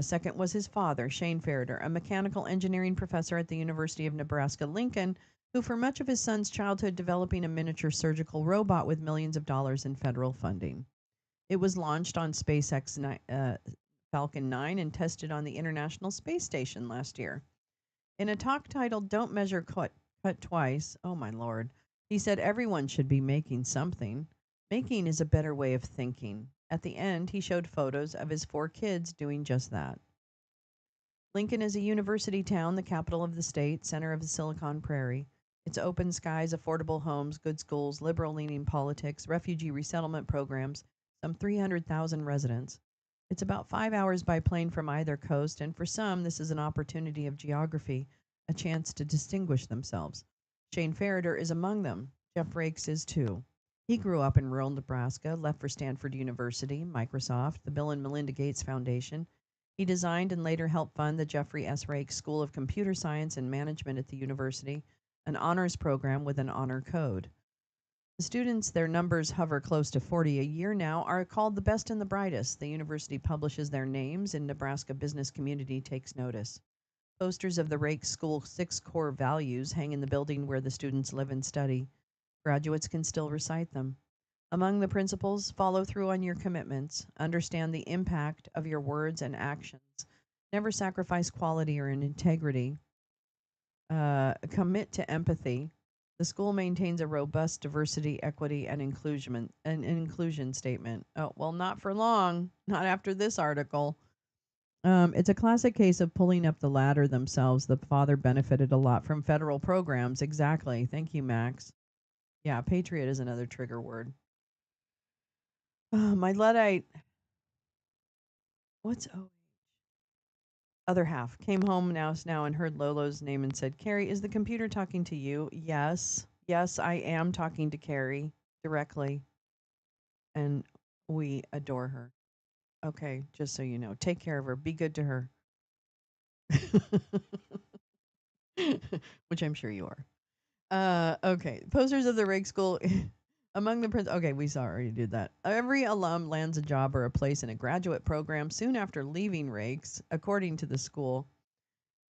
Second was his father, Shane Farrader, a mechanical engineering professor at the University of Nebraska Lincoln, who for much of his son's childhood developing a miniature surgical robot with millions of dollars in federal funding. It was launched on SpaceX Falcon 9 and tested on the International Space Station last year. In a talk titled Don't Measure Cut Twice, oh my lord, he said everyone should be making something. Making is a better way of thinking. At the end, he showed photos of his 4 kids doing just that. Lincoln is a university town, the capital of the state, center of the Silicon Prairie. Its open skies, affordable homes, good schools, liberal-leaning politics, refugee resettlement programs, some 300,000 residents. It's about 5 hours by plane from either coast, and for some, this is an opportunity of geography, a chance to distinguish themselves. Shane Farrader is among them. Jeff Rakes is too. He grew up in rural Nebraska, left for Stanford University, Microsoft, the Bill and Melinda Gates Foundation. He designed and later helped fund the Jeffrey S. Rakes School of Computer Science and Management at the university, an honors program with an honor code. The students, their numbers hover close to 40 a year now, are called the best and the brightest. The university publishes their names, and Nebraska business community takes notice. Posters of the Rakes School 6 core values hang in the building where the students live and study. Graduates can still recite them. Among the principles, follow through on your commitments, understand the impact of your words and actions, never sacrifice quality or integrity, commit to empathy. The school maintains a robust diversity, equity, and inclusion statement. Oh, well, not for long, not after this article. It's a classic case of pulling up the ladder themselves. The father benefited a lot from federal programs. Exactly. Thank you, Max. Yeah, patriot is another trigger word. My Luddite, what's other half? Came home now and heard Lolo's name and said, Carrie, is the computer talking to you? Yes. Yes, I am talking to Carrie directly. And we adore her. Okay, just so you know. Take care of her. Be good to her. Which I'm sure you are. Okay. Posters of the Rake School. Among the okay, we already did that. Every alum lands a job or a place in a graduate program soon after leaving Rakes, according to the school.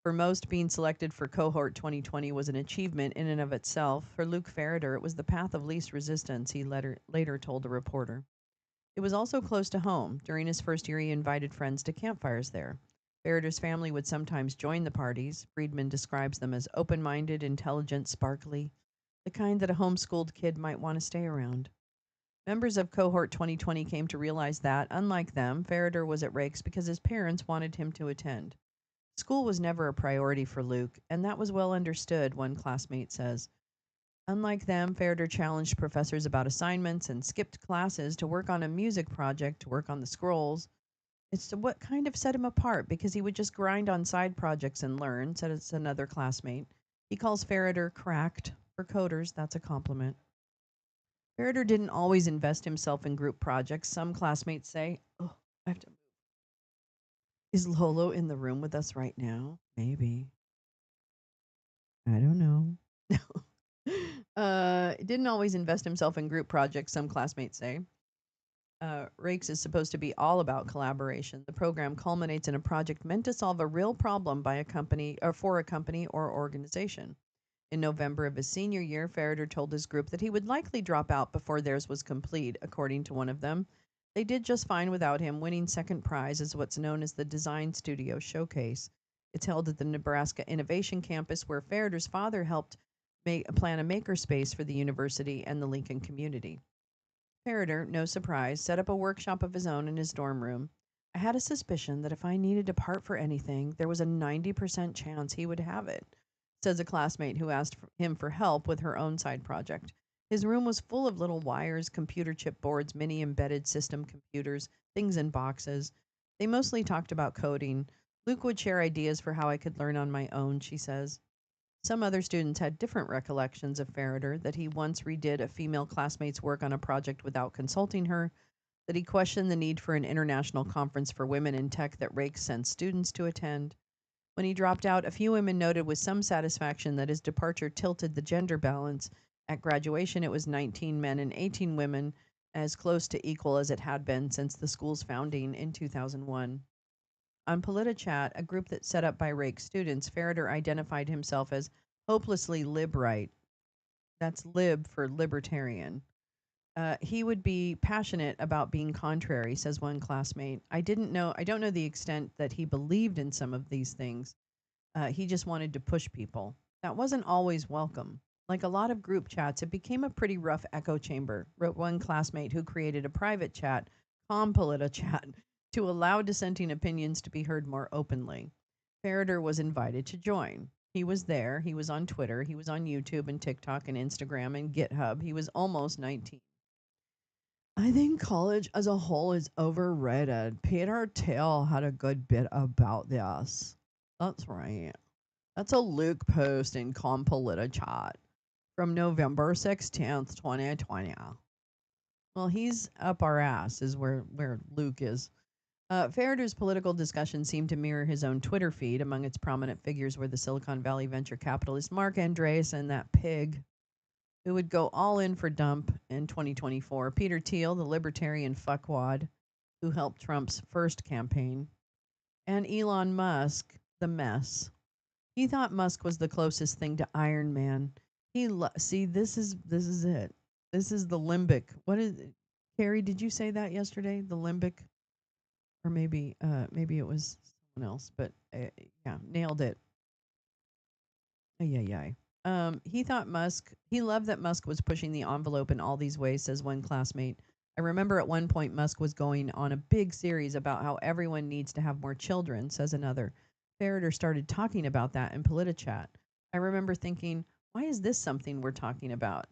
For most, being selected for cohort 2020 was an achievement in and of itself. For Luke Farrader, it was the path of least resistance, he later told a reporter. It was also close to home. During his first year, he invited friends to campfires there. Farrader's family would sometimes join the parties. Friedman describes them as open-minded, intelligent, sparkly, the kind that a homeschooled kid might want to stay around. Members of Cohort 2020 came to realize that, unlike them, Farrader was at Rakes because his parents wanted him to attend. School was never a priority for Luke, and that was well understood, one classmate says. Unlike them, Fareder challenged professors about assignments and skipped classes to work on a music project to work on the scrolls. It's what kind of set him apart because he would just grind on side projects and learn, said it's another classmate. He calls Fareder cracked. For coders, that's a compliment. Fareder didn't always invest himself in group projects. Some classmates say, oh, I have to. Is Lolo in the room with us right now? Maybe. I don't know. Didn't always invest himself in group projects, some classmates say. Rakes is supposed to be all about collaboration. The program culminates in a project meant to solve a real problem by a company or for a company or organization. In November of his senior year, Fareder told his group that he would likely drop out before theirs was complete, according to one of them. They did just fine without him, winning second prize as what's known as the Design Studio Showcase. It's held at the Nebraska Innovation Campus, where Fareder's father helped plan a makerspace for the university and the Lincoln community. Fareder, no surprise, set up a workshop of his own in his dorm room. I had a suspicion that if I needed to part for anything, there was a 90% chance he would have it, says a classmate who asked him for help with her own side project. His room was full of little wires, computer chip boards, mini embedded system computers, things in boxes. They mostly talked about coding. Luke would share ideas for how I could learn on my own, she says. Some other students had different recollections of Fareder, that he once redid a female classmate's work on a project without consulting her, that he questioned the need for an international conference for women in tech that Rakes sent students to attend. When he dropped out, a few women noted with some satisfaction that his departure tilted the gender balance. At graduation, it was 19 men and 18 women, as close to equal as it had been since the school's founding in 2001. On PolitiChat, a group that's set up by Rake students, Fareder identified himself as hopelessly lib-right. That's lib for libertarian. He would be passionate about being contrary, says one classmate. I don't know the extent that he believed in some of these things. He just wanted to push people. That wasn't always welcome. Like a lot of group chats, it became a pretty rough echo chamber, wrote one classmate who created a private chat, PolitiChat, to allow dissenting opinions to be heard more openly. Fareder was invited to join. He was there. He was on Twitter. He was on YouTube and TikTok and Instagram and GitHub. He was almost 19. I think college as a whole is overrated. Peter Thiel had a good bit about this. That's right. That's a Luke post in PolitiChat from November 16th, 2020. Well, he's up our ass is where Luke is. Fareder's political discussion seemed to mirror his own Twitter feed. Among its prominent figures were the Silicon Valley venture capitalist Mark Andreessen and that pig who would go all in for Dump in 2024, Peter Thiel, the libertarian fuckwad who helped Trump's first campaign, and Elon Musk, the mess. He thought Musk was the closest thing to Iron Man. See, this is it. This is the limbic. What is it? Carrie, did you say that yesterday? The limbic? Or maybe it was someone else, but yeah, nailed it. Ay. He loved that Musk was pushing the envelope in all these ways, says one classmate. I remember at one point Musk was going on a big series about how everyone needs to have more children, says another. Fareder started talking about that in PolitiChat. I remember thinking, why is this something we're talking about?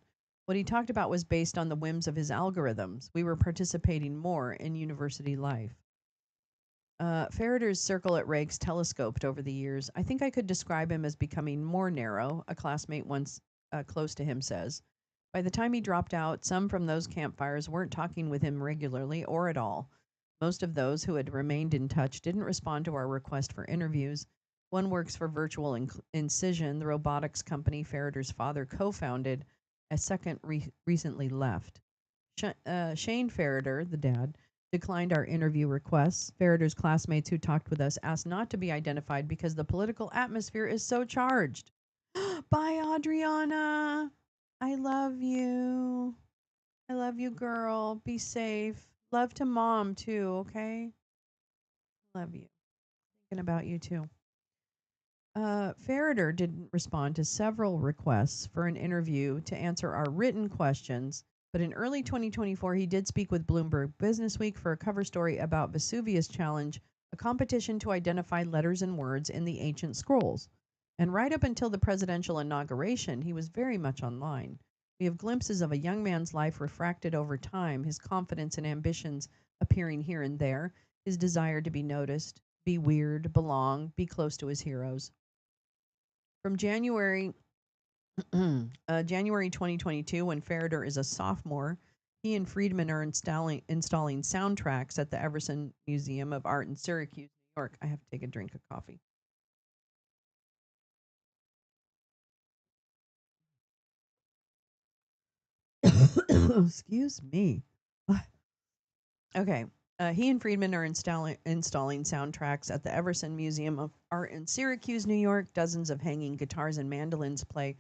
What he talked about was based on the whims of his algorithms. We were participating more in university life. Fareder's circle at Rakes telescoped over the years. I think I could describe him as becoming more narrow, a classmate once close to him says. By the time he dropped out, some from those campfires weren't talking with him regularly or at all. Most of those who had remained in touch didn't respond to our request for interviews. One works for Virtual Incision, the robotics company Fareder's father co-founded. A second recently left. Shane Fareder, the dad, declined our interview requests. Fareder's classmates who talked with us asked not to be identified because the political atmosphere is so charged. Bye, Adriana. I love you. I love you, girl. Be safe. Love to mom, too, okay? Love you. Thinking about you, too. Fareder didn't respond to several requests for an interview to answer our written questions, but in early 2024, he did speak with Bloomberg Businessweek for a cover story about Vesuvius Challenge, a competition to identify letters and words in the ancient scrolls. And right up until the presidential inauguration, he was very much online. We have glimpses of a young man's life refracted over time, his confidence and ambitions appearing here and there, his desire to be noticed, be weird, belong, be close to his heroes. From January 2022, when Ferreter is a sophomore, he and Friedman are installing soundtracks at the Everson Museum of Art in Syracuse, New York. I have to take a drink of coffee. Excuse me. Okay. He and Friedman are installing soundtracks at the Everson Museum of Art in Syracuse, New York. Dozens of hanging guitars and mandolins play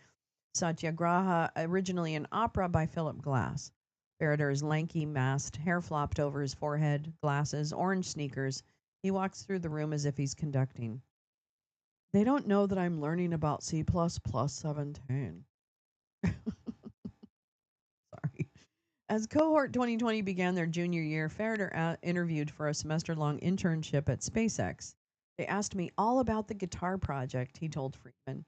Satyagraha, originally an opera by Philip Glass. Ferreter is lanky, masked, hair flopped over his forehead, glasses, orange sneakers. He walks through the room as if he's conducting. They don't know that I'm learning about C++ 17. Sorry. As Cohort 2020 began their junior year, Ferreter interviewed for a semester-long internship at SpaceX. They asked me all about the guitar project, he told Friedman.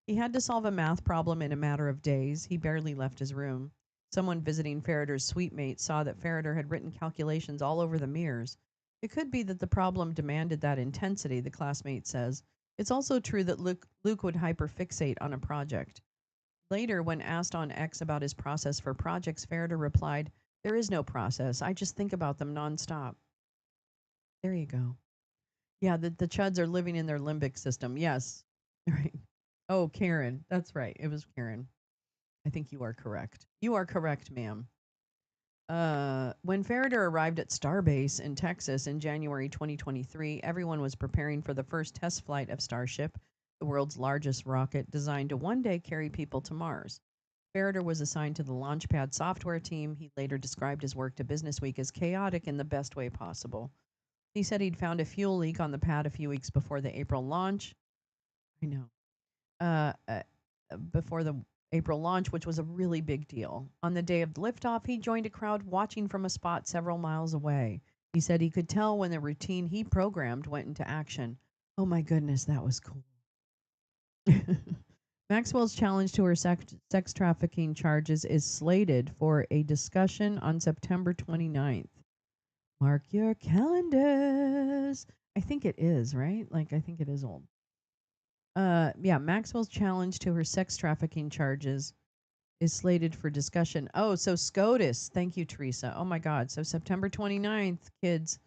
He had to solve a math problem in a matter of days. He barely left his room. Someone visiting Ferreter's suite mate saw that Ferreter had written calculations all over the mirrors. It could be that the problem demanded that intensity, the classmate says. It's also true that Luke would hyperfixate on a project. Later, when asked on X about his process for projects, Ferreter replied, "There is no process. I just think about them nonstop." There you go. Yeah, the chuds are living in their limbic system. Yes. Right. Oh, Karen. That's right. It was Karen. I think you are correct. You are correct, ma'am. When Ferreter arrived at Starbase in Texas in January 2023, everyone was preparing for the first test flight of Starship, the world's largest rocket designed to one day carry people to Mars. Ferreter was assigned to the Launchpad software team. He later described his work to Businessweek as chaotic in the best way possible. He said he'd found a fuel leak on the pad a few weeks before the April launch. I know. Before the April launch, which was a really big deal. On the day of liftoff, he joined a crowd watching from a spot several miles away. He said he could tell when the routine he programmed went into action. Oh my goodness, that was cool. Maxwell's challenge to her sex trafficking charges is slated for a discussion on September 29th. Mark your calendars. I think it is, right? I think it is old. Yeah, Maxwell's challenge to her sex trafficking charges is slated for discussion. Oh, so SCOTUS. Thank you, Teresa. Oh my God. So September 29th, kids,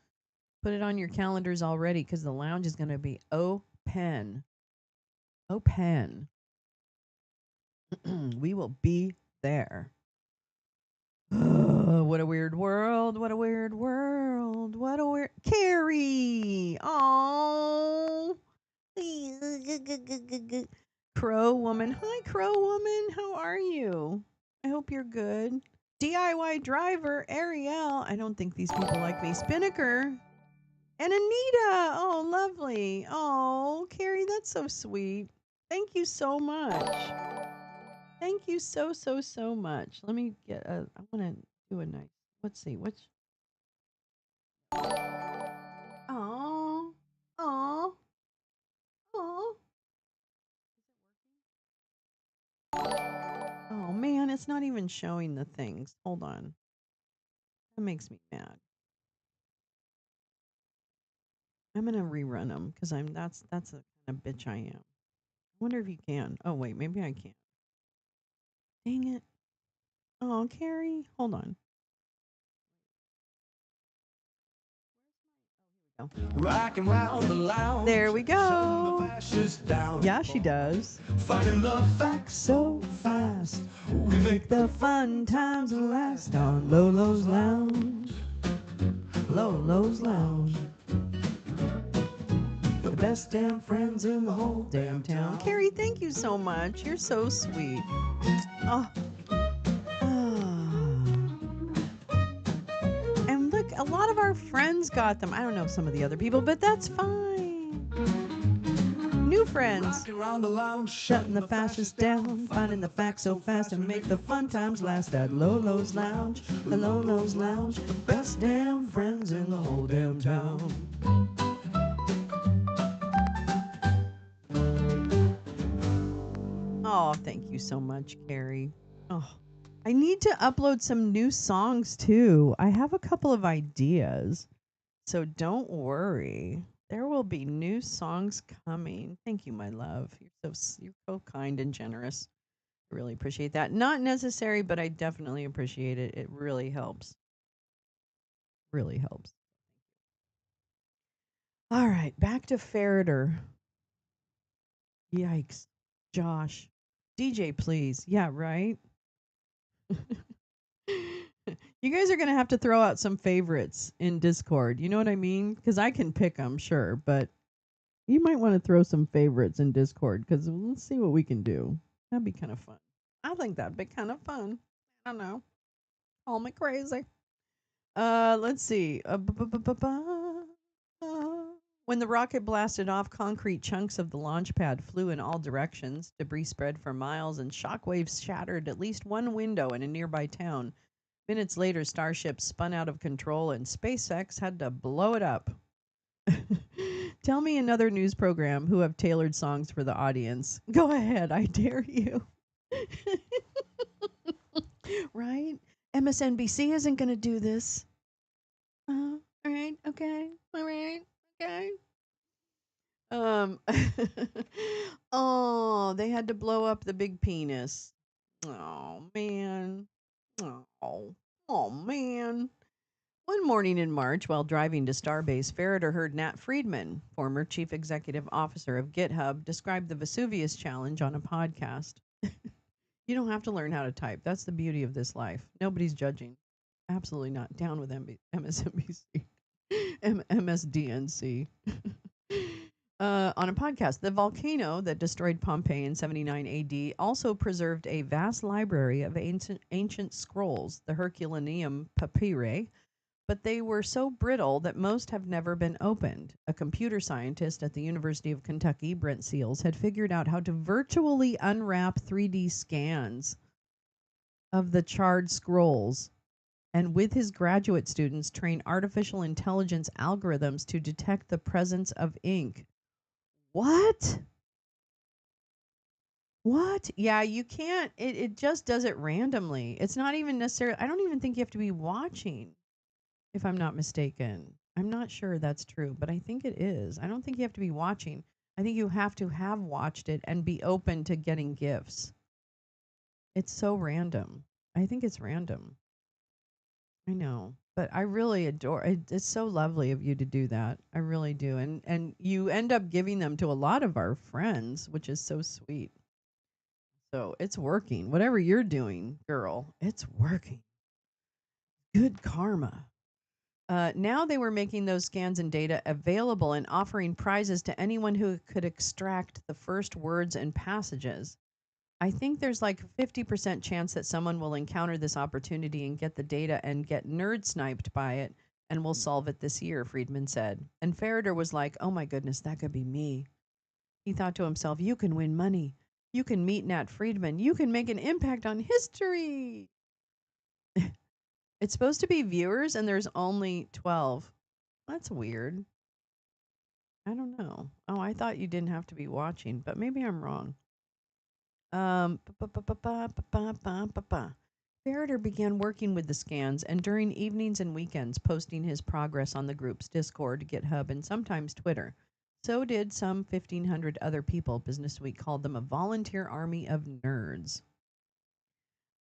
put it on your calendars already because the lounge is going to be open. Open. We will be there. What a weird world. What a weird world. What a weird. Carrie. Oh. Crow woman. Hi, Crow woman. How are you? I hope you're good. DIY driver, Ariel. I don't think these people like me. Spinnaker. And Anita. Oh, lovely. Oh, Carrie, that's so sweet. Thank you so much. Thank you so much. Let me get I want to do a nice. Let's see. Which. Oh. Oh. Oh. Oh man, it's not even showing the things. Hold on. That makes me mad. I'm gonna rerun them because that's the kind of bitch I am. I wonder if you can. Oh wait, maybe I can't. Dang it. Oh, Carrie, hold on. Rocking round the lounge. There we go. Down. Yeah, she does. Finding the facts so fast. We make The fun times last on Lolo's Lounge. Lolo's Lounge. The best damn friends in the whole damn town. Carrie, thank you so much. You're so sweet. Oh. And look, a lot of our friends got them. I don't know some of the other people, but that's fine. New friends. around the lounge. Shutting the fascists down, finding the facts so fast and make the fun times last at Lolo's Lounge. The Lolo's Lounge, the best damn friends in the whole damn town. Oh, thank you so much, Carrie. Oh, I need to upload some new songs too. I have a couple of ideas, so don't worry. There will be new songs coming. Thank you, my love. You're so kind and generous. I really appreciate that. Not necessary, but I definitely appreciate it. It really helps. Really helps. All right, back to Farrader. Yikes. Josh. DJ, please. Yeah, right? You guys are going to have to throw out some favorites in Discord. You know what I mean? Because I can pick them, sure, but you might want to throw some favorites in Discord because let's see what we can do. That'd be kind of fun. I think that'd be kind of fun. I don't know. Call me crazy. Let's see. When the rocket blasted off, concrete chunks of the launch pad flew in all directions. Debris spread for miles, and shockwaves shattered at least one window in a nearby town. Minutes later, Starship spun out of control, and SpaceX had to blow it up. Tell me another news program who have tailored songs for the audience. Go ahead, I dare you. Right? MSNBC isn't going to do this. All right, okay, all right, okay. Oh, they had to blow up the big penis. Oh man. Oh man. One morning in March, while driving to Starbase, Farrader heard Nat Friedman, former chief executive officer of GitHub, describe the Vesuvius challenge on a podcast. You don't have to learn how to type. That's the beauty of this life. Nobody's judging. Absolutely not. Down with MSNBC. MSDNC. On a podcast, the volcano that destroyed Pompeii in 79 AD also preserved a vast library of ancient scrolls, the Herculaneum papyri, but they were so brittle that most have never been opened. A computer scientist at the University of Kentucky, Brent Seals, had figured out how to virtually unwrap 3D scans of the charred scrolls, and with his graduate students, train artificial intelligence algorithms to detect the presence of ink. What? What? Yeah, you can't. It just does it randomly. It's not even necessarily, I don't even think you have to be watching, if I'm not mistaken. I'm not sure that's true, but I think it is. I don't think you have to be watching. I think you have to have watched it and be open to getting gifts. It's so random. I think it's random. I know, but I really adore it. It's so lovely of you to do that. I really do. And you end up giving them to a lot of our friends, which is so sweet. So it's working. Whatever you're doing, girl, it's working. Good karma. Now they were making those scans and data available and offering prizes to anyone who could extract the first words and passages. I think there's like a 50% chance that someone will encounter this opportunity and get the data and get nerd sniped by it, and we'll solve it this year, Friedman said. And Farrader was like, oh my goodness, that could be me. He thought to himself, you can win money. You can meet Nat Friedman. You can make an impact on history. It's supposed to be viewers, and there's only 12. That's weird. I don't know. Oh, I thought you didn't have to be watching, but maybe I'm wrong. Farrader began working with the scans and during evenings and weekends posting his progress on the group's Discord, GitHub, and sometimes Twitter. So did some 1,500 other people. Business Week called them a volunteer army of nerds.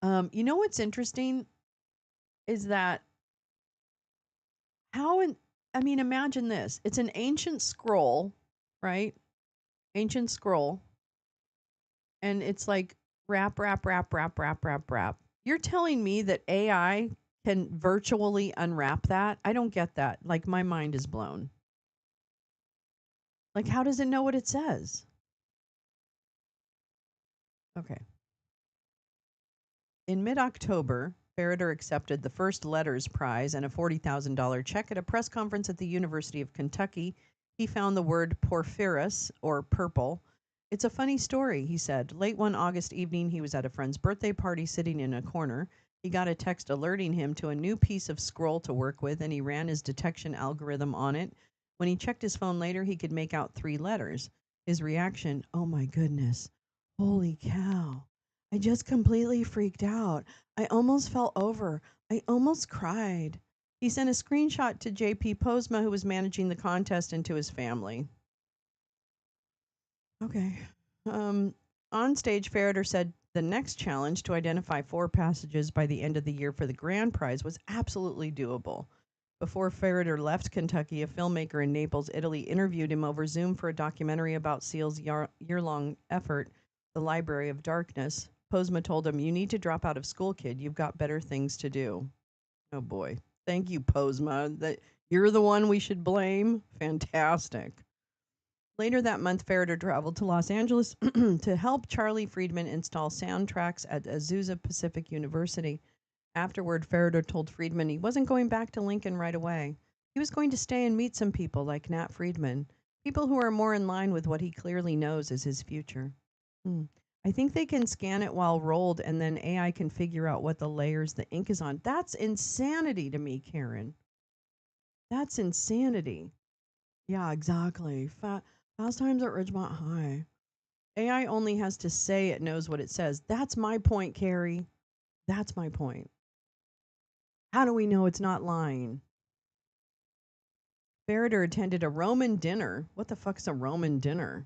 You know what's interesting is that imagine this. It's an ancient scroll, right? Ancient scroll. And it's like wrap, wrap, wrap, wrap, wrap, wrap, wrap. You're telling me that AI can virtually unwrap that? I don't get that. Like, my mind is blown. Like, how does it know what it says? Okay. In mid-October, Farrader accepted the first Letters Prize and a $40,000 check at a press conference at the University of Kentucky. He found the word porphyris, or purple. It's a funny story, he said. Late one August evening, he was at a friend's birthday party sitting in a corner. He got a text alerting him to a new piece of scroll to work with, and he ran his detection algorithm on it. When he checked his phone later, he could make out 3 letters. His reaction, oh my goodness, Holy cow. I just completely freaked out. I almost fell over. I almost cried. He sent a screenshot to JP Posma, who was managing the contest, and to his family. Okay. On stage, Ferreter said the next challenge to identify 4 passages by the end of the year for the grand prize was absolutely doable. Before Ferreter left Kentucky, a filmmaker in Naples, Italy, interviewed him over Zoom for a documentary about Seal's year-long effort, The Library of Darkness. Posma told him, "You need to drop out of school, kid. You've got better things to do." Oh boy. Thank you, Posma. That you're the one we should blame. Fantastic. Later that month, Ferreter traveled to Los Angeles to help Charlie Friedman install soundtracks at Azusa Pacific University. Afterward, Ferreter told Friedman he wasn't going back to Lincoln right away. He was going to stay and meet some people like Nat Friedman, people who are more in line with what he clearly knows is his future. I think they can scan it while rolled, and then AI can figure out what the layers the ink is on. That's insanity to me, Karen. That's insanity. Yeah, exactly. Fast times at Ridgemont High. AI only has to say it knows what it says. That's my point, Carrie. That's my point. How do we know it's not lying? Ferreter attended a Roman dinner. What the fuck's a Roman dinner?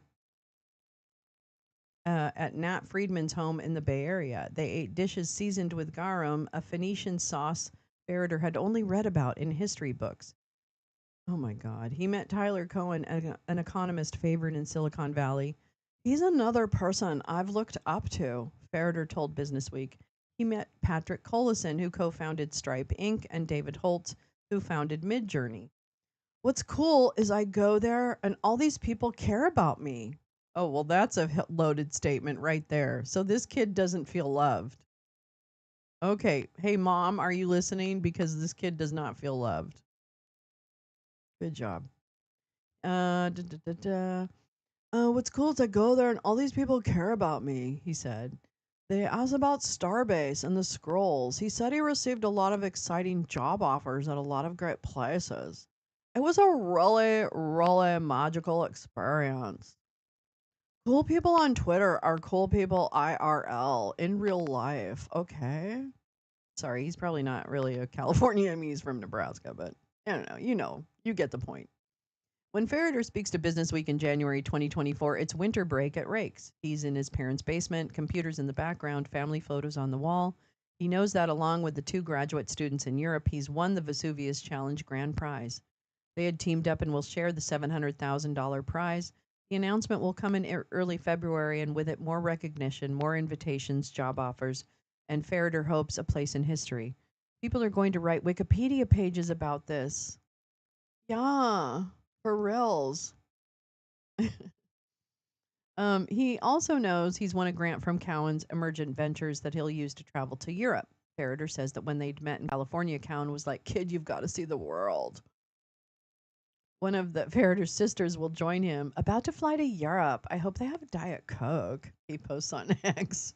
At Nat Friedman's home in the Bay Area. They ate dishes seasoned with garum, a Phoenician sauce Ferreter had only read about in history books. Oh my God. He met Tyler Cohen, an economist favored in Silicon Valley. He's another person I've looked up to, Ferreter told Businessweek. He met Patrick Collison, who co-founded Stripe Inc., and David Holtz, who founded Midjourney. What's cool is I go there and all these people care about me. Oh, well, that's a loaded statement right there. So this kid doesn't feel loved. Okay. Hey, mom, are you listening? Because this kid does not feel loved. Good job. What's cool is I go there and all these people care about me, he said. They asked about Starbase and the scrolls. He said he received a lot of exciting job offers at a lot of great places. It was a really, really magical experience. Cool people on Twitter are cool people IRL in real life, okay? Sorry, he's probably not really a Californian. He's from Nebraska, but I don't know. You get the point. When Ferreter speaks to Businessweek in January 2024, it's winter break at Rake's. He's in his parents' basement, computers in the background, family photos on the wall. He knows that along with the 2 graduate students in Europe, he's won the Vesuvius Challenge grand prize. They had teamed up and will share the $700,000 prize. The announcement will come in early February, and with it, more recognition, more invitations, job offers, and Ferreter hopes a place in history. People are going to write Wikipedia pages about this. Yeah, for reals. He also knows he's won a grant from Cowen's Emergent Ventures that he'll use to travel to Europe. Ferreter says that when they'd met in California, Cowen was like, "Kid, you've got to see the world." One of the Ferreter's sisters will join him, about to fly to Europe. I hope they have a Diet Coke, he posts on X.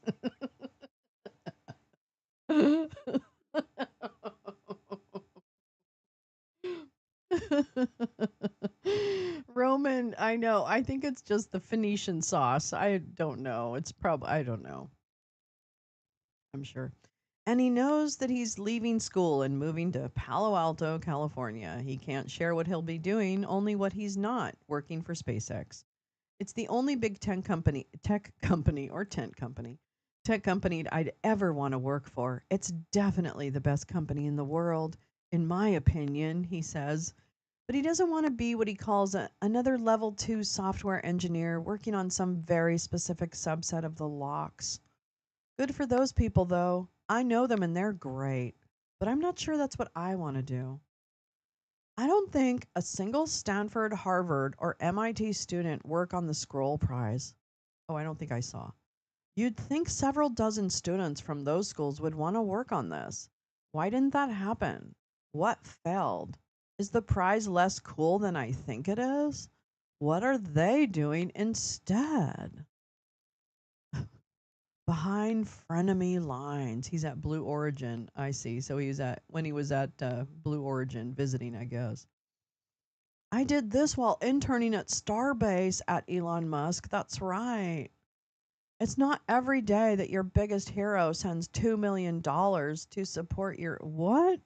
Roman, I know. I think it's just the Phoenician sauce. I don't know. It's probably, I don't know. I'm sure. And he knows that he's leaving school and moving to Palo Alto, California. He can't share what he'll be doing, only what he's not, working for SpaceX. It's the only big tech company I'd ever want to work for. It's definitely the best company in the world, in my opinion, he says. But he doesn't want to be what he calls another level 2 software engineer working on some very specific subset of the locks. Good for those people, though. I know them and they're great. But I'm not sure that's what I want to do. I don't think a single Stanford, Harvard, or MIT student work on the Scroll Prize. Oh, I don't think I saw. You'd think several dozen students from those schools would want to work on this. Why didn't that happen? What failed? Is the prize less cool than I think it is? What are they doing instead? Behind frenemy lines. He's at Blue Origin. I see. So he was at Blue Origin visiting, I guess. I did this while interning at Starbase at Elon Musk. That's right. It's not every day that your biggest hero sends $2 million to support your what?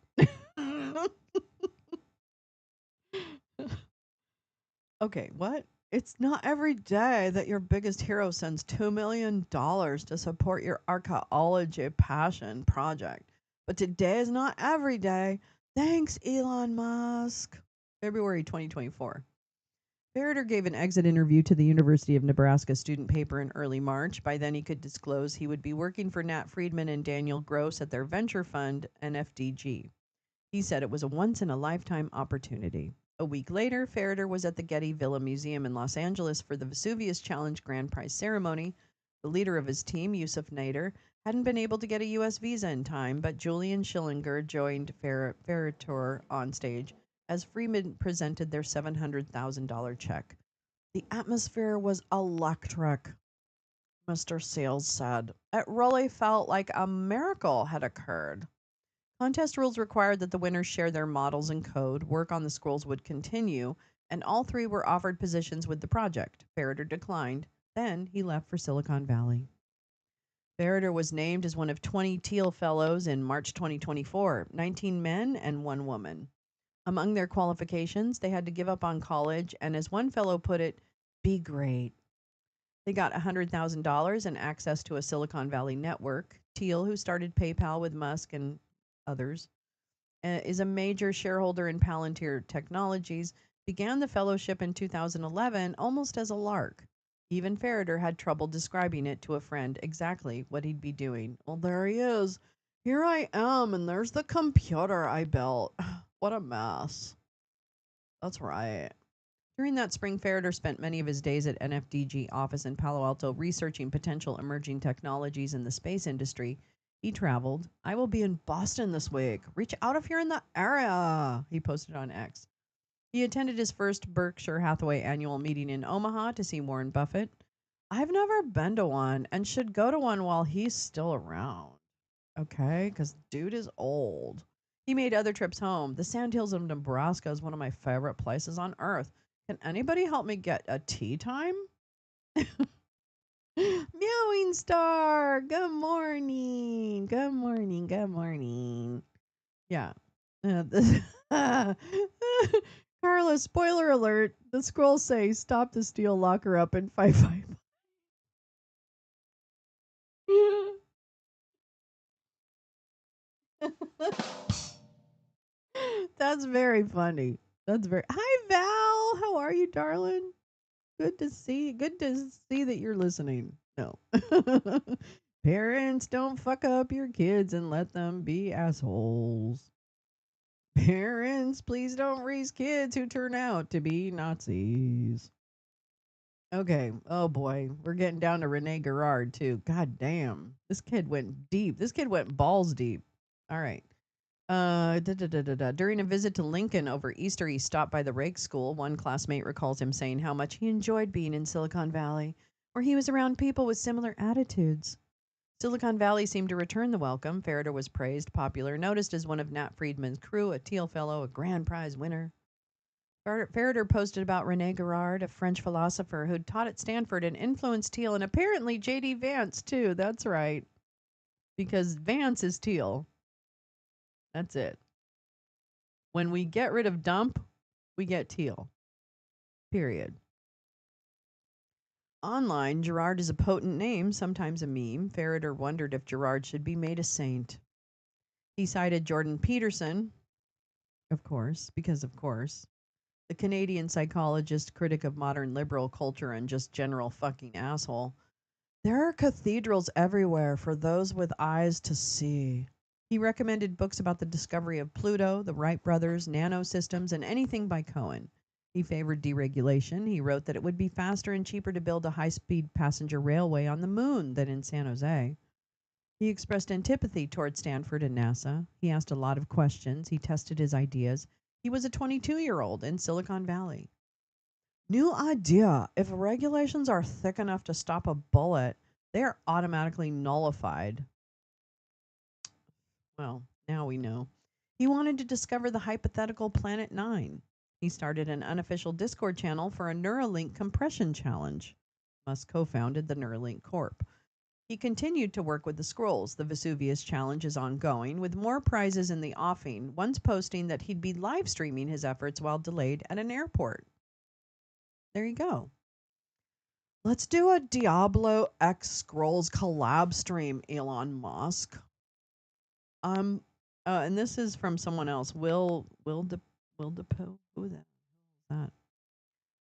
Okay, what? It's not every day that your biggest hero sends $2 million to support your archaeology passion project. But today is not every day. Thanks, Elon Musk. February 2024. Farrader gave an exit interview to the University of Nebraska student paper in early March. By then, he could disclose he would be working for Nat Friedman and Daniel Gross at their venture fund, NFDG. He said it was a once-in-a-lifetime opportunity. A week later, Farrader was at the Getty Villa Museum in Los Angeles for the Vesuvius Challenge Grand Prize ceremony. The leader of his team, Yusuf Nader, hadn't been able to get a U.S. visa in time, but Julian Schillinger joined Farrader on stage as Freeman presented their $700,000 check. The atmosphere was electric, Mr. Sales said. It really felt like a miracle had occurred. Contest rules required that the winners share their models and code. Work on the scrolls would continue, and all three were offered positions with the project. Farrader declined. Then he left for Silicon Valley. Farrader was named as one of 20 Teal Fellows in March 2024, 19 men and 1 woman. Among their qualifications, they had to give up on college and, as one fellow put it, be great. They got $100,000 and access to a Silicon Valley network. Teal, who started PayPal with Musk and others, is a major shareholder in Palantir Technologies, began the fellowship in 2011 almost as a lark. Even Farrader had trouble describing it to a friend exactly what he'd be doing. Well, there he is. Here I am, and there's the computer I built. What a mess. That's right. During that spring, Farrader spent many of his days at NFDG office in Palo Alto researching potential emerging technologies in the space industry. He traveled. I will be in Boston this week. Reach out if you're in the area, he posted on X. He attended his first Berkshire Hathaway annual meeting in Omaha to see Warren Buffett. I've never been to one and should go to one while he's still around. Okay, because dude is old. He made other trips home. The Sandhills of Nebraska is one of my favorite places on earth. Can anybody help me get a tea time? Meowing Star, good morning. Good morning. Good morning. Yeah. Carla, spoiler alert. The scrolls say stop the steel locker up in 555. That's very funny. That's very. Hi, Val. How are you, darling? Good to see. Good to see that you're listening. No. Parents, don't fuck up your kids and let them be assholes. Parents, please don't raise kids who turn out to be Nazis. Okay. Oh boy, we're getting down to Rene Girard too. God damn, this kid went deep. This kid went balls deep. All right. During a visit to Lincoln over Easter, he stopped by the Rake School. One classmate recalls him saying how much he enjoyed being in Silicon Valley, where he was around people with similar attitudes. Silicon Valley seemed to return the welcome. Farrader was praised, popular, noticed as one of Nat Friedman's crew, a Teal Fellow, a grand prize winner. Farrader posted about Rene Girard, a French philosopher who'd taught at Stanford and influenced Teal, and apparently J.D. Vance, too. That's right. Because Vance is Teal. That's it. When we get rid of Dump, we get Teal. Period. Online, Girard is a potent name, sometimes a meme. Farrader wondered if Girard should be made a saint. He cited Jordan Peterson, of course, because of course, the Canadian psychologist, critic of modern liberal culture, and just general fucking asshole. There are cathedrals everywhere for those with eyes to see. He recommended books about the discovery of Pluto, the Wright brothers, nanosystems, and anything by Cohen. He favored deregulation. He wrote that it would be faster and cheaper to build a high-speed passenger railway on the moon than in San Jose. He expressed antipathy toward Stanford and NASA. He asked a lot of questions. He tested his ideas. He was a 22-year-old in Silicon Valley. New idea. If regulations are thick enough to stop a bullet, they are automatically nullified. Well, now we know. He wanted to discover the hypothetical Planet 9. He started an unofficial Discord channel for a Neuralink compression challenge. Musk co-founded the Neuralink Corp. He continued to work with the scrolls. The Vesuvius Challenge is ongoing, with more prizes in the offing, once posting that he'd be live streaming his efforts while delayed at an airport. There you go. Let's do a Diablo X Scrolls collab stream, Elon Musk. And this is from someone else. Will DePo? Who the hell is that?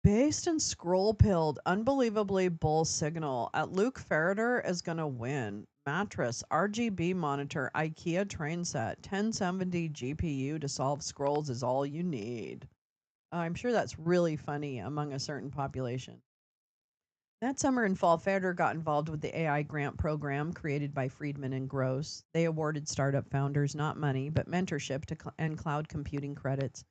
Based and scroll pilled, unbelievably bull signal. At Luke Ferreter is gonna win. Mattress, RGB monitor, IKEA train set, 1070 GPU to solve scrolls is all you need. I'm sure that's really funny among a certain population. That summer and fall, Ferreter got involved with the AI grant program created by Friedman and Gross. They awarded startup founders not money, but mentorship and cloud computing credits.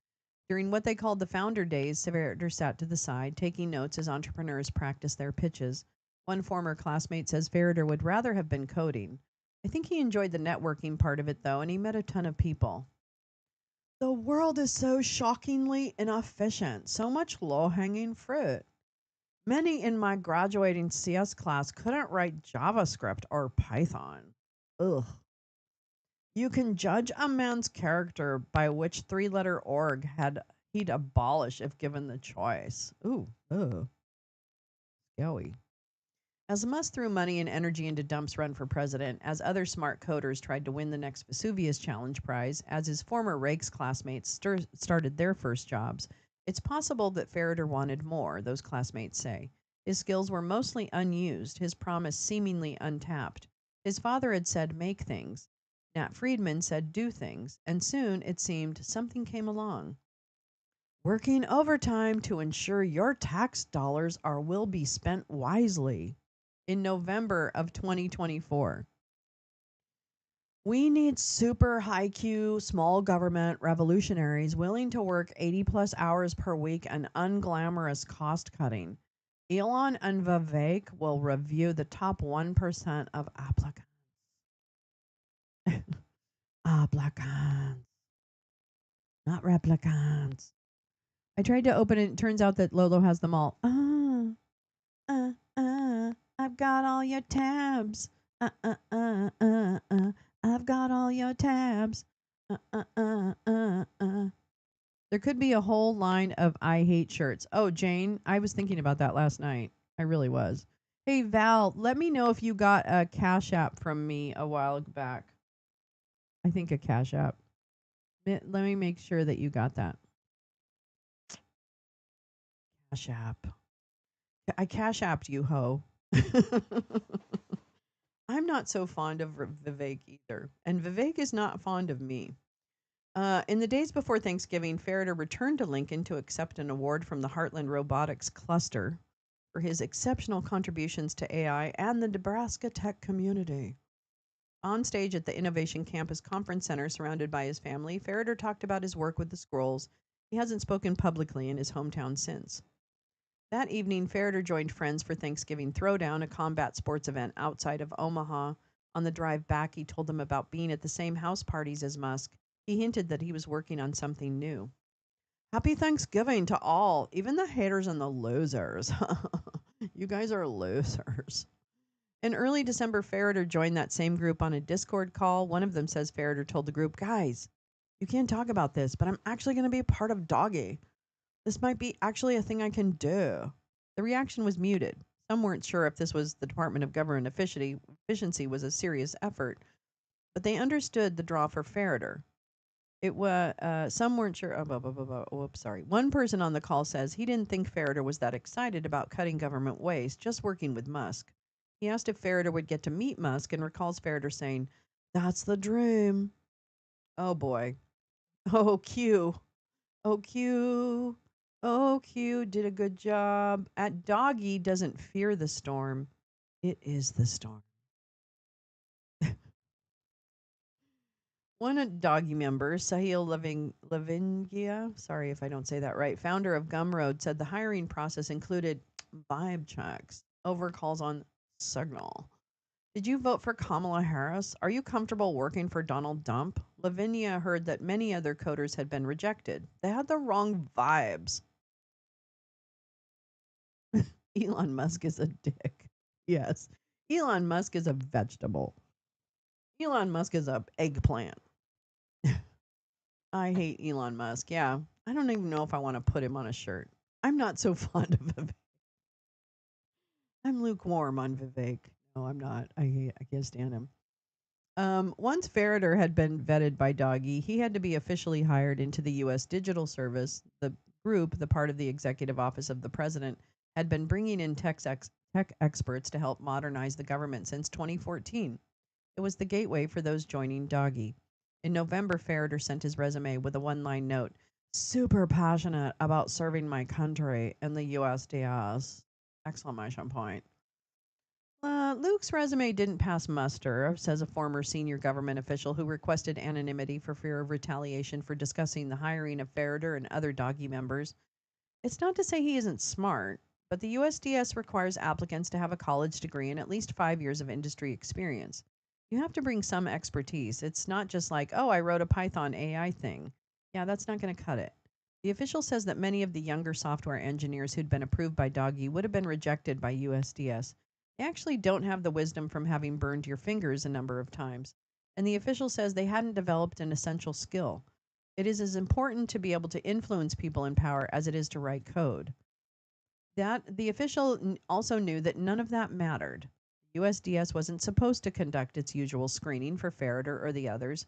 During what they called the founder days, Ferreter sat to the side, taking notes as entrepreneurs practiced their pitches. One former classmate says Ferreter would rather have been coding. I think he enjoyed the networking part of it, though, and he met a ton of people. The world is so shockingly inefficient, so much low-hanging fruit. Many in my graduating CS class couldn't write JavaScript or Python. Ugh. You can judge a man's character by which three-letter org he'd abolish if given the choice. Ooh, ugh. Scary. As Musk threw money and energy into Dump's run for president, as other smart coders tried to win the next Vesuvius Challenge prize, as his former Rakes classmates started their first jobs, it's possible that Ferreter wanted more, those classmates say. His skills were mostly unused, his promise seemingly untapped. His father had said make things. Nat Friedman said do things, and soon, it seemed, something came along. Working overtime to ensure your tax dollars will be spent wisely. In November of 2024. We need super high Q, small government revolutionaries willing to work 80 plus hours per week and unglamorous cost cutting. Elon and Vivek will review the top 1% of applicants. Applicants, not replicants. I tried to open it. It turns out that Lolo has them all. I've got all your tabs. I've got all your tabs. There could be a whole line of I hate shirts. Oh, Jane, I was thinking about that last night. I really was. Hey, Val, let me know if you got a Cash App from me a while back. I think a Cash App. Let me make sure that you got that. Cash App. I Cash Apped you, ho. I'm not so fond of Vivek either, and Vivek is not fond of me. In the days before Thanksgiving, Ferreter returned to Lincoln to accept an award from the Heartland Robotics Cluster for his exceptional contributions to AI and the Nebraska tech community. On stage at the Innovation Campus Conference Center, surrounded by his family, Ferreter talked about his work with the Scrolls. He hasn't spoken publicly in his hometown since. That evening, Ferreter joined friends for Thanksgiving Throwdown, a combat sports event outside of Omaha. On the drive back, he told them about being at the same house parties as Musk. He hinted that he was working on something new. Happy Thanksgiving to all, even the haters and the losers. You guys are losers. In early December, Ferreter joined that same group on a Discord call. One of them says Ferreter told the group, guys, you can't talk about this, but I'm actually going to be a part of Doge. This might be actually a thing I can do. The reaction was muted. Some weren't sure if this was the Department of Government Efficiency was a serious effort, but they understood the draw for Ferreter. It was some weren't sure. Whoops, sorry. One person on the call says he didn't think Ferreter was that excited about cutting government waste, just working with Musk. He asked if Ferreter would get to meet Musk and recalls Ferreter saying, "That's the dream." Oh boy. Oh Q. Oh Q. Oh, Q did a good job. At Doggy doesn't fear the storm. It is the storm. One Doggy member, Sahil Lavingia, sorry if I don't say that right, founder of Gumroad, said the hiring process included vibe checks, overcalls on Signal. Did you vote for Kamala Harris? Are you comfortable working for Donald Trump? Lavinia heard that many other coders had been rejected. They had the wrong vibes. Elon Musk is a dick. Yes. Elon Musk is a vegetable. Elon Musk is a eggplant. I hate Elon Musk. Yeah. I don't even know if I want to put him on a shirt. I'm not so fond of Vivek. I'm lukewarm on Vivek. No, I'm not. I can't stand him. Once Farrader had been vetted by Doggy, he had to be officially hired into the U.S. Digital Service. The group, the part of the executive office of the president, had been bringing in tech experts to help modernize the government since 2014. It was the gateway for those joining Doggy. In November, Farrader sent his resume with a one-line note, super passionate about serving my country in the USDS! Exclamation point. Luke's resume didn't pass muster, says a former senior government official who requested anonymity for fear of retaliation for discussing the hiring of Farrader and other Doggy members. It's not to say he isn't smart, but the USDS requires applicants to have a college degree and at least 5 years of industry experience. You have to bring some expertise. It's not just like, oh, I wrote a Python AI thing. Yeah, that's not going to cut it. The official says that many of the younger software engineers who'd been approved by Doggy would have been rejected by USDS. They actually don't have the wisdom from having burned your fingers a number of times. And the official says they hadn't developed an essential skill. It is as important to be able to influence people in power as it is to write code. That the official also knew that none of that mattered. USDS wasn't supposed to conduct its usual screening for Farrader or the others.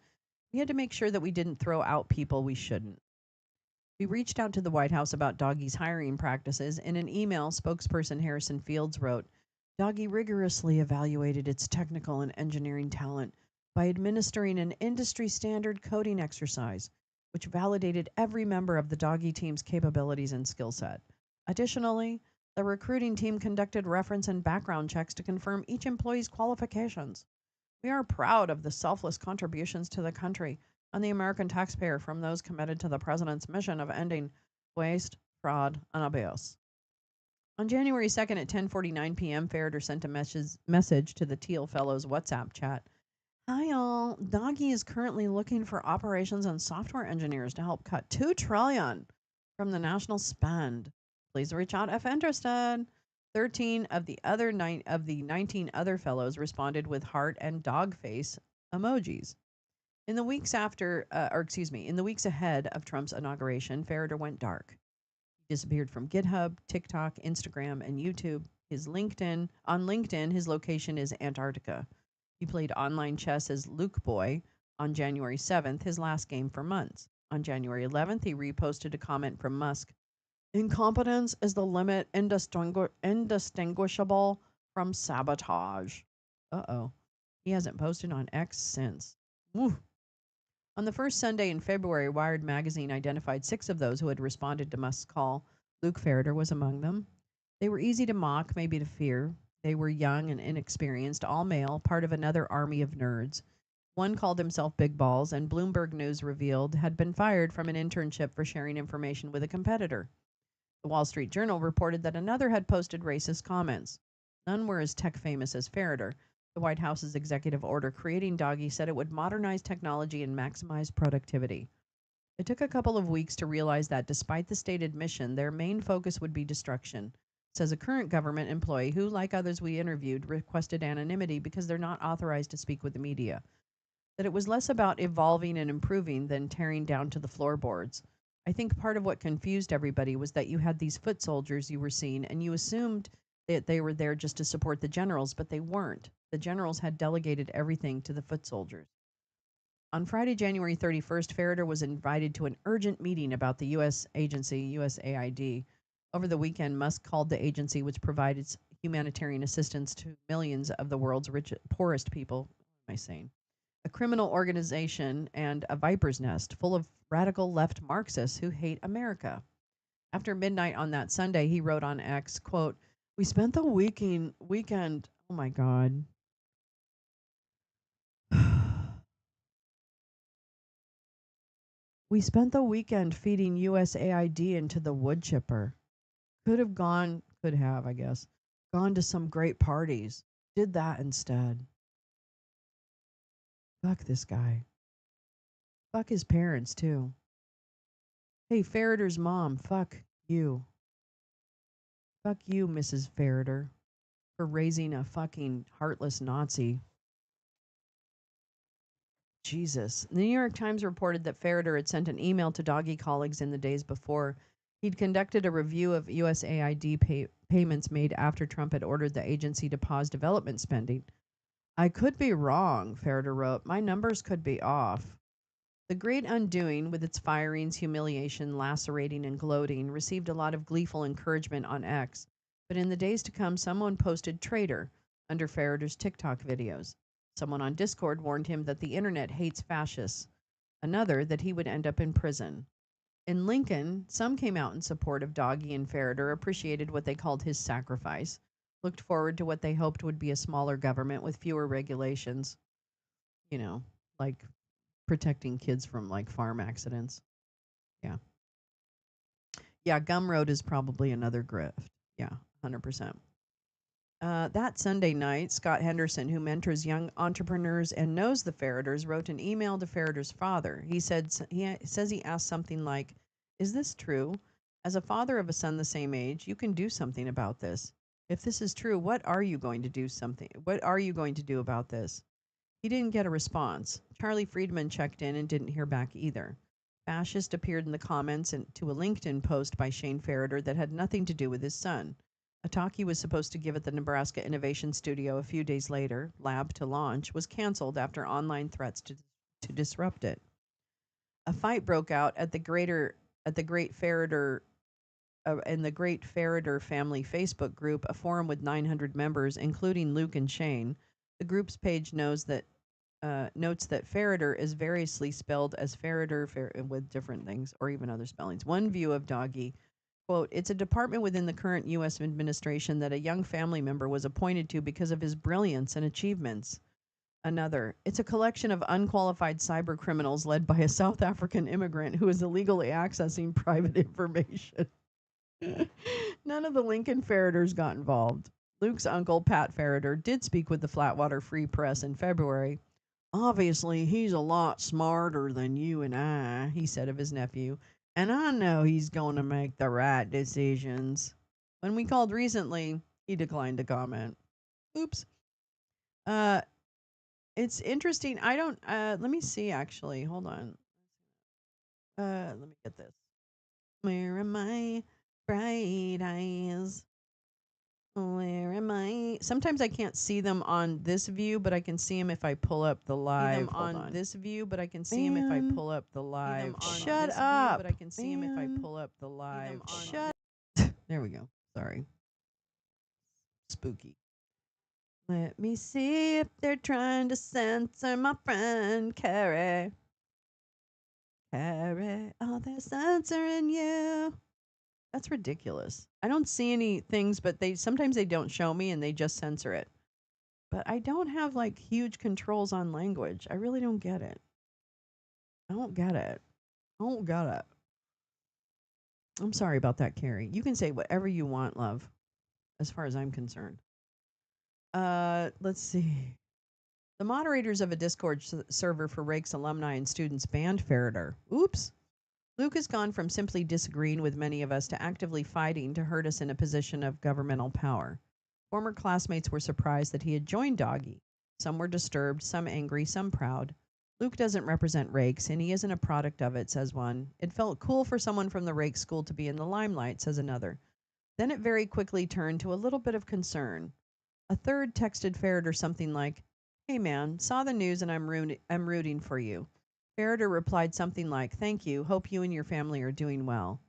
We had to make sure that we didn't throw out people we shouldn't. We reached out to the White House about Doggy's hiring practices. In an email, spokesperson Harrison Fields wrote, Doggy rigorously evaluated its technical and engineering talent by administering an industry-standard coding exercise, which validated every member of the Doggy team's capabilities and skill set. Additionally, the recruiting team conducted reference and background checks to confirm each employee's qualifications. We are proud of the selfless contributions to the country and the American taxpayer from those committed to the President's mission of ending waste, fraud, and abuse. On January 2nd at 10:49 p.m., Farrader sent a message to the Teal Fellows WhatsApp chat. Hi, all. Doggy is currently looking for operations and software engineers to help cut $2 trillion from the national spend. Please reach out if interested. 13 of the 19 other fellows responded with heart and dog face emojis. In the weeks in the weeks ahead of Trump's inauguration, Farrader went dark. Disappeared from GitHub, TikTok, Instagram, and YouTube. On LinkedIn, his location is Antarctica. He played online chess as Luke Boy on January 7th, his last game for months. On January 11th, he reposted a comment from Musk. Incompetence is the limit indistinguishable from sabotage. Uh-oh. He hasn't posted on X since. Woo. On the first Sunday in February, Wired magazine identified 6 of those who had responded to Musk's call. Luke Farrader was among them. They were easy to mock, maybe to fear. They were young and inexperienced, all male, part of another army of nerds. One called himself Big Balls, and Bloomberg News revealed had been fired from an internship for sharing information with a competitor. The Wall Street Journal reported that another had posted racist comments. None were as tech famous as Farrader. The White House's executive order creating Doggy said it would modernize technology and maximize productivity. It took a couple of weeks to realize that despite the stated mission, their main focus would be destruction, says a current government employee who, like others we interviewed, requested anonymity because they're not authorized to speak with the media. That it was less about evolving and improving than tearing down to the floorboards. I think part of what confused everybody was that you had these foot soldiers you were seeing, and you assumed that they were there just to support the generals, but they weren't. The generals had delegated everything to the foot soldiers. On Friday, January 31st, Farrader was invited to an urgent meeting about the U.S. agency, USAID. Over the weekend, Musk called the agency, which provides humanitarian assistance to millions of the world's poorest people, what am I saying? A criminal organization and a viper's nest full of radical left Marxists who hate America. After midnight on that Sunday, he wrote on X, quote, we spent the weekend, oh my God. We spent the weekend feeding USAID into the wood chipper. Could have, I guess, gone to some great parties. Did that instead. Fuck this guy. Fuck his parents, too. Hey, Farrader's mom, fuck you. Fuck you, Mrs. Farrader. for raising a fucking heartless Nazi. Jesus. The New York Times reported that Ferreter had sent an email to doggy colleagues in the days before. He'd conducted a review of USAID payments made after Trump had ordered the agency to pause development spending. I could be wrong, Ferreter wrote. My numbers could be off. The Great Undoing, with its firings, humiliation, lacerating, and gloating, received a lot of gleeful encouragement on X. But in the days to come, someone posted traitor under Ferreter's TikTok videos. Someone on Discord warned him that the internet hates fascists. Another that he would end up in prison. In Lincoln, some came out in support of Doggy and Ferreter, appreciated what they called his sacrifice, looked forward to what they hoped would be a smaller government with fewer regulations. You know, like protecting kids from like farm accidents. Yeah. Yeah, Gumroad is probably another grift. Yeah, 100%. That Sunday night, Scott Henderson, who mentors young entrepreneurs and knows the Ferreters, wrote an email to Ferreter's father. He says he asked something like, "Is this true? As a father of a son the same age, you can do something about this. If this is true, what are you going to do about this?" He didn't get a response. Charlie Friedman checked in and didn't hear back either. Fascist appeared in the comments to a LinkedIn post by Shane Ferreter that had nothing to do with his son. A talk he was supposed to give at the Nebraska Innovation Studio a few days later, Lab to Launch, was canceled after online threats to disrupt it. A fight broke out at the Great Ferreter in the Great Ferreter Family Facebook group, a forum with 900 members, including Luke and Shane. The group's page notes that Ferreter is variously spelled as Ferreter with different things or even other spellings. One view of Doggy, quote, "It's a department within the current U.S. administration that a young family member was appointed to because of his brilliance and achievements." Another, "It's a collection of unqualified cyber criminals led by a South African immigrant who is illegally accessing private information." None of the Lincoln Ferreters got involved. Luke's uncle, Pat Ferreter, did speak with the Flatwater Free Press in February. "Obviously, he's a lot smarter than you and I," he said of his nephew, "and I know he's going to make the right decisions." When we called recently, he declined to comment. Oops. It's interesting. I don't, let me see actually. Hold on. Let me get this. Where are my bright eyes? Where am I? Sometimes I can't see them on this view, but I can see them if I pull up the live. Hold on. This view, but I can see them if I pull up the live. Shut up. But I can see them if I pull up the live. Shut. There we go. Sorry. Spooky. Let me see if they're trying to censor my friend Carrie. Carrie, oh, they're censoring you. That's ridiculous. I don't see any things, but sometimes they don't show me and they just censor it. But I don't have like huge controls on language. I really don't get it. I don't get it. I don't get it. I'm sorry about that, Carrie. You can say whatever you want, love, as far as I'm concerned. Let's see. The moderators of a Discord server for Rakes alumni and students banned Ferreter. Oops. Luke has gone from simply disagreeing with many of us to actively fighting to hurt us in a position of governmental power. Former classmates were surprised that he had joined Doggy. Some were disturbed, some angry, some proud. Luke doesn't represent Rakes, and he isn't a product of it, says one. It felt cool for someone from the Rakes school to be in the limelight, says another. Then it very quickly turned to a little bit of concern. A third texted Ferreter something like, "Hey man, saw the news and I'm rooting for you." Ferreter replied something like, "Thank you, hope you and your family are doing well."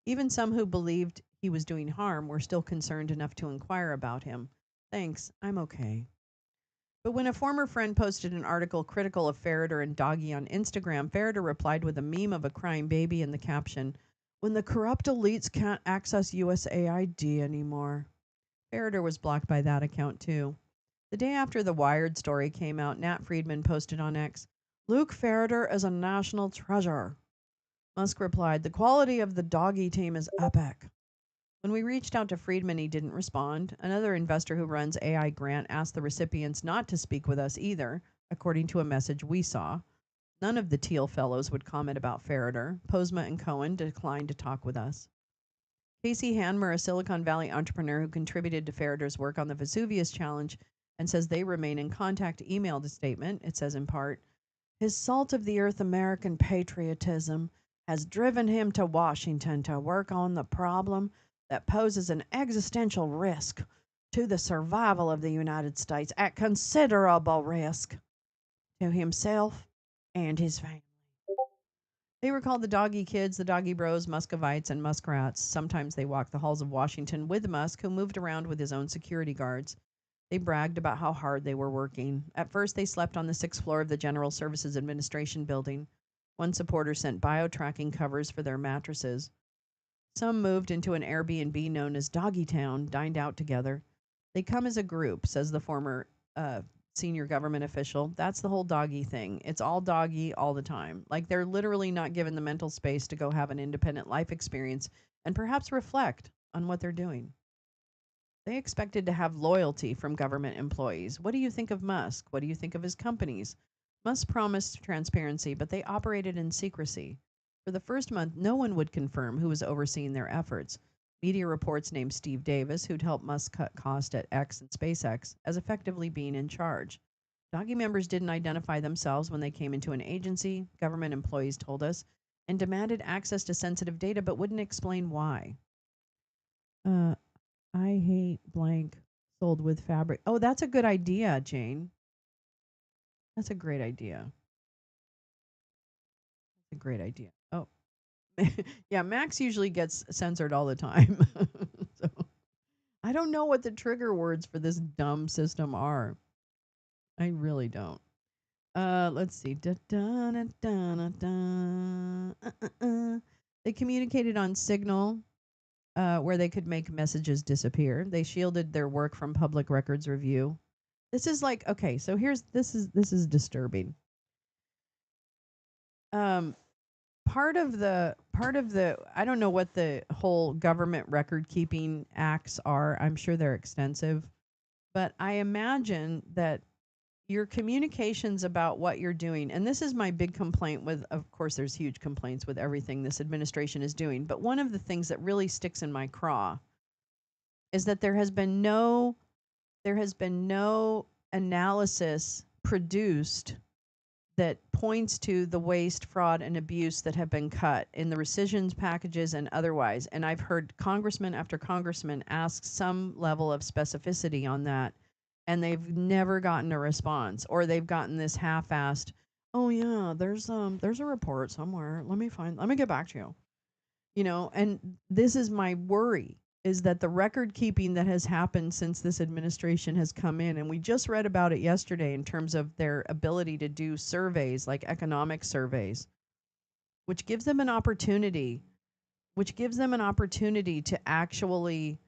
Even some who believed he was doing harm were still concerned enough to inquire about him. "Thanks, I'm okay." But when a former friend posted an article critical of Ferreter and Doggy on Instagram, Ferreter replied with a meme of a crying baby in the caption, "When the corrupt elites can't access USAID anymore." Ferreter was blocked by that account too. The day after the Wired story came out, Nat Friedman posted on X, "Luke Ferreter is a national treasure." Musk replied, "The quality of the Doggy team is epic." When we reached out to Friedman, he didn't respond. Another investor who runs AI Grant asked the recipients not to speak with us either, according to a message we saw. None of the Teal fellows would comment about Ferreter. Posma and Cohen declined to talk with us. Casey Hanmer, a Silicon Valley entrepreneur who contributed to Farrader's work on the Vesuvius Challenge and says they remain in contact, emailed a statement. It says in part, his salt of the earth American patriotism has driven him to Washington to work on the problem that poses an existential risk to the survival of the United States at considerable risk to himself and his family. They were called the Doggy Kids, the Doggy Bros, Muscovites, and Muskrats. Sometimes they walked the halls of Washington with Musk, who moved around with his own security guards. They bragged about how hard they were working. At first, they slept on the 6th floor of the General Services Administration building. One supporter sent bio-tracking covers for their mattresses. Some moved into an Airbnb known as Doggy Town, dined out together. They come as a group, says the former senior government official. That's the whole doggy thing. It's all doggy all the time. Like they're literally not given the mental space to go have an independent life experience and perhaps reflect on what they're doing. They expected to have loyalty from government employees. What do you think of Musk? What do you think of his companies? Musk promised transparency, but they operated in secrecy. For the first month, no one would confirm who was overseeing their efforts. Media reports named Steve Davis, who'd helped Musk cut cost at X and SpaceX, as effectively being in charge. Doggy members didn't identify themselves when they came into an agency, government employees told us, and demanded access to sensitive data but wouldn't explain why. I hate blank sold with fabric. Oh, that's a good idea, Jane. That's a great idea. That's a great idea. Oh, yeah, Max usually gets censored all the time. So I don't know what the trigger words for this dumb system are. I really don't. Let's see. They communicated on Signal, where they could make messages disappear. They shielded their work from public records review. This is like, okay, so this is disturbing. Part of the I don't know what the whole government record keeping acts are. I'm sure they're extensive, but I imagine that your communications about what you're doing, and this is my big complaint with, of course, there's huge complaints with everything this administration is doing, but one of the things that really sticks in my craw is that there has been no analysis produced that points to the waste, fraud, and abuse that have been cut in the rescissions packages and otherwise. And I've heard congressman after congressman ask some level of specificity on that, and they've never gotten a response, or they've gotten this half-assed, oh yeah, there's a report somewhere. Let me get back to you. You know, and this is my worry, is that the record keeping that has happened since this administration has come in, and we just read about it yesterday in terms of their ability to do surveys like economic surveys, which gives them an opportunity to actually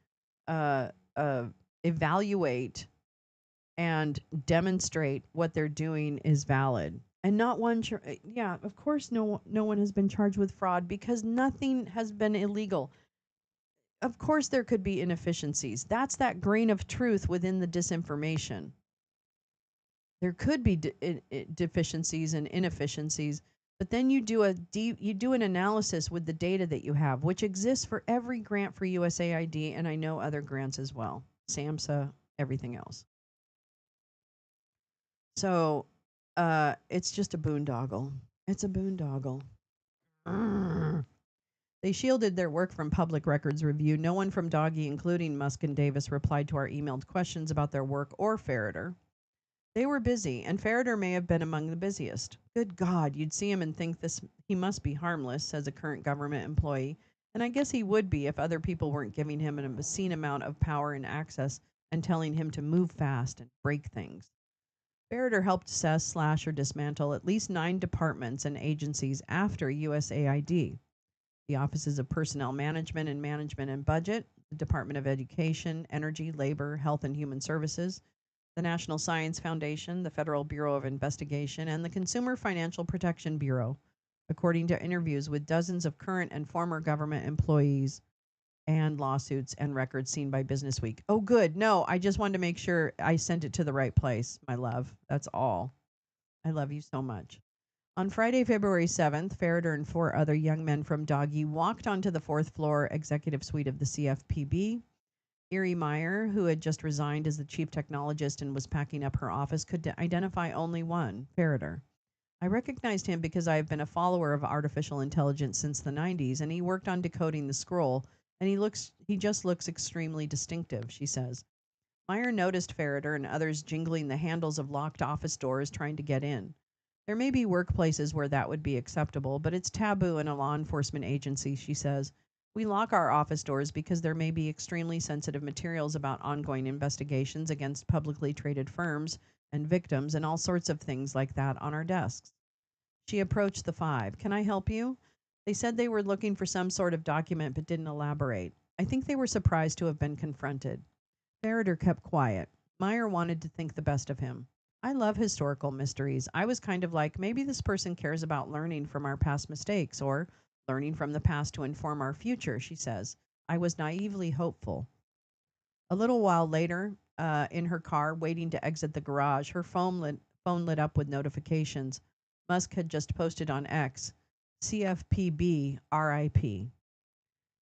evaluate and demonstrate what they're doing is valid. And not one, yeah, of course, no one has been charged with fraud because nothing has been illegal. Of course, there could be inefficiencies. That's that grain of truth within the disinformation. There could be deficiencies and inefficiencies, but then you do an analysis with the data that you have, which exists for every grant for USAID, and I know other grants as well, SAMHSA, everything else. So it's just a boondoggle. It's a boondoggle. They shielded their work from public records review. No one from Doggy, including Musk and Davis, replied to our emailed questions about their work or Farrader. They were busy, and Farrader may have been among the busiest. Good God, you'd see him and think he must be harmless, says a current government employee. And I guess he would be if other people weren't giving him an obscene amount of power and access and telling him to move fast and break things. Farrader helped assess, slash, or dismantle at least 9 departments and agencies after USAID. The Offices of Personnel Management and Budget, the Department of Education, Energy, Labor, Health and Human Services, the National Science Foundation, the Federal Bureau of Investigation, and the Consumer Financial Protection Bureau, according to interviews with dozens of current and former government employees and lawsuits and records seen by Businessweek. Oh, good. No, I just wanted to make sure I sent it to the right place, my love. That's all. I love you so much. On Friday, February 7th, Ferreter and 4 other young men from Doggy walked onto the fourth floor executive suite of the CFPB. Erie Meyer, who had just resigned as the chief technologist and was packing up her office, could identify only one, Ferreter. I recognized him because I have been a follower of artificial intelligence since the 90s, and he worked on decoding the scroll, and he just looks extremely distinctive, she says. Meyer noticed Ferreter and others jingling the handles of locked office doors trying to get in. There may be workplaces where that would be acceptable, but it's taboo in a law enforcement agency, she says. We lock our office doors because there may be extremely sensitive materials about ongoing investigations against publicly traded firms and victims and all sorts of things like that on our desks. She approached the 5. Can I help you? They said they were looking for some sort of document but didn't elaborate. I think they were surprised to have been confronted. Ferreter kept quiet. Meyer wanted to think the best of him. I love historical mysteries. I was kind of like, maybe this person cares about learning from our past mistakes or learning from the past to inform our future, she says. I was naively hopeful. A little while later, in her car, waiting to exit the garage, her phone lit up with notifications. Musk had just posted on X, CFPB RIP.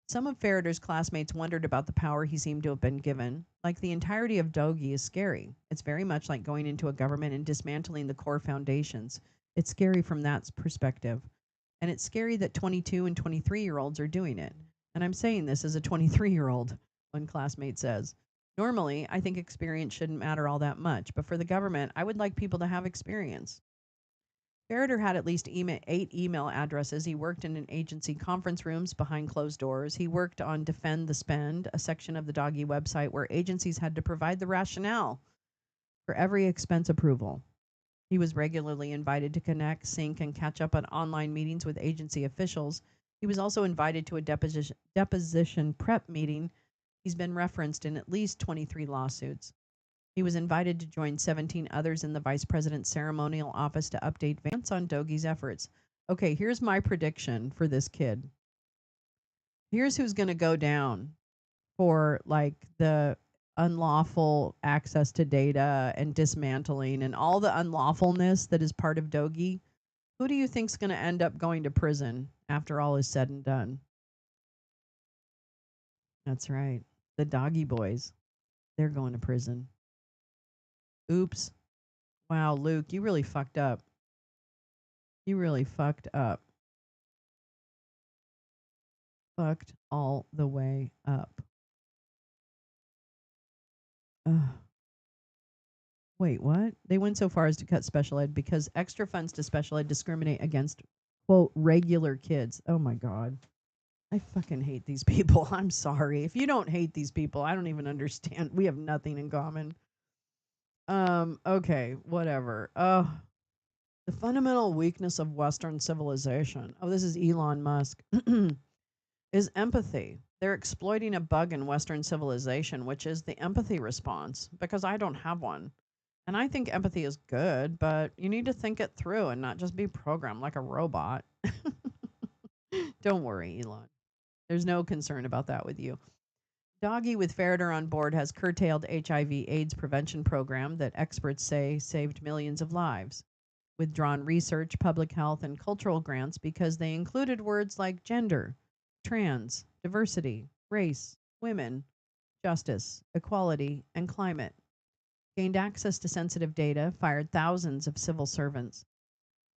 Some of Ferreter's classmates wondered about the power he seemed to have been given. Like the entirety of Doge is scary. It's very much like going into a government and dismantling the core foundations. It's scary from that perspective. And it's scary that 22 and 23-year-olds are doing it. And I'm saying this as a 23-year-old, one classmate says. Normally, I think experience shouldn't matter all that much, but for the government, I would like people to have experience. Ferreter had at least 8 email addresses. He worked in an agency conference rooms behind closed doors. He worked on Defend the Spend, a section of the Doggy website where agencies had to provide the rationale for every expense approval. He was regularly invited to connect, sync, and catch up on online meetings with agency officials. He was also invited to a deposition prep meeting. He's been referenced in at least 23 lawsuits. He was invited to join 17 others in the vice president's ceremonial office to update Vance on Doge's efforts. Okay, here's my prediction for this kid. Here's who's going to go down for like the unlawful access to data and dismantling and all the unlawfulness that is part of Doge. Who do you think's going to end up going to prison after all is said and done? That's right. The Doggy boys. They're going to prison. Oops. Wow, Luke, you really fucked up. You really fucked up. Fucked all the way up. Ugh. Wait, what? They went so far as to cut special ed because extra funds to special ed discriminate against, quote, regular kids. Oh my God. I fucking hate these people. I'm sorry. If you don't hate these people, I don't even understand. We have nothing in common. Okay, whatever. The fundamental weakness of Western civilization. Oh, this is Elon Musk. Is empathy. They're exploiting a bug in Western civilization, which is the empathy response, because I don't have one. And I think empathy is good, but you need to think it through and not just be programmed like a robot. Don't worry, Elon. There's no concern about that with you. Doggy with Ferreter on board has curtailed HIV/AIDS prevention program that experts say saved millions of lives. Withdrawn research, public health, and cultural grants because they included words like gender, trans, diversity, race, women, justice, equality, and climate. Gained access to sensitive data, fired thousands of civil servants.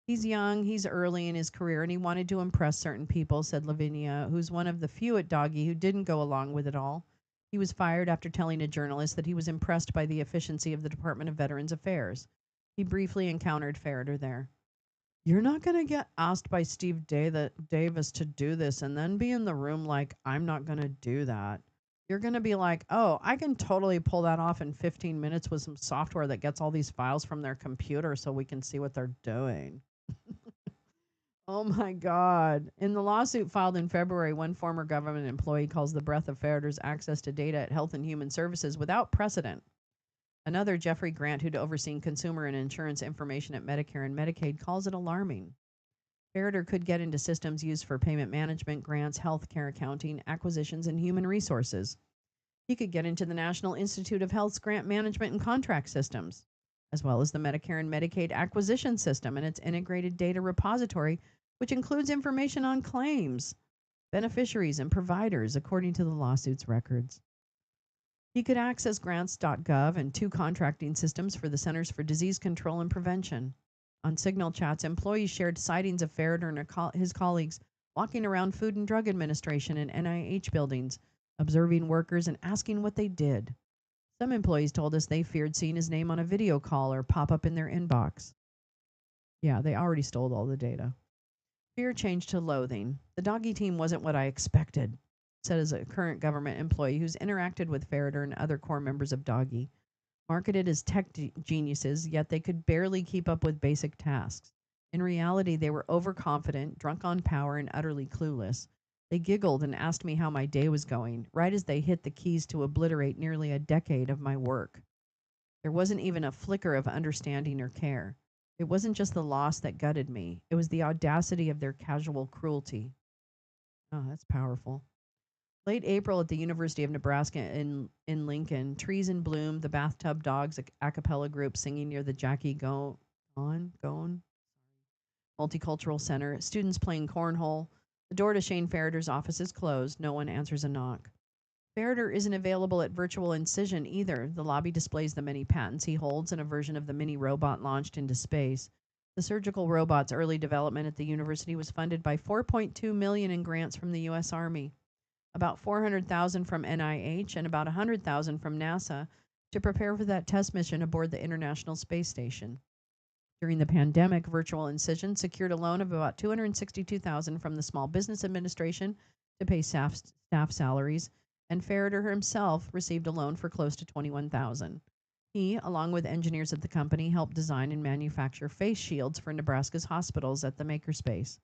He's young, he's early in his career, and he wanted to impress certain people, said Lavinia, who's one of the few at Doggy who didn't go along with it all. He was fired after telling a journalist that he was impressed by the efficiency of the Department of Veterans Affairs. He briefly encountered Ferreter there. You're not going to get asked by Steve Davis to do this and then be in the room like, I'm not going to do that. You're going to be like, oh, I can totally pull that off in 15 minutes with some software that gets all these files from their computer so we can see what they're doing. Oh my God. In the lawsuit filed in February, one former government employee calls the breadth of Ferreter's access to data at Health and Human Services without precedent. Another, Jeffrey Grant, who'd overseen consumer and insurance information at Medicare and Medicaid, calls it alarming. Ferreter could get into systems used for payment management, grants, healthcare accounting, acquisitions, and human resources. He could get into the National Institute of Health's grant management and contract systems. as well as the Medicare and Medicaid acquisition system and its integrated data repository, which includes information on claims, beneficiaries, and providers according to the lawsuit's records. He could access grants.gov and 2 contracting systems for the Centers for Disease Control and Prevention. On Signal chats, employees shared sightings of Ferreter and his colleagues walking around Food and Drug Administration and NIH buildings, observing workers and asking what they did. Some employees told us they feared seeing his name on a video call or pop up in their inbox. Yeah, they already stole all the data. Fear changed to loathing. The doggy team wasn't what I expected, said as a current government employee who's interacted with Ferreter and other core members of Doggy. Marketed as tech geniuses, yet they could barely keep up with basic tasks. In reality, they were overconfident, drunk on power, and utterly clueless. They giggled and asked me how my day was going, right as they hit the keys to obliterate nearly a decade of my work. There wasn't even a flicker of understanding or care. It wasn't just the loss that gutted me, it was the audacity of their casual cruelty. Oh, that's powerful. Late April at the University of Nebraska in Lincoln, trees in bloom, the Bathtub Dogs a cappella group singing near the Jackie Gone Multicultural Center, students playing cornhole. The door to Shane Ferreter's office is closed. No one answers a knock. Ferreter isn't available at Virtual Incision either. The lobby displays the many patents he holds and a version of the mini robot launched into space. The surgical robot's early development at the university was funded by $4.2 million in grants from the U.S. Army, about $400,000 from NIH, and about $100,000 from NASA to prepare for that test mission aboard the International Space Station. During the pandemic, Virtual Incision secured a loan of about $262,000 from the Small Business Administration to pay staff salaries, and Ferreter himself received a loan for close to $21,000. He, along with engineers at the company, helped design and manufacture face shields for Nebraska's hospitals at the makerspace.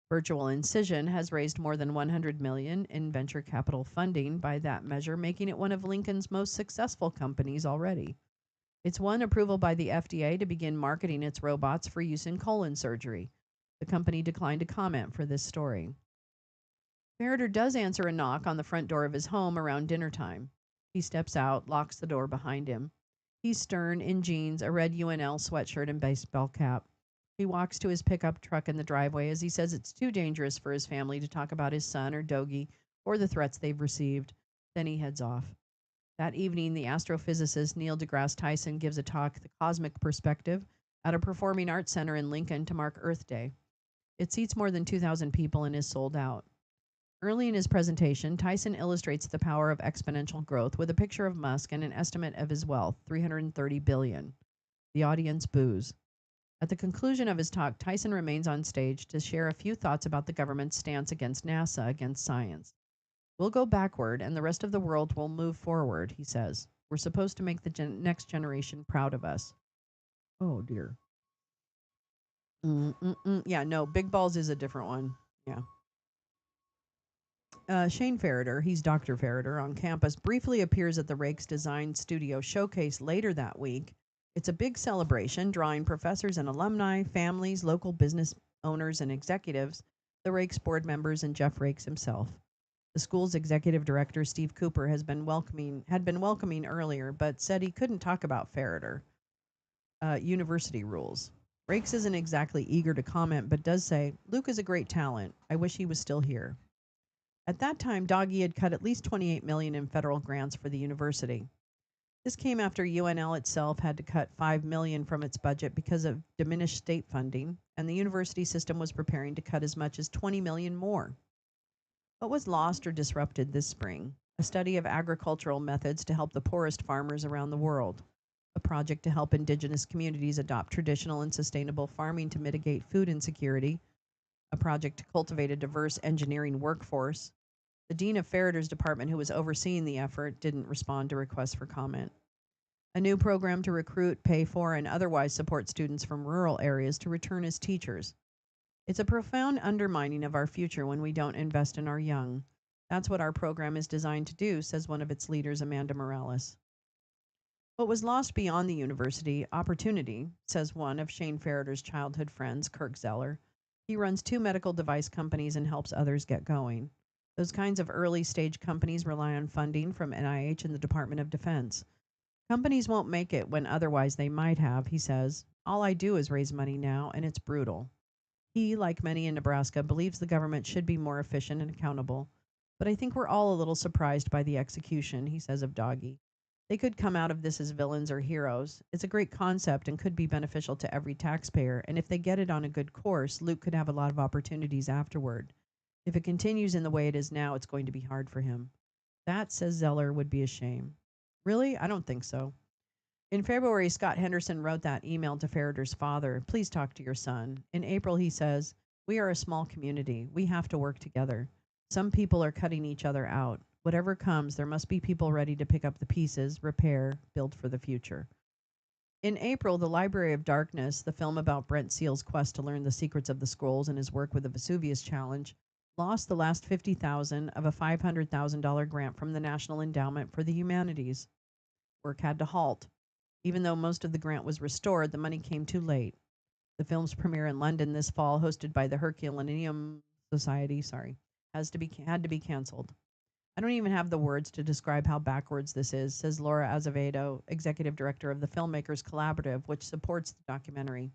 Virtual Incision has raised more than $100 million in venture capital funding, by that measure making it one of Lincoln's most successful companies already. It's won approval by the FDA to begin marketing its robots for use in colon surgery. The company declined to comment for this story. Ferreter does answer a knock on the front door of his home around dinner time. He steps out, locks the door behind him. He's stern, in jeans, a red UNL sweatshirt, and baseball cap. He walks to his pickup truck in the driveway as he says it's too dangerous for his family to talk about his son or Dogie or the threats they've received. Then he heads off. That evening, the astrophysicist Neil deGrasse Tyson gives a talk, The Cosmic Perspective, at a performing arts center in Lincoln to mark Earth Day. It seats more than 2,000 people and is sold out. Early in his presentation, Tyson illustrates the power of exponential growth with a picture of Musk and an estimate of his wealth, $330 billion. The audience boos. At the conclusion of his talk, Tyson remains on stage to share a few thoughts about the government's stance against NASA, against science. We'll go backward, and the rest of the world will move forward, he says. We're supposed to make the next generation proud of us. Oh, dear. Yeah, no, Big Balls is a different one. Yeah. Shane Ferreter, he's Dr. Ferreter on campus, briefly appears at the Rakes Design Studio Showcase later that week. It's a big celebration, drawing professors and alumni, families, local business owners and executives, the Rakes board members, and Jeff Rakes himself. The school's executive director, Steve Cooper, had been welcoming earlier, but said he couldn't talk about Ferreter. University rules. Rakes isn't exactly eager to comment, but does say, Luke is a great talent. I wish he was still here. At that time, Doggy had cut at least $28 million in federal grants for the university. This came after UNL itself had to cut $5 million from its budget because of diminished state funding, and the university system was preparing to cut as much as $20 million more. What was lost or disrupted this spring? A study of agricultural methods to help the poorest farmers around the world. A project to help indigenous communities adopt traditional and sustainable farming to mitigate food insecurity. A project to cultivate a diverse engineering workforce. The dean of Ferreter's department, who was overseeing the effort, didn't respond to requests for comment. A new program to recruit, pay for, and otherwise support students from rural areas to return as teachers. It's a profound undermining of our future when we don't invest in our young. That's what our program is designed to do, says one of its leaders, Amanda Morales. What was lost beyond the university, opportunity, says one of Shane Ferreter's childhood friends, Kirk Zeller. He runs 2 medical device companies and helps others get going. Those kinds of early stage companies rely on funding from NIH and the Department of Defense. Companies won't make it when otherwise they might have, he says. All I do is raise money now, and it's brutal. He, like many in Nebraska, believes the government should be more efficient and accountable. But I think we're all a little surprised by the execution, he says of Doggy. They could come out of this as villains or heroes. It's a great concept and could be beneficial to every taxpayer. And if they get it on a good course, Luke could have a lot of opportunities afterward. If it continues in the way it is now, it's going to be hard for him. That, says Zeller, would be a shame. Really? I don't think so. In February, Scott Henderson wrote that email to Farrader's father. Please talk to your son. In April, he says, we are a small community. We have to work together. Some people are cutting each other out. Whatever comes, there must be people ready to pick up the pieces, repair, build for the future. In April, The Library of Darkness, the film about Brent Seale's quest to learn the secrets of the scrolls and his work with the Vesuvius Challenge, lost the last $50,000 of a $500,000 grant from the National Endowment for the Humanities. Work had to halt. Even though most of the grant was restored, the money came too late. The film's premiere in London this fall, hosted by the Herculaneum Society, had to be canceled. I don't even have the words to describe how backwards this is, says Laura Azevedo, executive director of the Filmmakers Collaborative, which supports the documentary.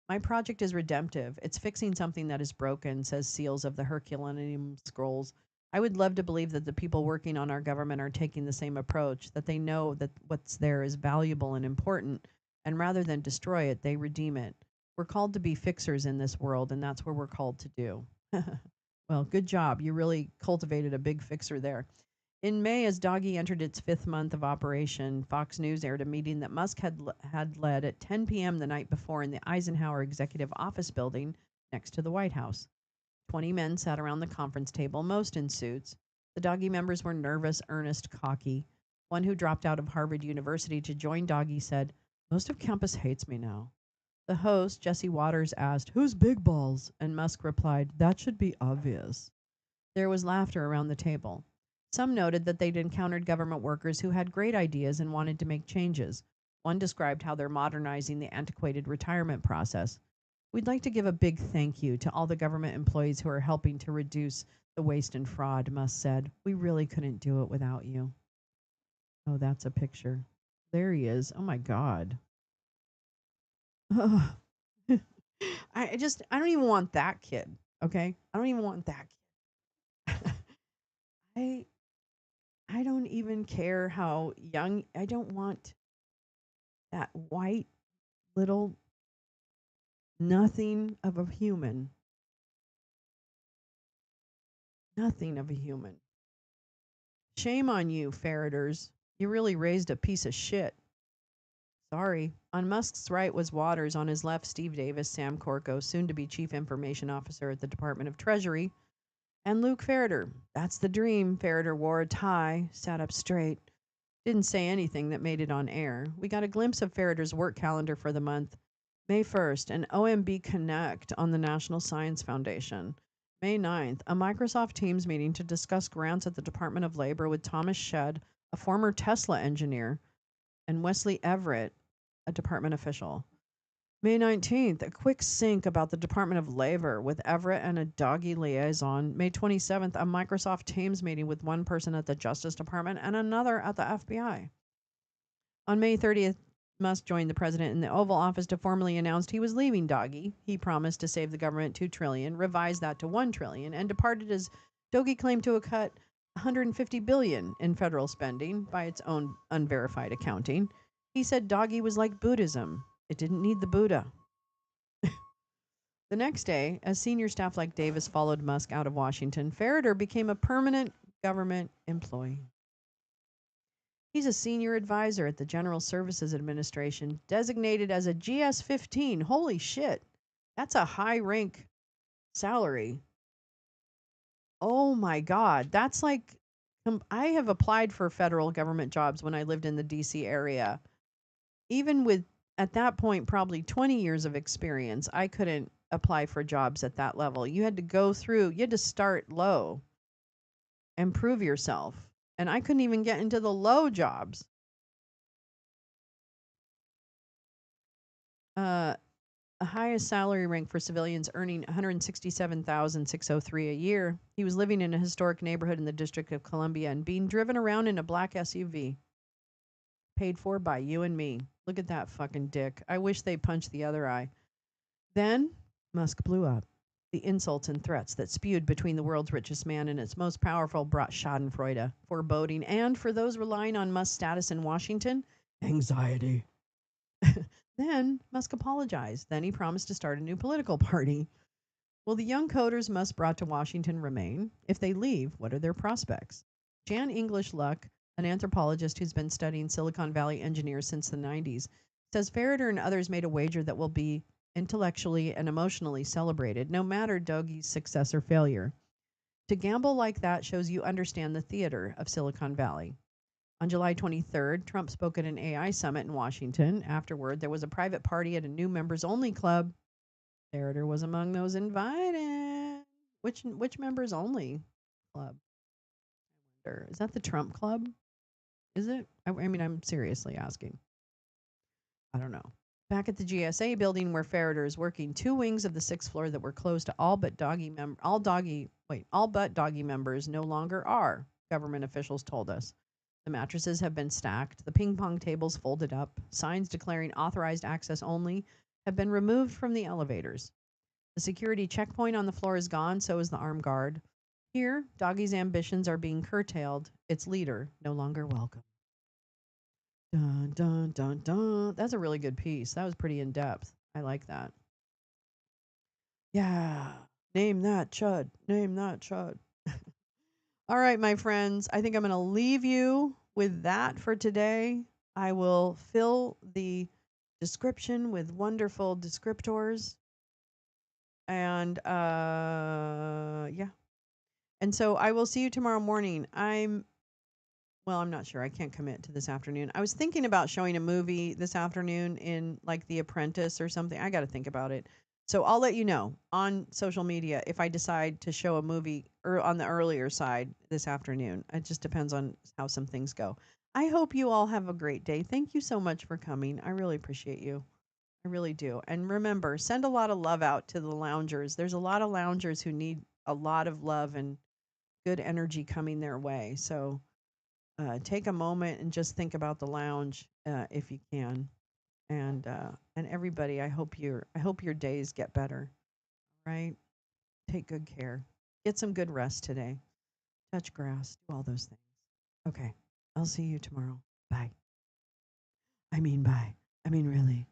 My project is redemptive. It's fixing something that is broken, says Seals of the Herculaneum Scrolls. I would love to believe that the people working on our government are taking the same approach, that they know that what's there is valuable and important, and rather than destroy it, they redeem it. We're called to be fixers in this world, and that's what we're called to do. Well, good job. You really cultivated a big fixer there. In May, as Doggy entered its 5th month of operation, Fox News aired a meeting that Musk had led at 10 p.m. the night before in the Eisenhower Executive Office Building next to the White House. 20 men sat around the conference table, most in suits. The Doggy members were nervous, earnest, cocky. One who dropped out of Harvard University to join Doggy said, most of campus hates me now. The host, Jesse Waters, asked, who's Big Balls? And Musk replied, that should be obvious. There was laughter around the table. Some noted that they'd encountered government workers who had great ideas and wanted to make changes. One described how they're modernizing the antiquated retirement process. We'd like to give a big thank you to all the government employees who are helping to reduce the waste and fraud, Musk said. We really couldn't do it without you. Oh, that's a picture. There he is. Oh my God. I don't even want that kid. Okay? I don't even want that kid. I don't even care how young. I don't want that white little nothing of a human. Nothing of a human. Shame on you, Farraders. You really raised a piece of shit. Sorry. On Musk's right was Waters, on his left, Steve Davis, Sam Corco, soon to be Chief Information Officer at the Department of Treasury, and Luke Farrader. That's the dream. Farrader wore a tie, sat up straight, didn't say anything that made it on air. We got a glimpse of Farrader's work calendar for the month. May 1st, an OMB Connect on the National Science Foundation. May 9th, a Microsoft Teams meeting to discuss grants at the Department of Labor with Thomas Shedd, a former Tesla engineer, and Wesley Everett, a department official. May 19th, a quick sync about the Department of Labor with Everett and a Doggy liaison. May 27th, a Microsoft Teams meeting with one person at the Justice Department and another at the FBI. On May 30th, Musk joined the president in the Oval Office to formally announce he was leaving Doggy. He promised to save the government $2 trillion, revised that to $1 trillion, and departed as Doggy claimed to have cut $150 billion in federal spending by its own unverified accounting. He said Doggy was like Buddhism. It didn't need the Buddha. The next day, as senior staff like Davis followed Musk out of Washington, Farrader became a permanent government employee. He's a senior advisor at the General Services Administration, designated as a GS-15. Holy shit. That's a high rank salary. Oh my God. That's like, I have applied for federal government jobs when I lived in the DC area. Even with, at that point, probably 20 years of experience, I couldn't apply for jobs at that level. You had to go through, you had to start low and prove yourself. And I couldn't even get into the low jobs. A highest salary rank for civilians earning $167,603 a year. He was living in a historic neighborhood in the District of Columbia and being driven around in a black SUV. paid for by you and me. Look at that fucking dick. I wish they punched the other eye. Then Musk blew up. The insults and threats that spewed between the world's richest man and its most powerful brought schadenfreude, foreboding, and for those relying on Musk's status in Washington, anxiety. Then Musk apologized. Then he promised to start a new political party. Will the young coders Musk brought to Washington remain? If they leave, what are their prospects? Jan English Luck, an anthropologist who's been studying Silicon Valley engineers since the 90s, says Farrader and others made a wager that will be intellectually and emotionally celebrated, no matter Doge's success or failure. To gamble like that shows you understand the theater of Silicon Valley. On July 23rd, Trump spoke at an AI summit in Washington. Afterward, there was a private party at a new members-only club. Farrader was among those invited. Which members-only club? I wonder. Is that the Trump club? Is it? I mean, I'm seriously asking. I don't know. Back at the GSA building where Farrader is working, 2 wings of the 6th floor that were closed to all but doggy members no longer are, government officials told us. The mattresses have been stacked, the ping pong tables folded up, signs declaring authorized access only have been removed from the elevators. The security checkpoint on the floor is gone, so is the armed guard. Here, Doggy's ambitions are being curtailed, its leader no longer welcome. Dun, dun, dun, dun. That's a really good piece. That was pretty in depth. I like that. Yeah. Name that chud. Name that chud. All right, my friends. I think I'm going to leave you with that for today. I will fill the description with wonderful descriptors. And yeah. And so I will see you tomorrow morning. Well, I'm not sure. I can't commit to this afternoon. I was thinking about showing a movie this afternoon in like The Apprentice or something. I got to think about it. So I'll let you know on social media if I decide to show a movie on the earlier side this afternoon. It just depends on how some things go. I hope you all have a great day. Thank you so much for coming. I really appreciate you. I really do. And remember, send a lot of love out to the loungers. There's a lot of loungers who need a lot of love and good energy coming their way. So take a moment and just think about the lounge if you can, and everybody. I hope your days get better. Right? Take good care. Get some good rest today. Touch grass. Do all those things. Okay. I'll see you tomorrow. Bye. I mean, bye. I mean, really.